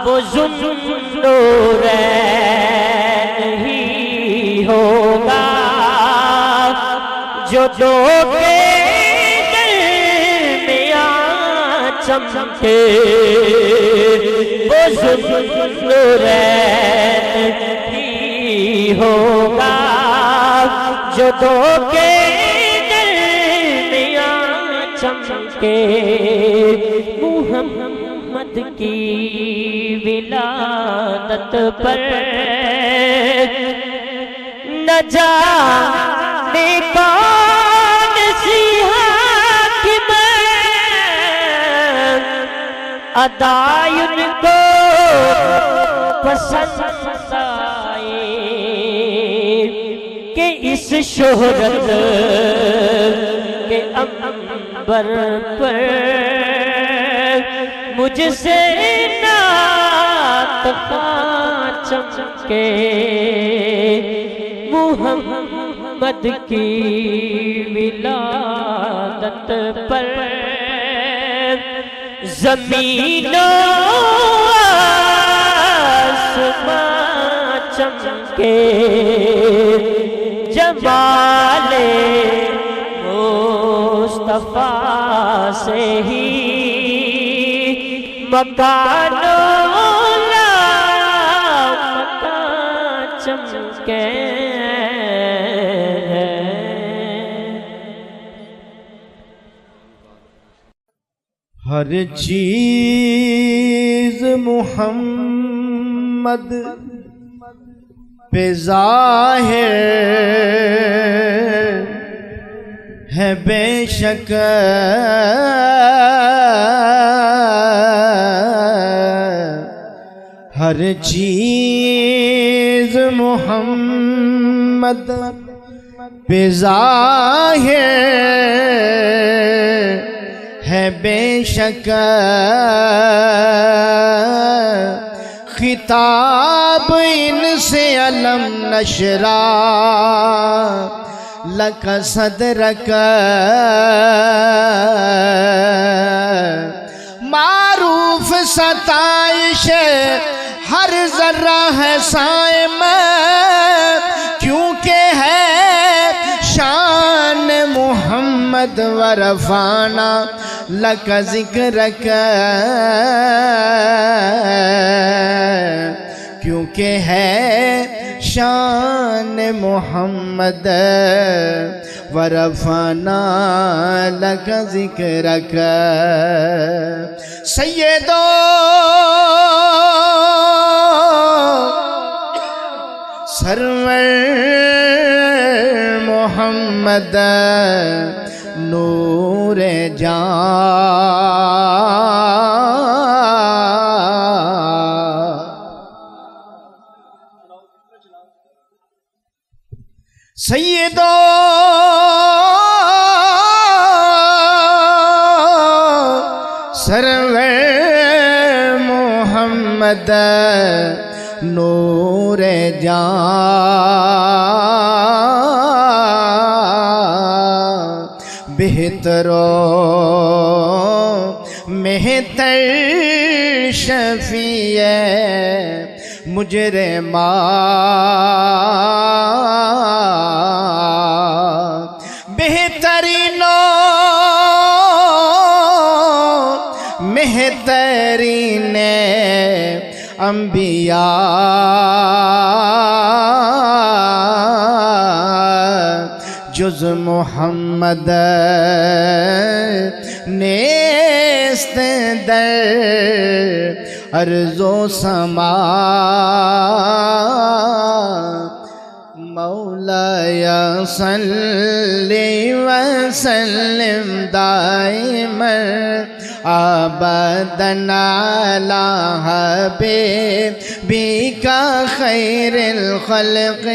وہ ذوالنورین ہی ہوگا جو دو کے درمیان چمکے وہ ذوالنورین ہوگا جو دو کے درمیان چمکے محمد کی ولادت پر نہ جانے کون سی حاکم ادائی ان کو پسند آئے کہ اس شہرت کے عنبر پر مجھ سے نعت خواہ چمکے محمد کی ولادت پر زمین و آسمان چمکے جمال مصطفیٰ سے ہی مکان و لامکان چمکے
ہر چیز محمد پہ ظاہر ہے بے شک ہر چیز محمد پہ ظاہر ہے بے شک خطاب ان سے علم نشرا لک صدرک معروف ستائش ہر ذرہ ہے صائم کیونکہ ہے شان محمد ورفانا لک ذکرک کیونکہ ہے شان محمد ورفانا لک ذکرک سیدو سرور محمد نور جان سیدو سرور محمد نور جان بہترو مہتر شفیع مجرمان بہترینو مہترین انبیاء جز محمد نیست در ارض و سما مولایا صلی وسلم دائما ابدا علی حبیبک خیر الخلق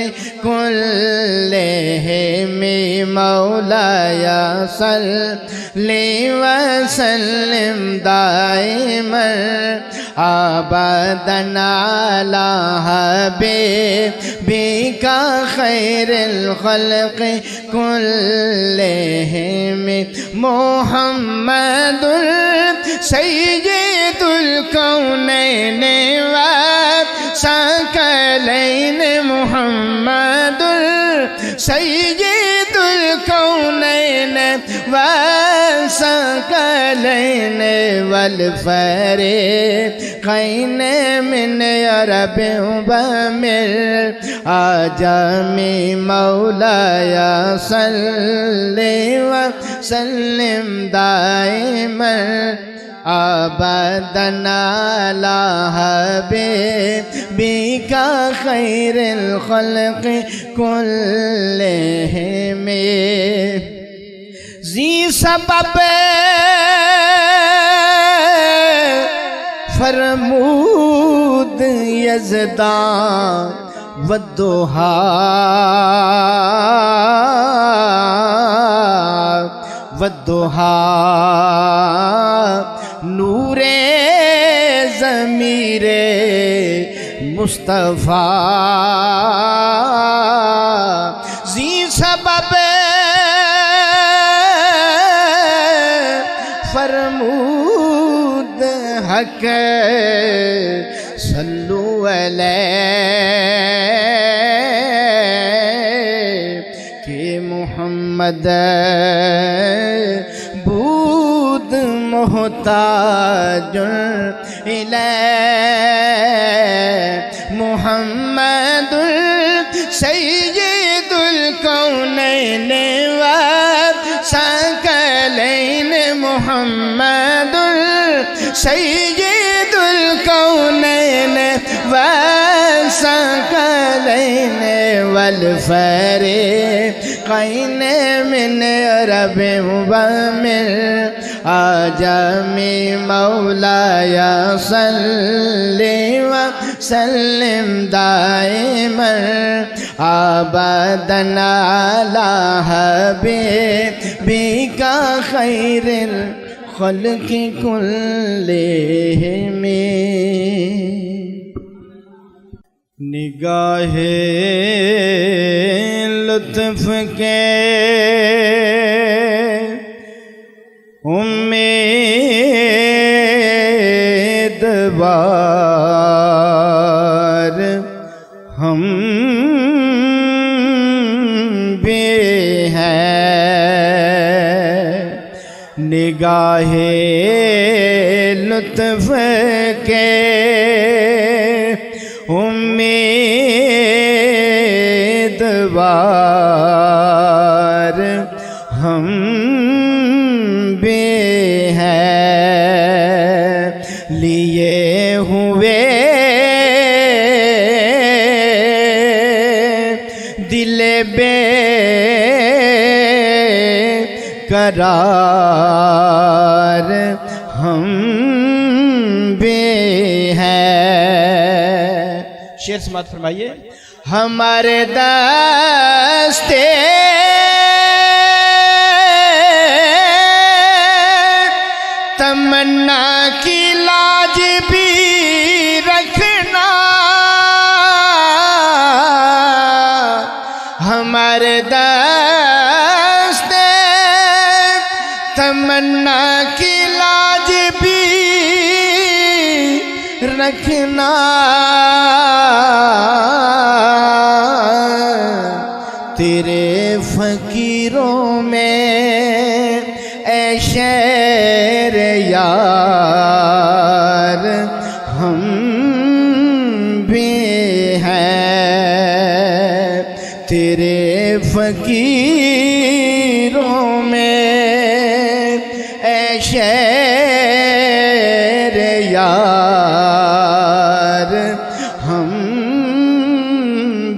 کلہم مولایا صلی وسلم دائما ابدا علی حبیبک خیر الخلق کلہم محمد سید الکونین والثقلین محمد سید الکونین والثقلین والفریقین من عرب ومن عجم مولایا صلی وسلم دائما ابدا علی حبیبک خیر الخلق کلہم ذی سبب فرمود یزدان والضحا نور ضمیر مصطفیٰ ذی سبب فرمود حق صلو علیہ کہ محمد بود محتاج الیہ محمد سید الکونین والثقلین محمد سید الکونین والثقلین والفریقین من عرب ومن عجم مولایا صلی وسلم دائما ابدا علی حبیبک خیر الخلق کلہم نگاہ لطف کے امیدوار ہم بھی ہیں نگاہ لطف کے امیدوار ہم بھی ہیں لیے ہوئے دل بے قرار ہم بھی ہیں شعر سماعت فرمائیے ہمارے دستے تمنا کی لاج بھی رکھ
ہمارے دست تمنا کی لاج بھی رکھنا، تیرے فقیروں میں اے شیر یار ہم بھی ہیں، تیرے فقیروں میں اے شیر یار ہم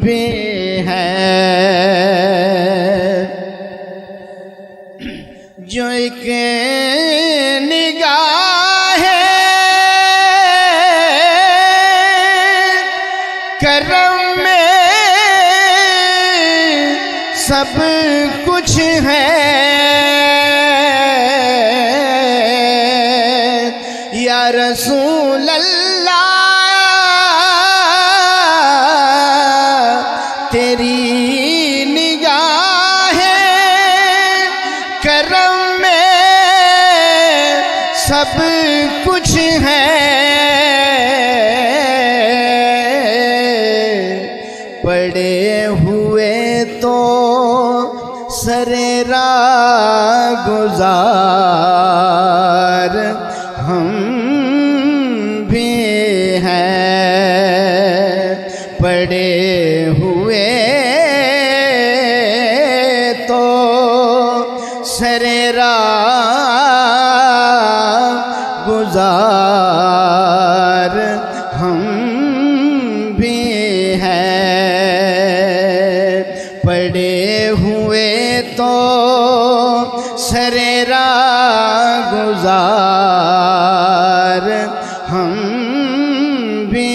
بھی ہیں، جو ایک نگاہ کرم میں سب کچھ ہے، یا رسول اللہ تیری نگاہ کرم میں سب کچھ ہے، پڑے ہوئے تو سر راہ گزار ہم بھی ہیں، پڑے ہوئے تو سر راہ گزار ہم بھی ہیں، پڑے ہوئے تو سر راہ گزار ہم بھی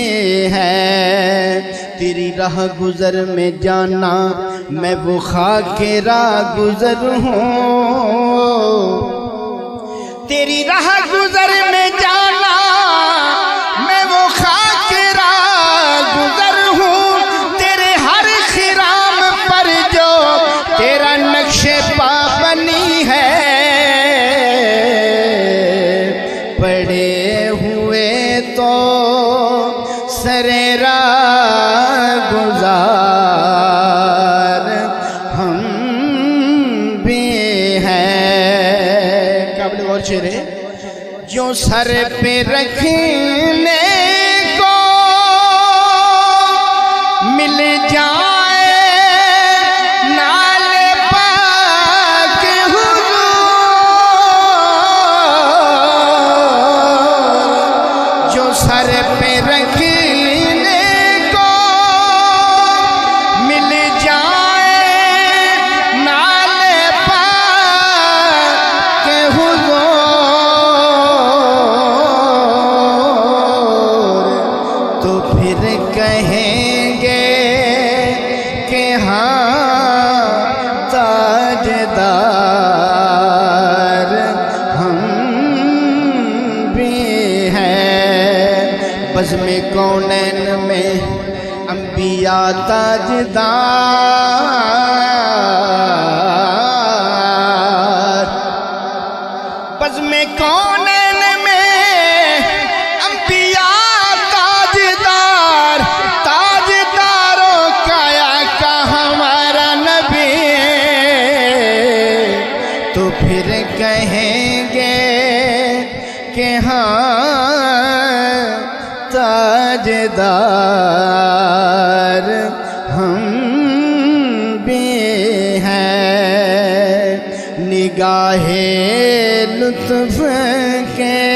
ہیں، تیری راہ گزر میں جانا میں وہ خاک راہ گزر ہوں، تیری راہ گزر میں جانا میں وہ خاک راہ گزر ہوں، تیرے ہر خرام پر جو تیرا نقش پا بنی ہے، پڑے ہوئے تو سر راہ گزار ہم بھی ہیں، قابل غور شعر ہے، جو سر پہ رکھنے کو مل جائے نال پاک حضور، جو سر پہ رکھنے کو مل جائے نال پاک حضور، تو پھر کہیں گے کہ ہاں تاجدار ہم بھی ہیں، بزم کونین میں انبیاء تاجدار، بزم کونین میں انبیاء تاجدار، تاجداروں کا آقا ہمارا نبی، تو پھر کہیں گے کہ ہاں تاجدار ہم بھی ہیں، نگاہ لطف کے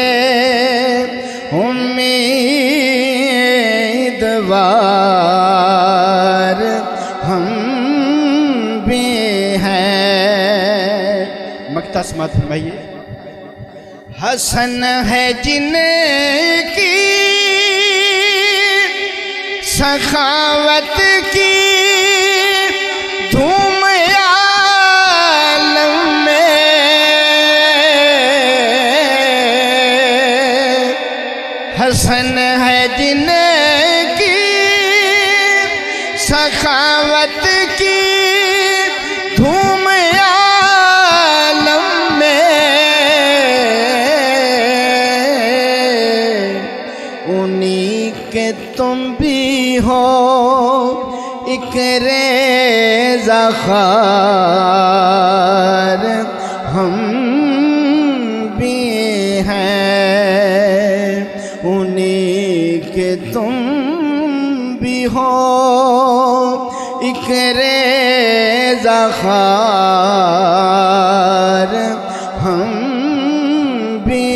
امیدوار ہم بھی ہیں، مقطع سماعت فرمائیے، حسن ہے جن کی سخاوت کی دھوم عالم میں، حسن ہے جن کی سخاوت کی ہو ایک ریزہ خار ہم بھی ہیں انہی کے تم بھی ہو ایک ریزہ خار ہم بھی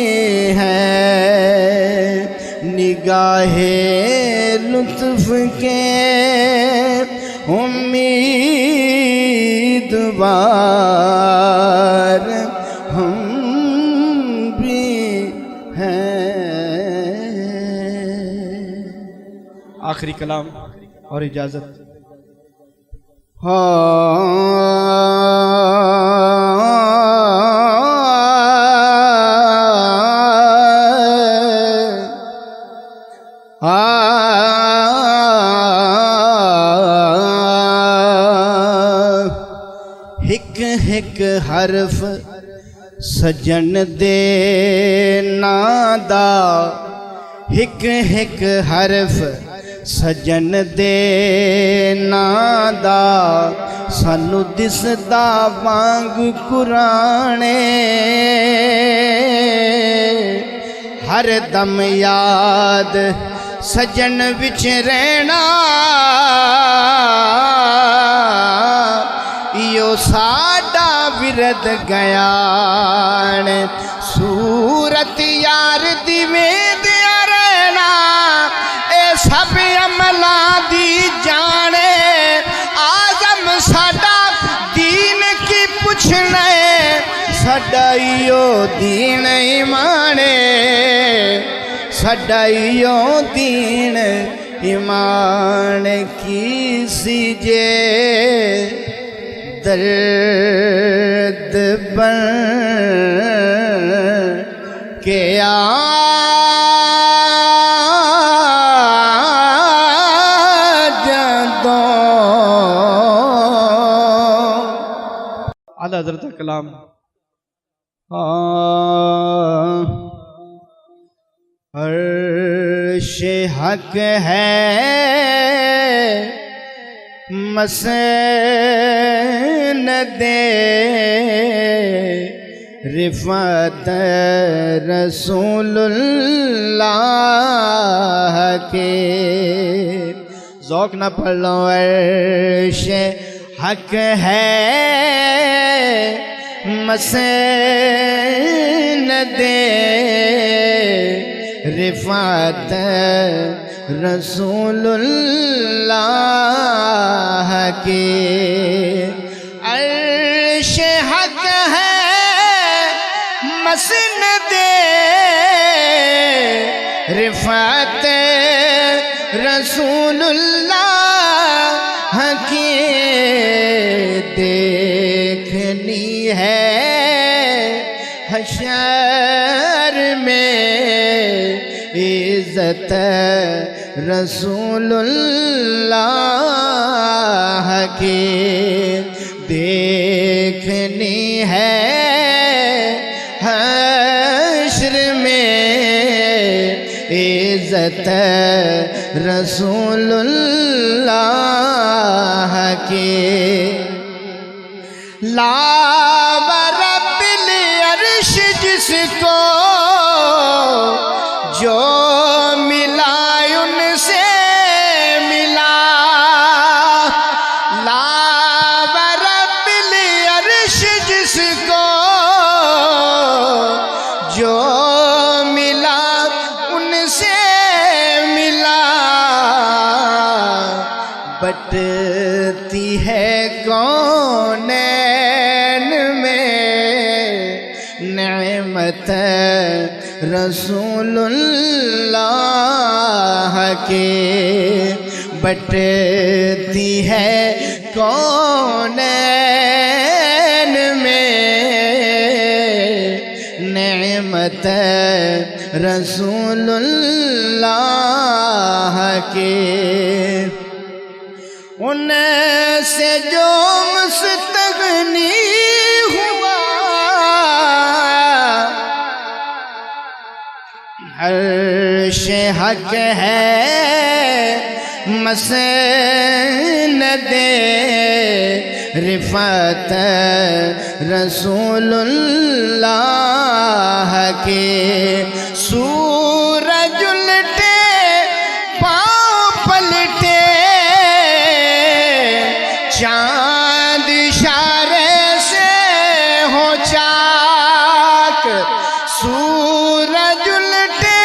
ہیں نگاہ لطف کے امیدوار ہم بھی ہیں۔
آخری کلام اور اجازت۔
ہک ہک حرف سجن دے نادا ہک ہک حرف سجن دے نادا سانو دسدا وانگ قرانے ہر دم یاد سجن وچ رہنا ایو ساڈا ورد گیان صورت یار دی ویندیا رہنا اے سب عملاں دی جانے آزم ساڈا دین کی پوچھنے ساڈا ایو دین ایمانے ساڈا ایو دین ایمان کی سی جے درد بن کے
اعلیٰ حضرت کا کلام۔
عرش حق ہے مسند رفعت رسول اللہ کے ذوق نہ پڑھ لو۔ عرش حق ہے مسند رفعت رسول اللہ کے عرش حق ہے مسند رفعت رسول اللہ کی دیکھنی ہے حشر میں عزت رسول اللہ کی دیکھنی ہے حشر میں عزت رسول اللہ کی لا رب العرش جس کو جو ملا ان سے ملا لا رب العرش جس کو جو ملا ان سے ملا بٹتی ہے کونین میں نعمت رسول اللہ کے بٹتی ہے کونین میں نعمت رسول اللہ کے ان سے جو مستغنی ہوا عرش حق ہے مسند رفعت رسول اللہ کے سورج الٹے پاؤں پلٹے چاند اشارے سے ہو چاک سورج الٹے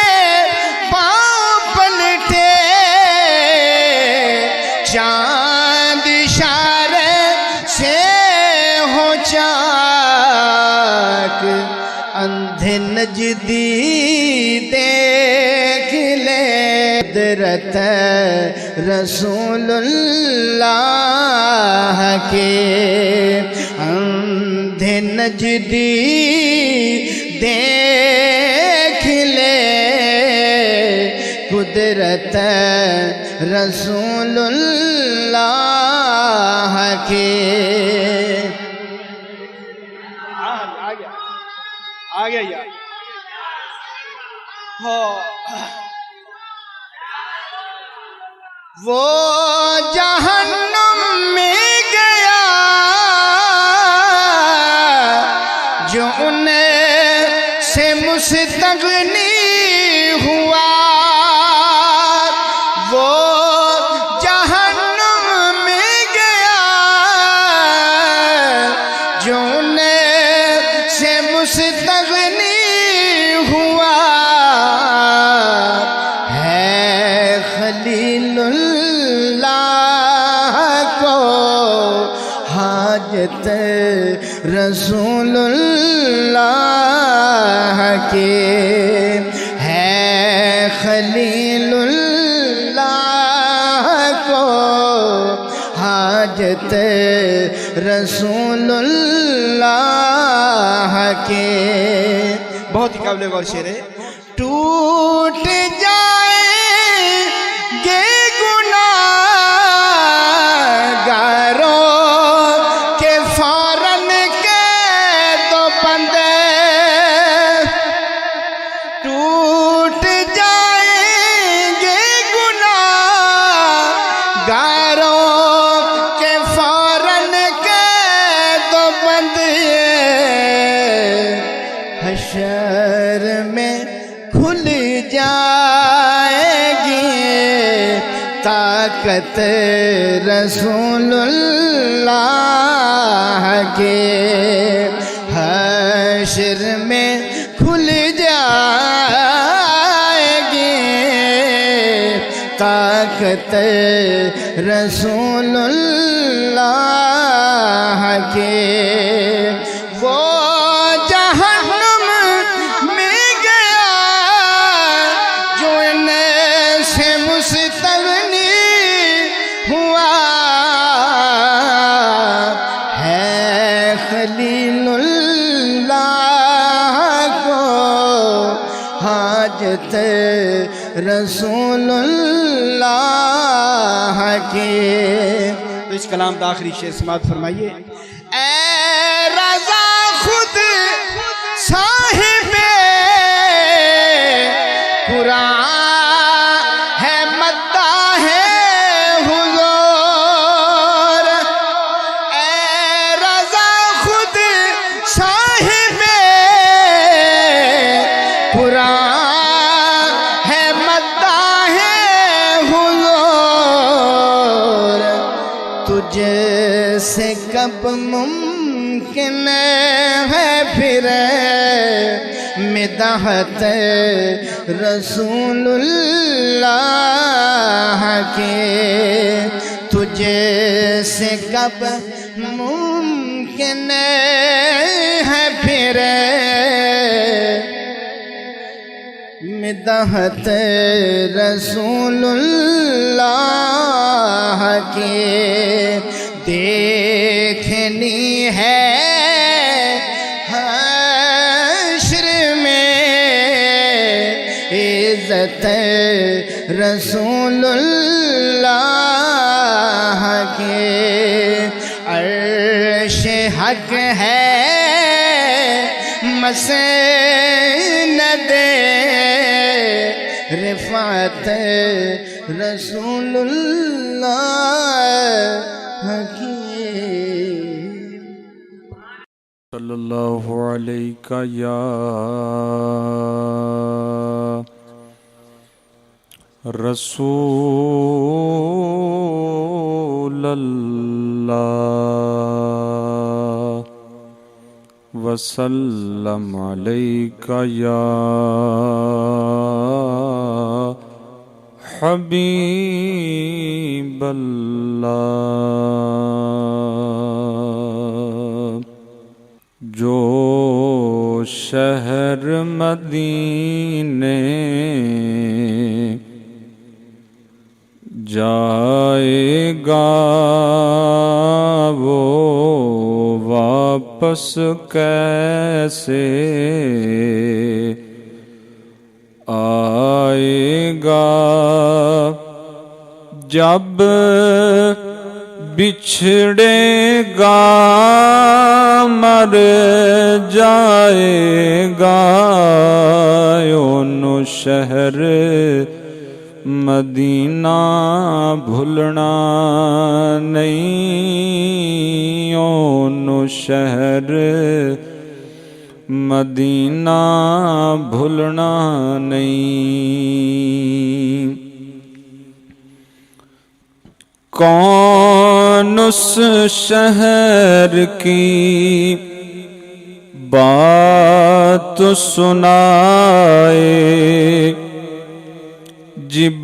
پاؤں پلٹے چاند اشارے سے ہو چاک اندھے نجدی دیکھ لے قدرت رسول اللہ کے اندھے نجدی دیکھ لے قدرت رسول اللہ کے
آ گیا یار
وہ جہنم میں گیا جو ان سے مستغنی ہوا وہ جہنم میں گیا جو ان سے مستغنی ہوا ہے خلیل اللہ کو حاجت رسول اللہ کے ہے خلیل اللہ کو حاجت رسول اللہ کے
بہت ہی قابل غور شعر ہے
ٹوٹ جائیں گے گناہگاروں کے فوراً کے تو بندے ٹوٹ جائیں گے گناہگاروں کے فوراً کے تو بندے حشر میں کھل جائے گی طاقت رسول اللہ کے حشر میں کھل جائے گی طاقت رسول اللہ کے وہ جہنم میں گیا جو ان سے مستغنی ہوا ہے خلیل اللہ کو حاجت رسول اللہ کے
تو اس کلام کا آخری شعر سماعت فرمائیے
اے رضا خود صاحب قرآن ہے مداح حضور اے رضا خود صاحب قرآن ہے مداح حضور تجھ سے کب ممکن ہے پھر مدحت رسول اللہ کے تجھ سے کب ممکن ہے پھر مدحت رسول اللہ کے دیکھنی ہے حشر میں عزت رسول اللہ کے عرش حق ہے مسند رفعت رسول اللہ حکیم
صلی اللہ علیہ یا رسول اللہ وسلم علیک یا حبیب اللہ جو شہر مدینے جائے گا وہ واپس کیسے آئے گا جب بچھڑے گا مر جائے گا یوں شہر مدینہ بھولنا نہیں یوں شہر مدینہ بھولنا نہیں کون اس شہر کی بات سنائے جبرائیل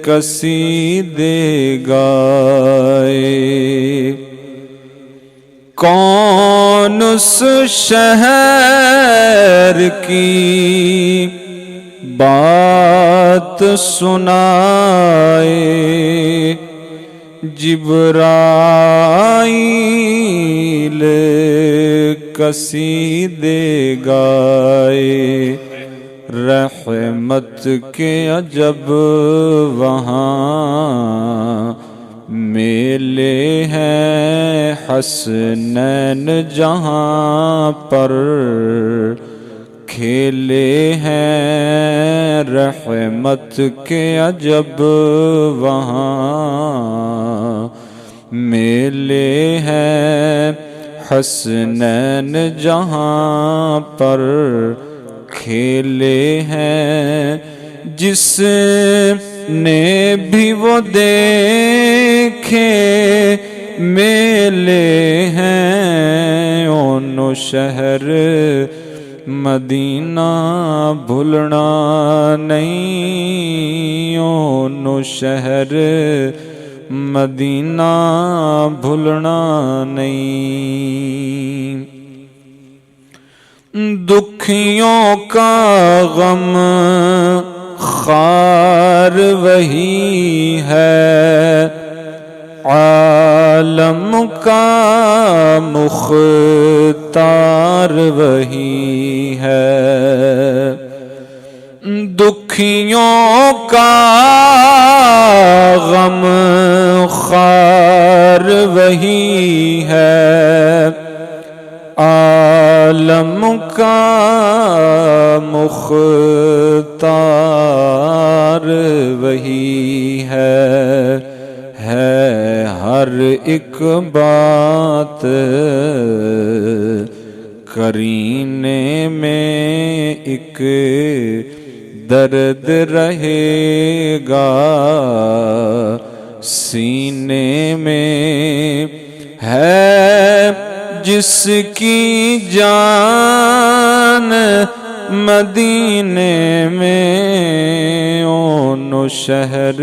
قصیدے گائے کون اس شہر کی بات سنائے جبرائیل قصیدے گائے رحمت کے عجب وہاں میلے ہیں حسنین جہاں پر کھیلے ہیں رحمت کے عجب وہاں میلے ہیں حسنین جہاں پر کھیلے ہیں جس نے بھی وہ دیکھے میلے ہیں اونو شہر مدینہ بھولنا نہیں اونو شہر مدینہ بھولنا نہیں دکھیوں کا غم خار وہی ہے عالم کا مختار وہی ہے دکھیوں کا غم خار وہی ہے عالم کا مختار وہی ہے ہر ایک بات کرینے میں ایک درد رہے گا سینے میں ہے جس کی جان مدینے میں اونو شہر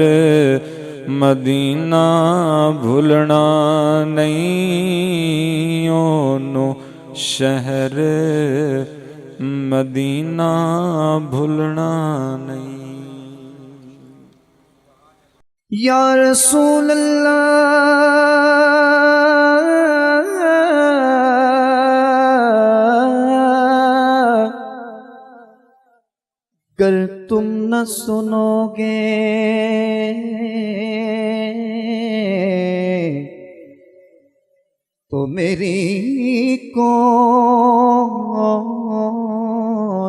مدینہ بھولنا نہیں اونو شہر مدینہ بھولنا نہیں
یا رسول اللہ گر تم نہ سنو گے تو میری کون